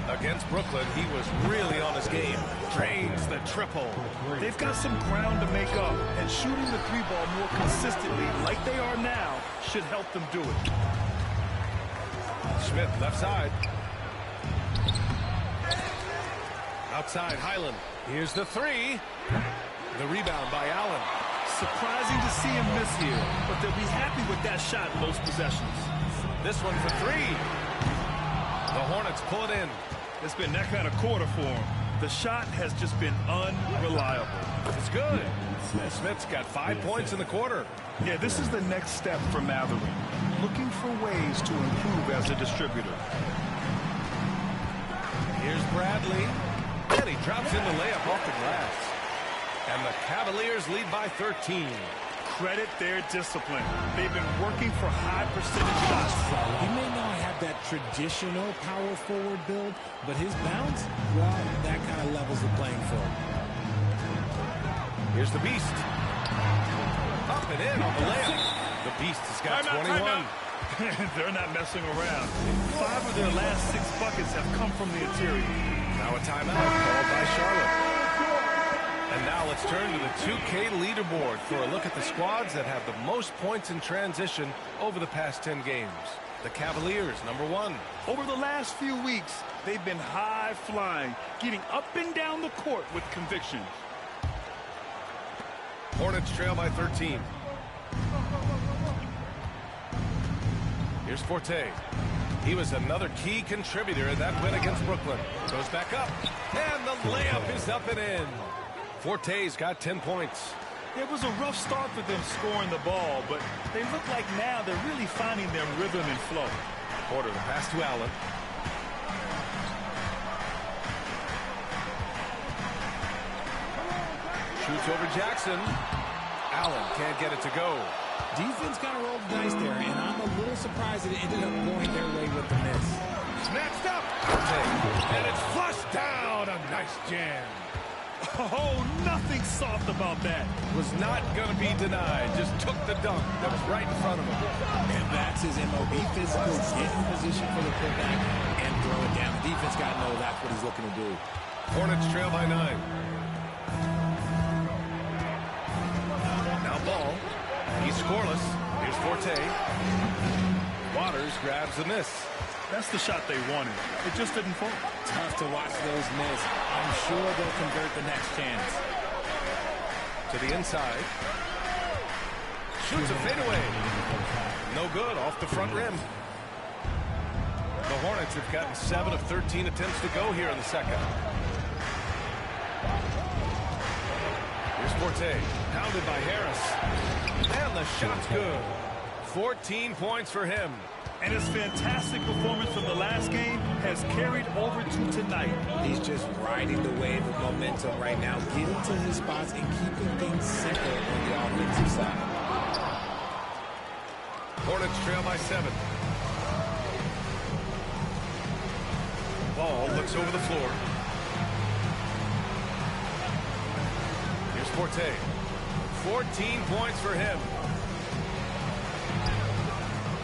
C: Against Brooklyn, he was really on his game. Drains the triple.
D: They've got some ground to make up, and shooting the three ball more consistently like they are now should help them do it.
C: Smith left side. Outside Highland. Here's the three. The rebound by Allen.
D: Surprising to see him miss here, but they'll be happy with that shot in those possessions.
C: This one for three. The Hornets pull it in.
D: It's been that kind of quarter for him. The shot has just been unreliable.
C: It's good. Smith's got 5 points in the quarter.
D: Yeah, this is the next step for Matherin. Looking for ways to improve as a distributor.
C: Here's Bradley. And he drops in the layup off the glass. And the Cavaliers lead by 13.
D: Credit their discipline. They've been working for high percentage shots.
S: He may not have that traditional power forward build, but his bounce, well, that kind of levels the playing field.
C: Here's the Beast. Up and in on the layup. The Beast has got 21.
D: They're not messing around. 5 of their last 6 buckets have come from the interior.
C: Now a timeout called by Charlotte. And now let's turn to the 2K leaderboard for a look at the squads that have the most points in transition over the past 10 games. The Cavaliers, number 1.
D: Over the last few weeks, they've been high-flying, getting up and down the court with conviction.
C: Hornets trail by 13. Here's Forte. He was another key contributor in that win against Brooklyn. Goes back up, and the layup is up and in. Forte's got 10 points.
D: It was a rough start for them scoring the ball, but they look like now they're really finding their rhythm and flow.
C: Porter, the pass to Allen. Shoots over Jackson. Allen can't get it to go.
S: Defense kind of rolled the dice there, and I'm a little surprised that it ended up going their way with the miss.
C: Snatched up. And it's flushed down. A nice jam.
D: Oh, nothing soft about that.
C: Was not going to be denied. Just took the dunk that was right in front of him.
S: And that's his MOB. Physical, get in position for the putback and throw it down. The defense got to know that's what he's looking to do.
C: Hornets trail by 9. Now Ball. He's scoreless. Here's Forte. Waters grabs the miss.
D: That's the shot they wanted. It just didn't fall.
S: Tough to watch those miss. I'm sure they'll convert the next chance.
C: To the inside. Shoots a fadeaway. No good. Off the front rim. The Hornets have gotten 7 of 13 attempts to go here in the second. Here's Forte. Pounded by Harris. And the shot's good. 14 points for him.
D: And his fantastic performance from the last game has carried over to tonight.
S: He's just riding the wave of momentum right now, getting to his spots and keeping things simple on the offensive side.
C: Hornets trail by 7. Ball looks over the floor. Here's Forte. 14 points for him.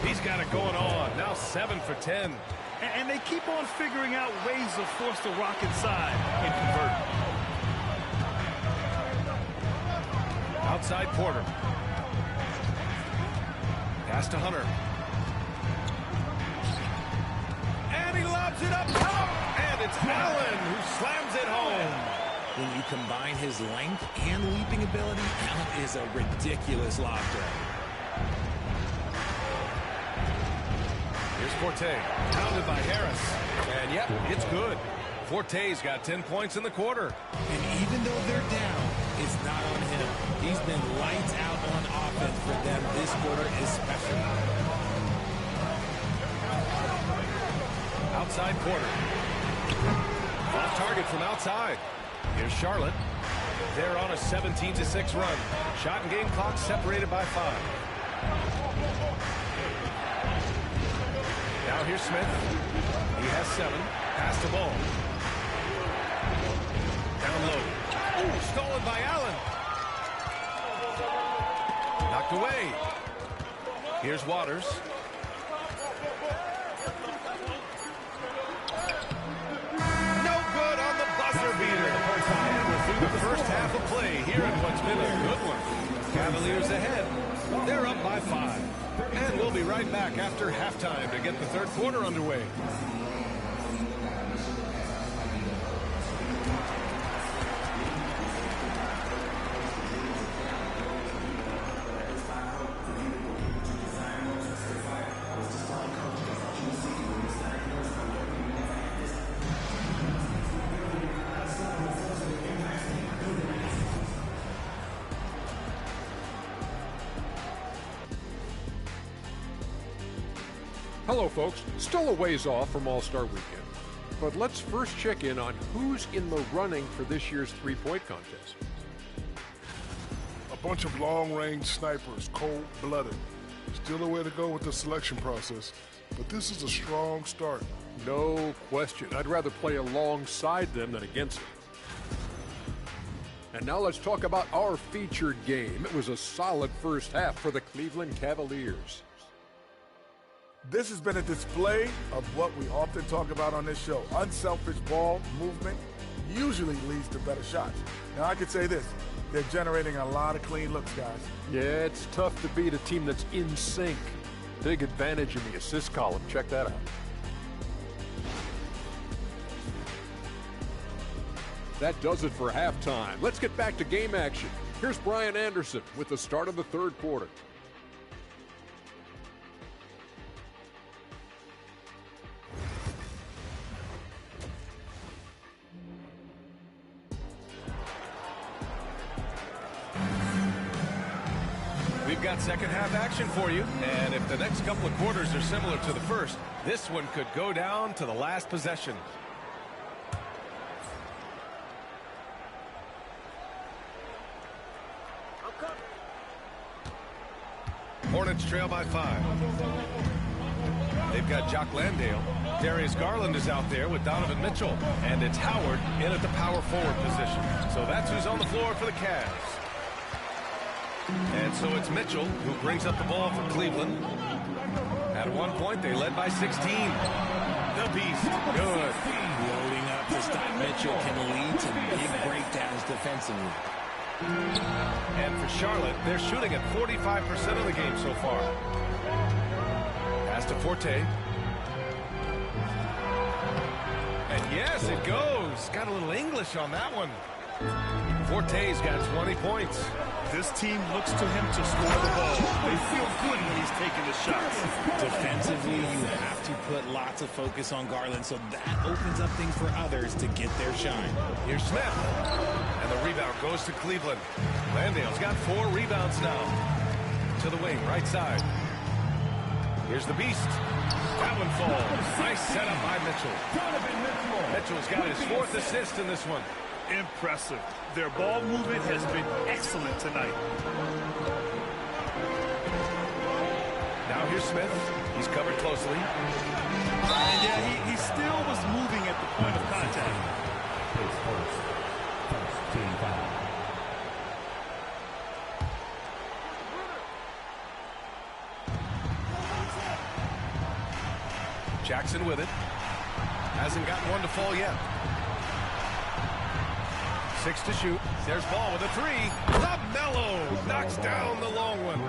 C: He's got it going on. Now 7 for 10.
D: And they keep on figuring out ways to force the rock inside and convert.
C: Outside Porter. Pass to Hunter. And he lobs it up top. And it's Allen who slams it home.
S: When you combine his length and leaping ability, Allen is a ridiculous lob threat.
C: Here's Forte, pounded by Harris. And yep, it's good. Forte's got 10 points in the quarter.
S: And even though they're down, it's not on him. He's been lights out on offense for them this quarter especially.
C: Outside Porter. Off target from outside. Here's Charlotte. They're on a 17-6 run. Shot and game clock separated by 5. Now here's Smith. He has 7. Pass the ball. Down low. Oh, stolen by Allen. Knocked away. Here's Waters. No good on the buzzer beater. And we're through the first half of play here in what's been a good one. Cavaliers ahead. They're up by 5. And we'll be right back after halftime to get the third quarter underway.
G: Hello, folks. Still a ways off from All-Star Weekend, but let's first check in on who's in the running for this year's three-point contest.
I: A bunch of long-range snipers, cold-blooded. Still a way to go with the selection process, but this is a strong start.
G: No question. I'd rather play alongside them than against them. And now let's talk about our featured game. It was a solid first half for the Cleveland Cavaliers.
H: This has been a display of what we often talk about on this show. Unselfish ball movement usually leads to better shots. Now, I could say this. They're generating a lot of clean looks, guys.
G: Yeah, it's tough to beat a team that's in sync. Big advantage in the assist column. Check that out. That does it for halftime. Let's get back to game action. Here's Brian Anderson with the start of the third quarter.
C: We've got second half action for you, and if the next couple of quarters are similar to the first, this one could go down to the last possession. Hornets trail by 5. They've got Jock Landale. Darius Garland is out there with Donovan Mitchell, and it's Howard in at the power forward position. So that's who's on the floor for the Cavs. And so it's Mitchell who brings up the ball for Cleveland. At one point, they led by 16. The Beast, good.
S: Loading up to stop Mitchell can lead to big breakdowns defensively.
C: And for Charlotte, they're shooting at 45% of the game so far. Pass to Forte. And yes, it goes. Got a little English on that one. Forte's got 20 points.
D: This team looks to him to score the ball. They feel good when he's taking the shots.
S: Defensively, you have to put lots of focus on Garland, so that opens up things for others to get their shine.
C: Here's Smith. And the rebound goes to Cleveland. Landale's got 4 rebounds now. To the wing, right side. Here's the Beast. That one falls. Nice setup by Mitchell. Mitchell's got his 4th assist in this one.
D: Impressive. Their ball movement has been excellent tonight.
C: Now here's Smith. He's covered closely.
D: And yeah, he still was moving at the point of contact.
A: First team foul.
C: Jackson with it. Hasn't gotten one to fall yet. 6 to shoot. There's ball with a 3. LaMelo knocks down the long one.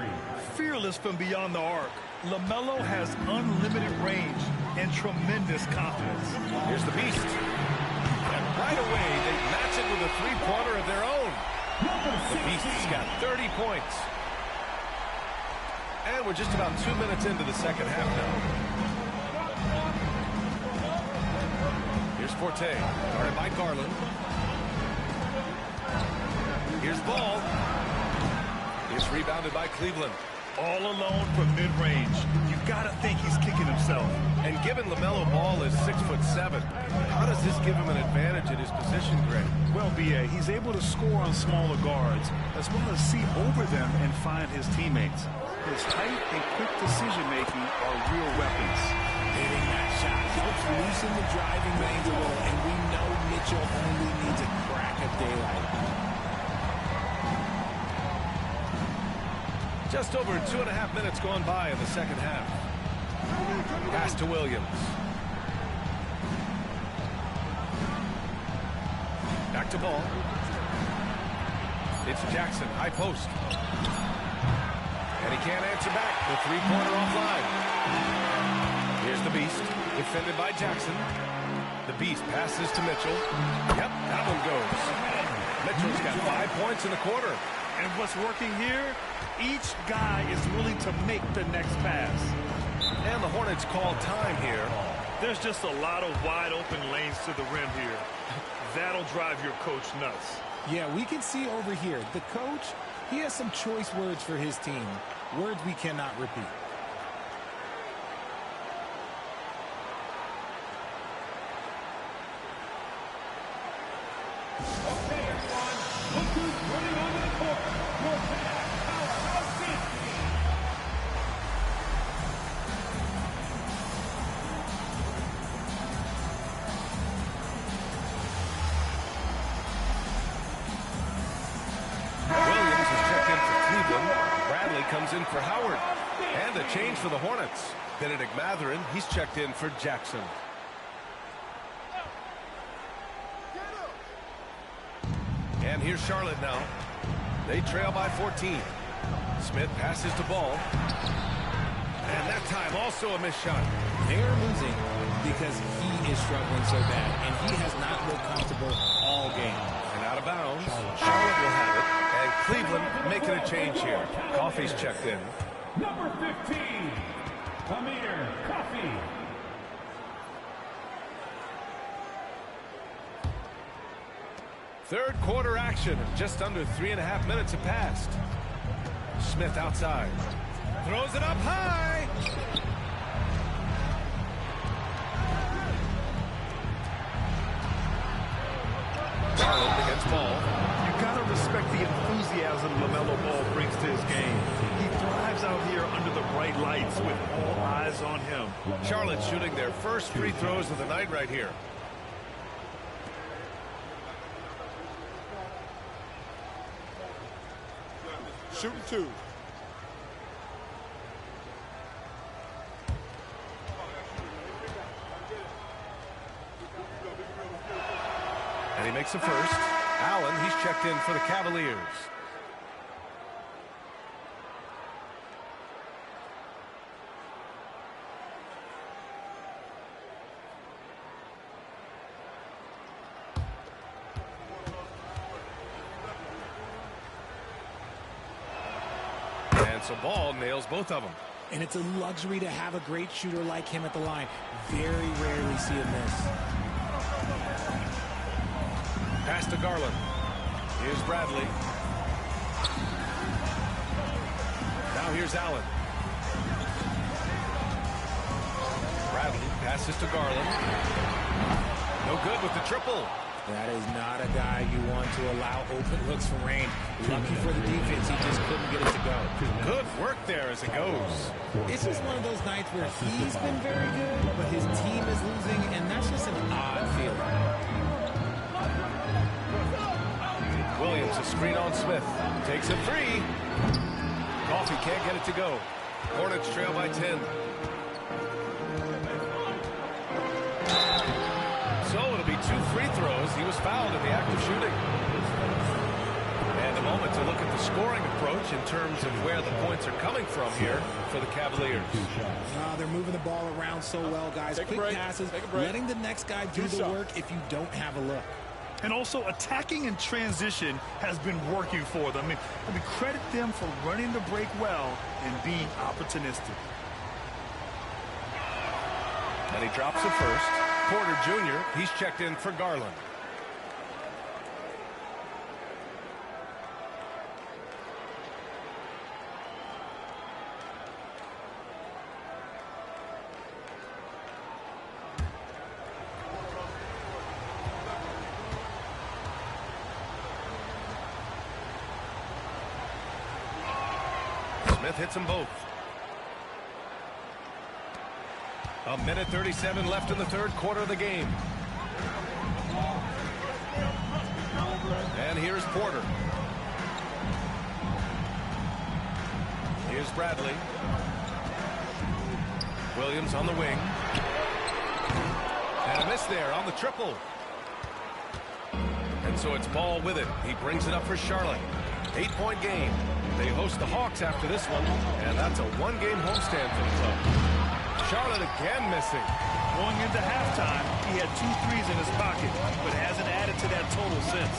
D: Fearless from beyond the arc. LaMelo has unlimited range and tremendous confidence.
C: Here's the Beast. And right away, they match it with a 3-pointer of their own. The Beast has got 30 points. And we're just about 2 minutes into the second half now. Here's Forte, guarded by Garland. Here's Ball. It's rebounded by Cleveland.
D: All alone from mid-range. You gotta think he's kicking himself.
C: And given LaMelo Ball is 6'7", how does this give him an advantage at his position, Greg?
D: Well, B.A., he's able to score on smaller guards, as well as see over them and find his teammates. His height and quick decision-making are real weapons.
S: Hitting that shot helps loosen the driving lanes a little, and we know Mitchell only needs a crack of daylight.
C: Just over 2.5 minutes gone by in the second half. Pass to Williams. Back to ball. It's Jackson, high post. And he can't answer back. The three-pointer offline. Here's the Beast, defended by Jackson. The Beast passes to Mitchell. Yep, that one goes. Mitchell's got 5 points in the quarter.
D: And what's working here, each guy is willing to make the next pass.
C: And the Hornets call time here.
D: There's just a lot of wide open lanes to the rim here. That'll drive your coach nuts.
S: Yeah, we can see over here, the coach, he has some choice words for his team. Words we cannot repeat.
A: Okay, everyone. Look who's running onto the court. Your powerhouse team.
C: Williams is checked in for Cleveland. Bradley comes in for Howard. And a change for the Hornets. Benedict Matherin, he's checked in for Jackson. And here's Charlotte now. They trail by 14. Smith passes to Ball. And that time also a missed shot.
S: They're losing because he is struggling so bad, and he has not looked comfortable all game.
C: And out of bounds. Charlotte will have it. And Cleveland making a change here. Coffey's checked in.
A: Number 15, Amir Coffey.
C: Third quarter action. Just under 3.5 minutes have passed. Smith outside. Throws it up high. Garland against Ball.
D: You gotta respect the enthusiasm LaMelo Ball brings to his game. He thrives out here under the bright lights with all eyes on him.
C: Charlotte shooting their first free throws of the night right here.
G: Shooting two.
C: And he makes the first. Allen, he's checked in for the Cavaliers. And so Ball nails both of them.
S: And it's a luxury to have a great shooter like him at the line. Very rarely see him miss.
C: Pass to Garland. Here's Bradley. Now here's Allen. Bradley passes to Garland. No good with the triple.
S: That is not a guy you want to allow open looks from range. Lucky for the defense, he just couldn't get it to go.
C: Good work there as it goes.
S: It's just one of those nights where he's been very good, but his team is losing, and that's just an odd feeling.
C: Williams, a screen on Smith. Takes a three. Coffey can't get it to go. Hornets trail by 10. So it'll be 2 free throws. He was fouled in the act of shooting. And a moment to look at the scoring approach in terms of where the points are coming from here for the Cavaliers.
S: They're moving the ball around so well, guys. Quick passes, letting the next guy do the work if you don't have a look.
D: And also attacking in transition has been working for them. I mean, credit them for running the break well and being opportunistic.
C: And he drops it first. Porter Jr., he's checked in for Garland. Smith hits them both. A minute 37 left in the third quarter of the game. And here's Porter. Here's Bradley. Williams on the wing. And a miss there on the triple. And so it's Ball with it. He brings it up for Charlotte. 8-point game. They host the Hawks after this one, and that's a one-game homestand for the club. Charlotte again missing.
D: Going into halftime, he had 2 threes in his pocket, but hasn't added to that total since.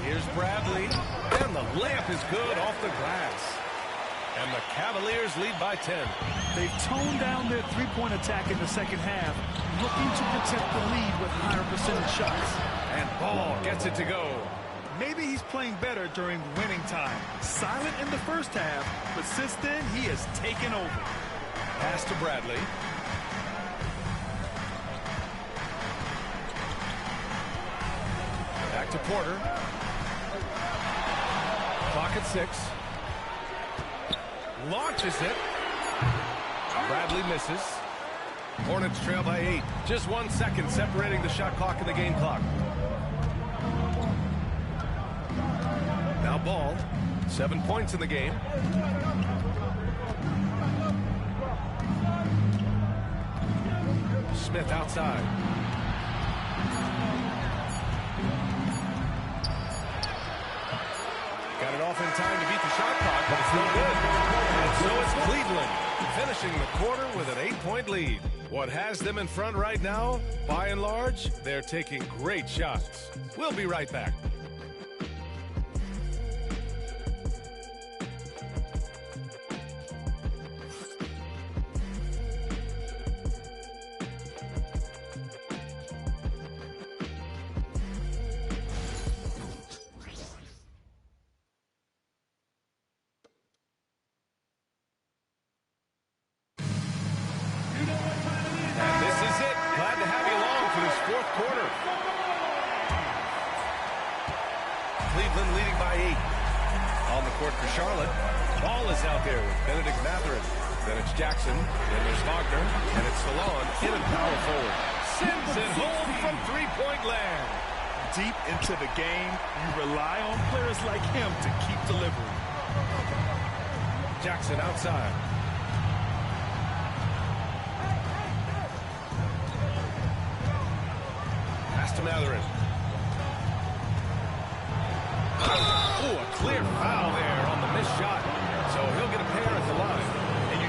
C: Here's Bradley, and the layup is good off the glass. And the Cavaliers lead by 10.
D: They've toned down their three-point attack in the second half, looking to protect the lead with higher percentage shots.
C: And Ball gets it to go.
D: Maybe he's playing better during winning time. Silent in the first half, but since then, he has taken over.
C: Pass to Bradley. Back to Porter. Clock at 6. Launches it. Bradley misses. Hornets trail by 8. Just 1 second separating the shot clock and the game clock. Now Ball. 7 points in the game. Smith outside. Got it off in time to beat the shot clock, but it's no good. And so it's Cleveland, finishing the quarter with an 8-point lead. What has them in front right now, by and large, they're taking great shots. We'll be right back. Jackson, then there's Wagner, and it's Salon in and power forward. Sends it home from three-point land.
D: Deep into the game, you rely on players like him to keep delivering.
C: Jackson outside. Pass to Matherin. Oh, a clear foul there on the missed shot. So he'll get a pair at the line.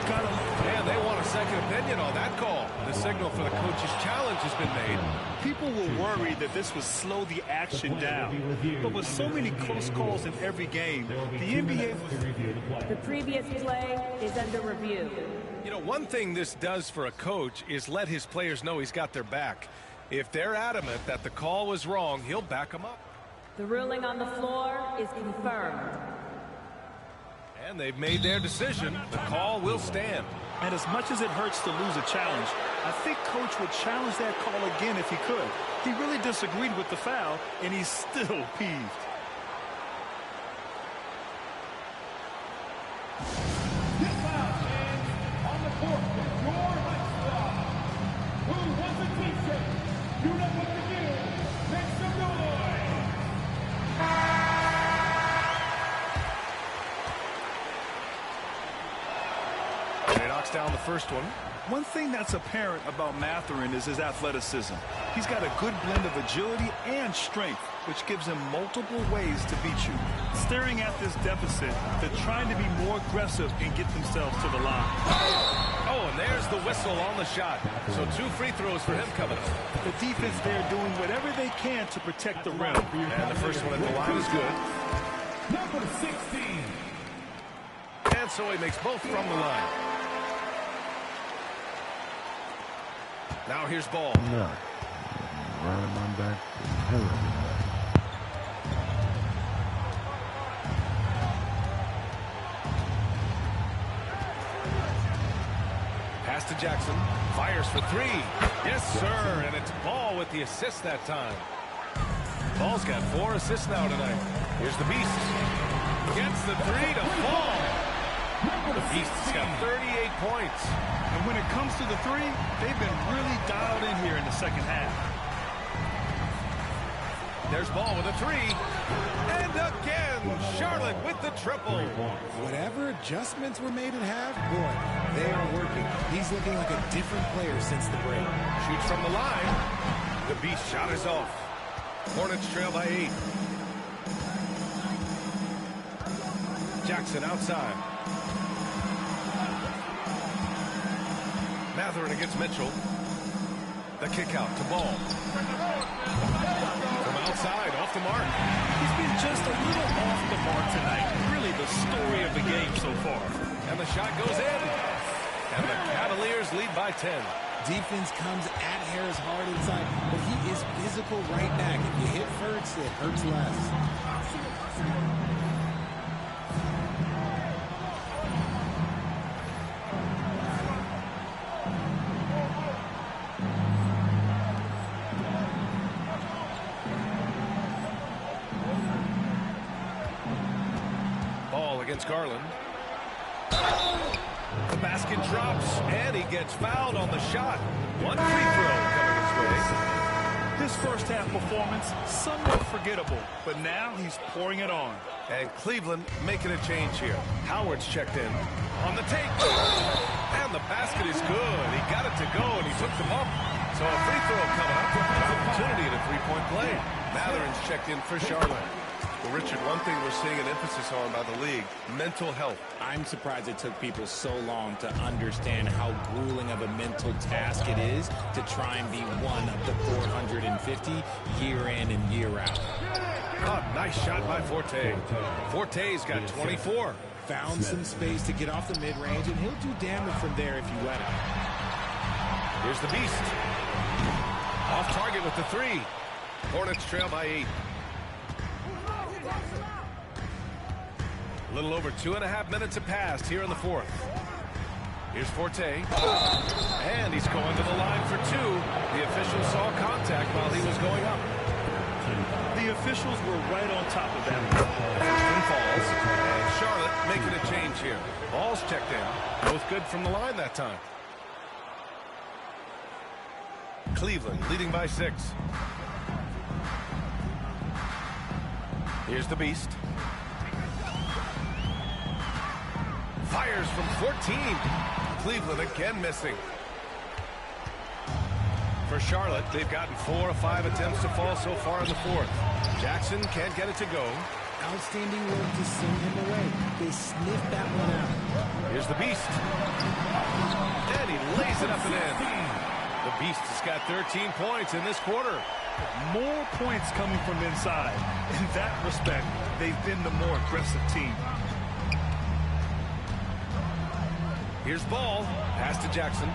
C: And they want a second opinion on that call. The signal for the coach's challenge has been made.
D: People were worried that this would slow the action down. But with so many close calls in every game, the NBA...
R: The previous play is under review.
C: You know, one thing this does for a coach is let his players know he's got their back. If they're adamant that the call was wrong, he'll back them up.
R: The ruling on the floor is confirmed.
C: And they've made their decision. The call will stand.
D: And as much as it hurts to lose a challenge, I think Coach would challenge that call again if he could. He really disagreed with the foul, and he's still peeved.
A: This foul stands on the court with your high squad. Who wants a t-shirt? You know what to do. Make some noise.
C: Down the first one.
D: One thing that's apparent about Matherin is his athleticism. He's got a good blend of agility and strength, which gives him multiple ways to beat you. Staring at this deficit, they're trying to be more aggressive and get themselves to the line.
C: Oh, and there's the whistle on the shot. So 2 free throws for him coming up.
D: The defense there doing whatever they can to protect the rim.
C: And the first one at the line is good.
A: Number 16.
C: And so he makes both from the line. Now here's Ball.
B: No. Right on my back.
C: Pass to Jackson. Fires for 3. Yes, sir. And it's Ball with the assist that time. Ball's got 4 assists now tonight. Here's the Beast. Gets the three to fall. The Beast's got 38 points.
D: And when it comes to the three, they've been really dialed in here in the second half.
C: There's Ball with a three. And again, Charlotte with the triple.
S: Whatever adjustments were made at half, boy, they are working. He's looking like a different player since the break.
C: Shoots from the line. The Beast shot is off. Hornets trail by 8. Jackson outside. Matherin against Mitchell. The kick out to Ball. From outside, off the mark.
D: He's been just a little off the mark tonight. Really the story of the game so far.
C: And the shot goes in. And the Cavaliers lead by 10.
S: Defense comes at Harris hard inside, but he is physical right back. If you hit first, it hurts less.
C: Against Garland. The basket drops, and he gets fouled on the shot. One free throw coming his way.
D: His first half performance, somewhat forgettable, but now he's pouring it on.
C: And Cleveland making a change here. Howard's checked in on the take. And the basket is good. He got it to go, and he took the bump. So a free throw coming up. An opportunity at a three-point play. Matherin's checked in for Charlotte. Well, Richard, one thing we're seeing an emphasis on by the league, mental health.
S: I'm surprised it took people so long to understand how grueling of a mental task it is to try and be one of the 450 year in and year out.
C: Oh, nice shot by Forte. Forte's got 24.
S: Found some space to get off the mid-range, and he'll do damage from there if you let him.
C: Here's the Beast. Off target with the three. Hornets trail by 8. A little over 2.5 minutes have passed here in the fourth. Here's Forte. And he's going to the line for 2. The officials saw contact while he was going up.
D: The officials were right on top of that.
C: First one falls. And Charlotte making a change here. Ball's checked in. Both good from the line that time. Cleveland leading by 6. Here's the Beast. Fires from 14. Cleveland again missing. For Charlotte, they've gotten 4 of 5 attempts to fall so far in the fourth. Jackson can't get it to go.
S: Outstanding work to send him away. They sniffed that one out.
C: Here's the Beast. And he lays it up and in. The Beast has got 13 points in this quarter.
D: More points coming from inside. In that respect, they've been the more aggressive team.
C: Here's Ball. Pass to Jackson.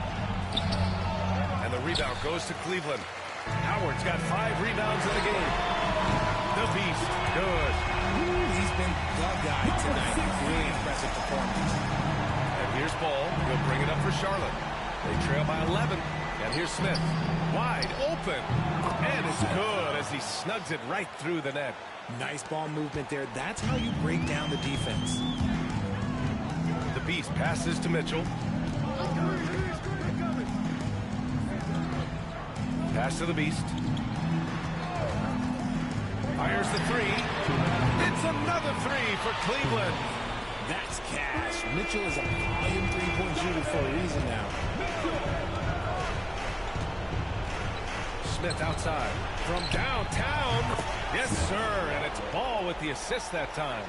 C: And the rebound goes to Cleveland. Howard's got 5 rebounds in the game. The Beast. Good.
S: He's been the guy tonight. Really impressive performance.
C: And here's Ball. He'll bring it up for Charlotte. They trail by 11. And here's Smith. Wide open. And it's good as he snugs it right through the net.
S: Nice ball movement there. That's how you break down the defense.
C: The Beast passes to Mitchell. Pass to the Beast. Fires the 3. It's another 3 for Cleveland.
S: That's cash. Mitchell is a volume three-point shooter for a reason now.
C: Smith outside. From downtown. Yes, sir. And it's Ball with the assist that time.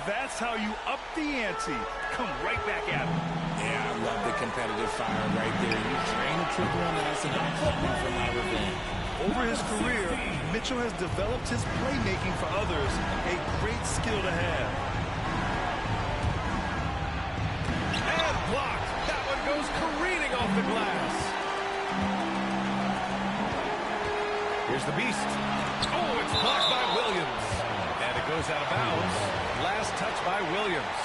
D: That's how you up the ante. Come right back at him.
S: Yeah, I love the competitive fire right there. You train a triple on us, and I'm coming for my revenge.
D: Over his career, Mitchell has developed his playmaking for others, a great skill to have.
C: And blocked. That one goes careening off the glass. Here's the Beast. Oh, it's blocked by Williams. And it goes out of bounds. Last touch by Williams.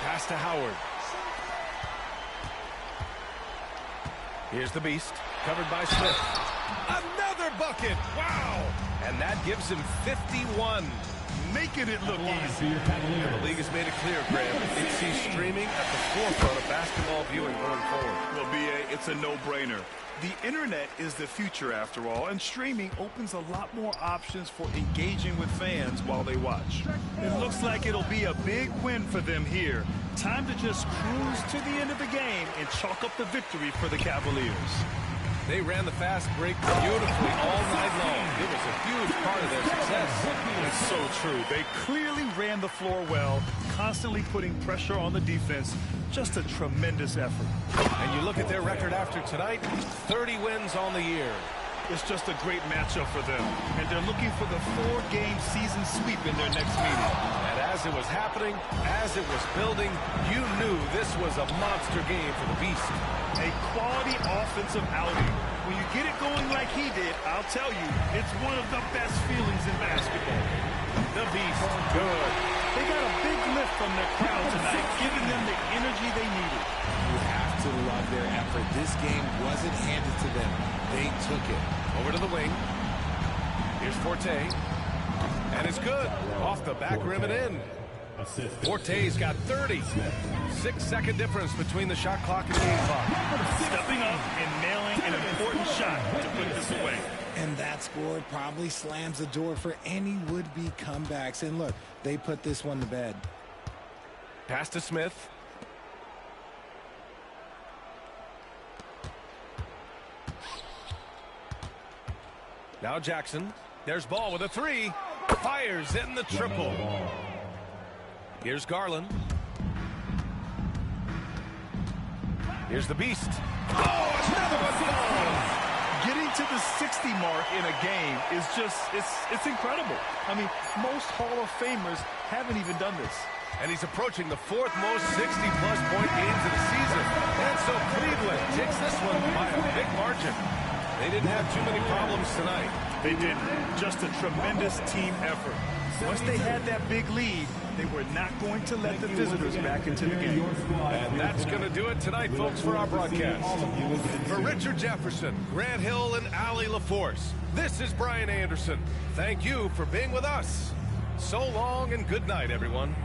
C: Pass to Howard. Here's the Beast. Covered by Smith. Another bucket. Wow. And that gives him 51.
D: Making it look easy.
C: And the league has made it clear, Graham. It sees streaming at the forefront of basketball viewing going forward.
D: Well, B.A., it's a no-brainer. The internet is the future, after all, and streaming opens a lot more options for engaging with fans while they watch. It looks like it'll be a big win for them here. Time to just cruise to the end of the game and chalk up the victory for the Cavaliers.
C: They ran the fast break beautifully all night long. It was a huge part of their success.
D: That's so true. They clearly ran the floor well, constantly putting pressure on the defense. Just a tremendous effort.
C: And you look at their record after tonight, 30 wins on the year.
D: It's just a great matchup for them. And they're looking for the 4-game season sweep in their next meeting.
C: And as it was happening, as it was building, you knew this was a monster game for the Beast.
D: A quality offensive outing. When you get it going like he did, I'll tell you, it's one of the best feelings in basketball.
C: The Beast, good.
D: They got a big lift from their crowd tonight, giving them the energy they needed.
S: You have to love their effort. This game wasn't handed to them. They took it.
C: Over to the wing. Here's Forte. And it's good. Off the back rim and in. Forte's got 30. 6-second difference between the shot clock and game clock.
D: Stepping up and nailing an important shot to put this away.
S: And that score probably slams the door for any would-be comebacks. And look, they put this one to bed.
C: Pass to Smith. Now Jackson. There's Ball with a 3. Fires in the triple. Here's Garland. Here's the Beast. Oh, another one falls.
D: Getting to the 60 mark in a game is just, it's incredible. I mean, most Hall of Famers haven't even done this.
C: And he's approaching the 4th most 60-plus point games of the season. And so Cleveland takes this one by a big margin. They didn't have too many problems tonight.
D: They didn't. Just a tremendous team effort. Once they had that big lead, they were not going to let the visitors back into the game.
C: And that's going to do it tonight, folks, for our broadcast. For Richard Jefferson, Grant Hill, and Allie LaForce, this is Brian Anderson. Thank you for being with us. So long and good night, everyone.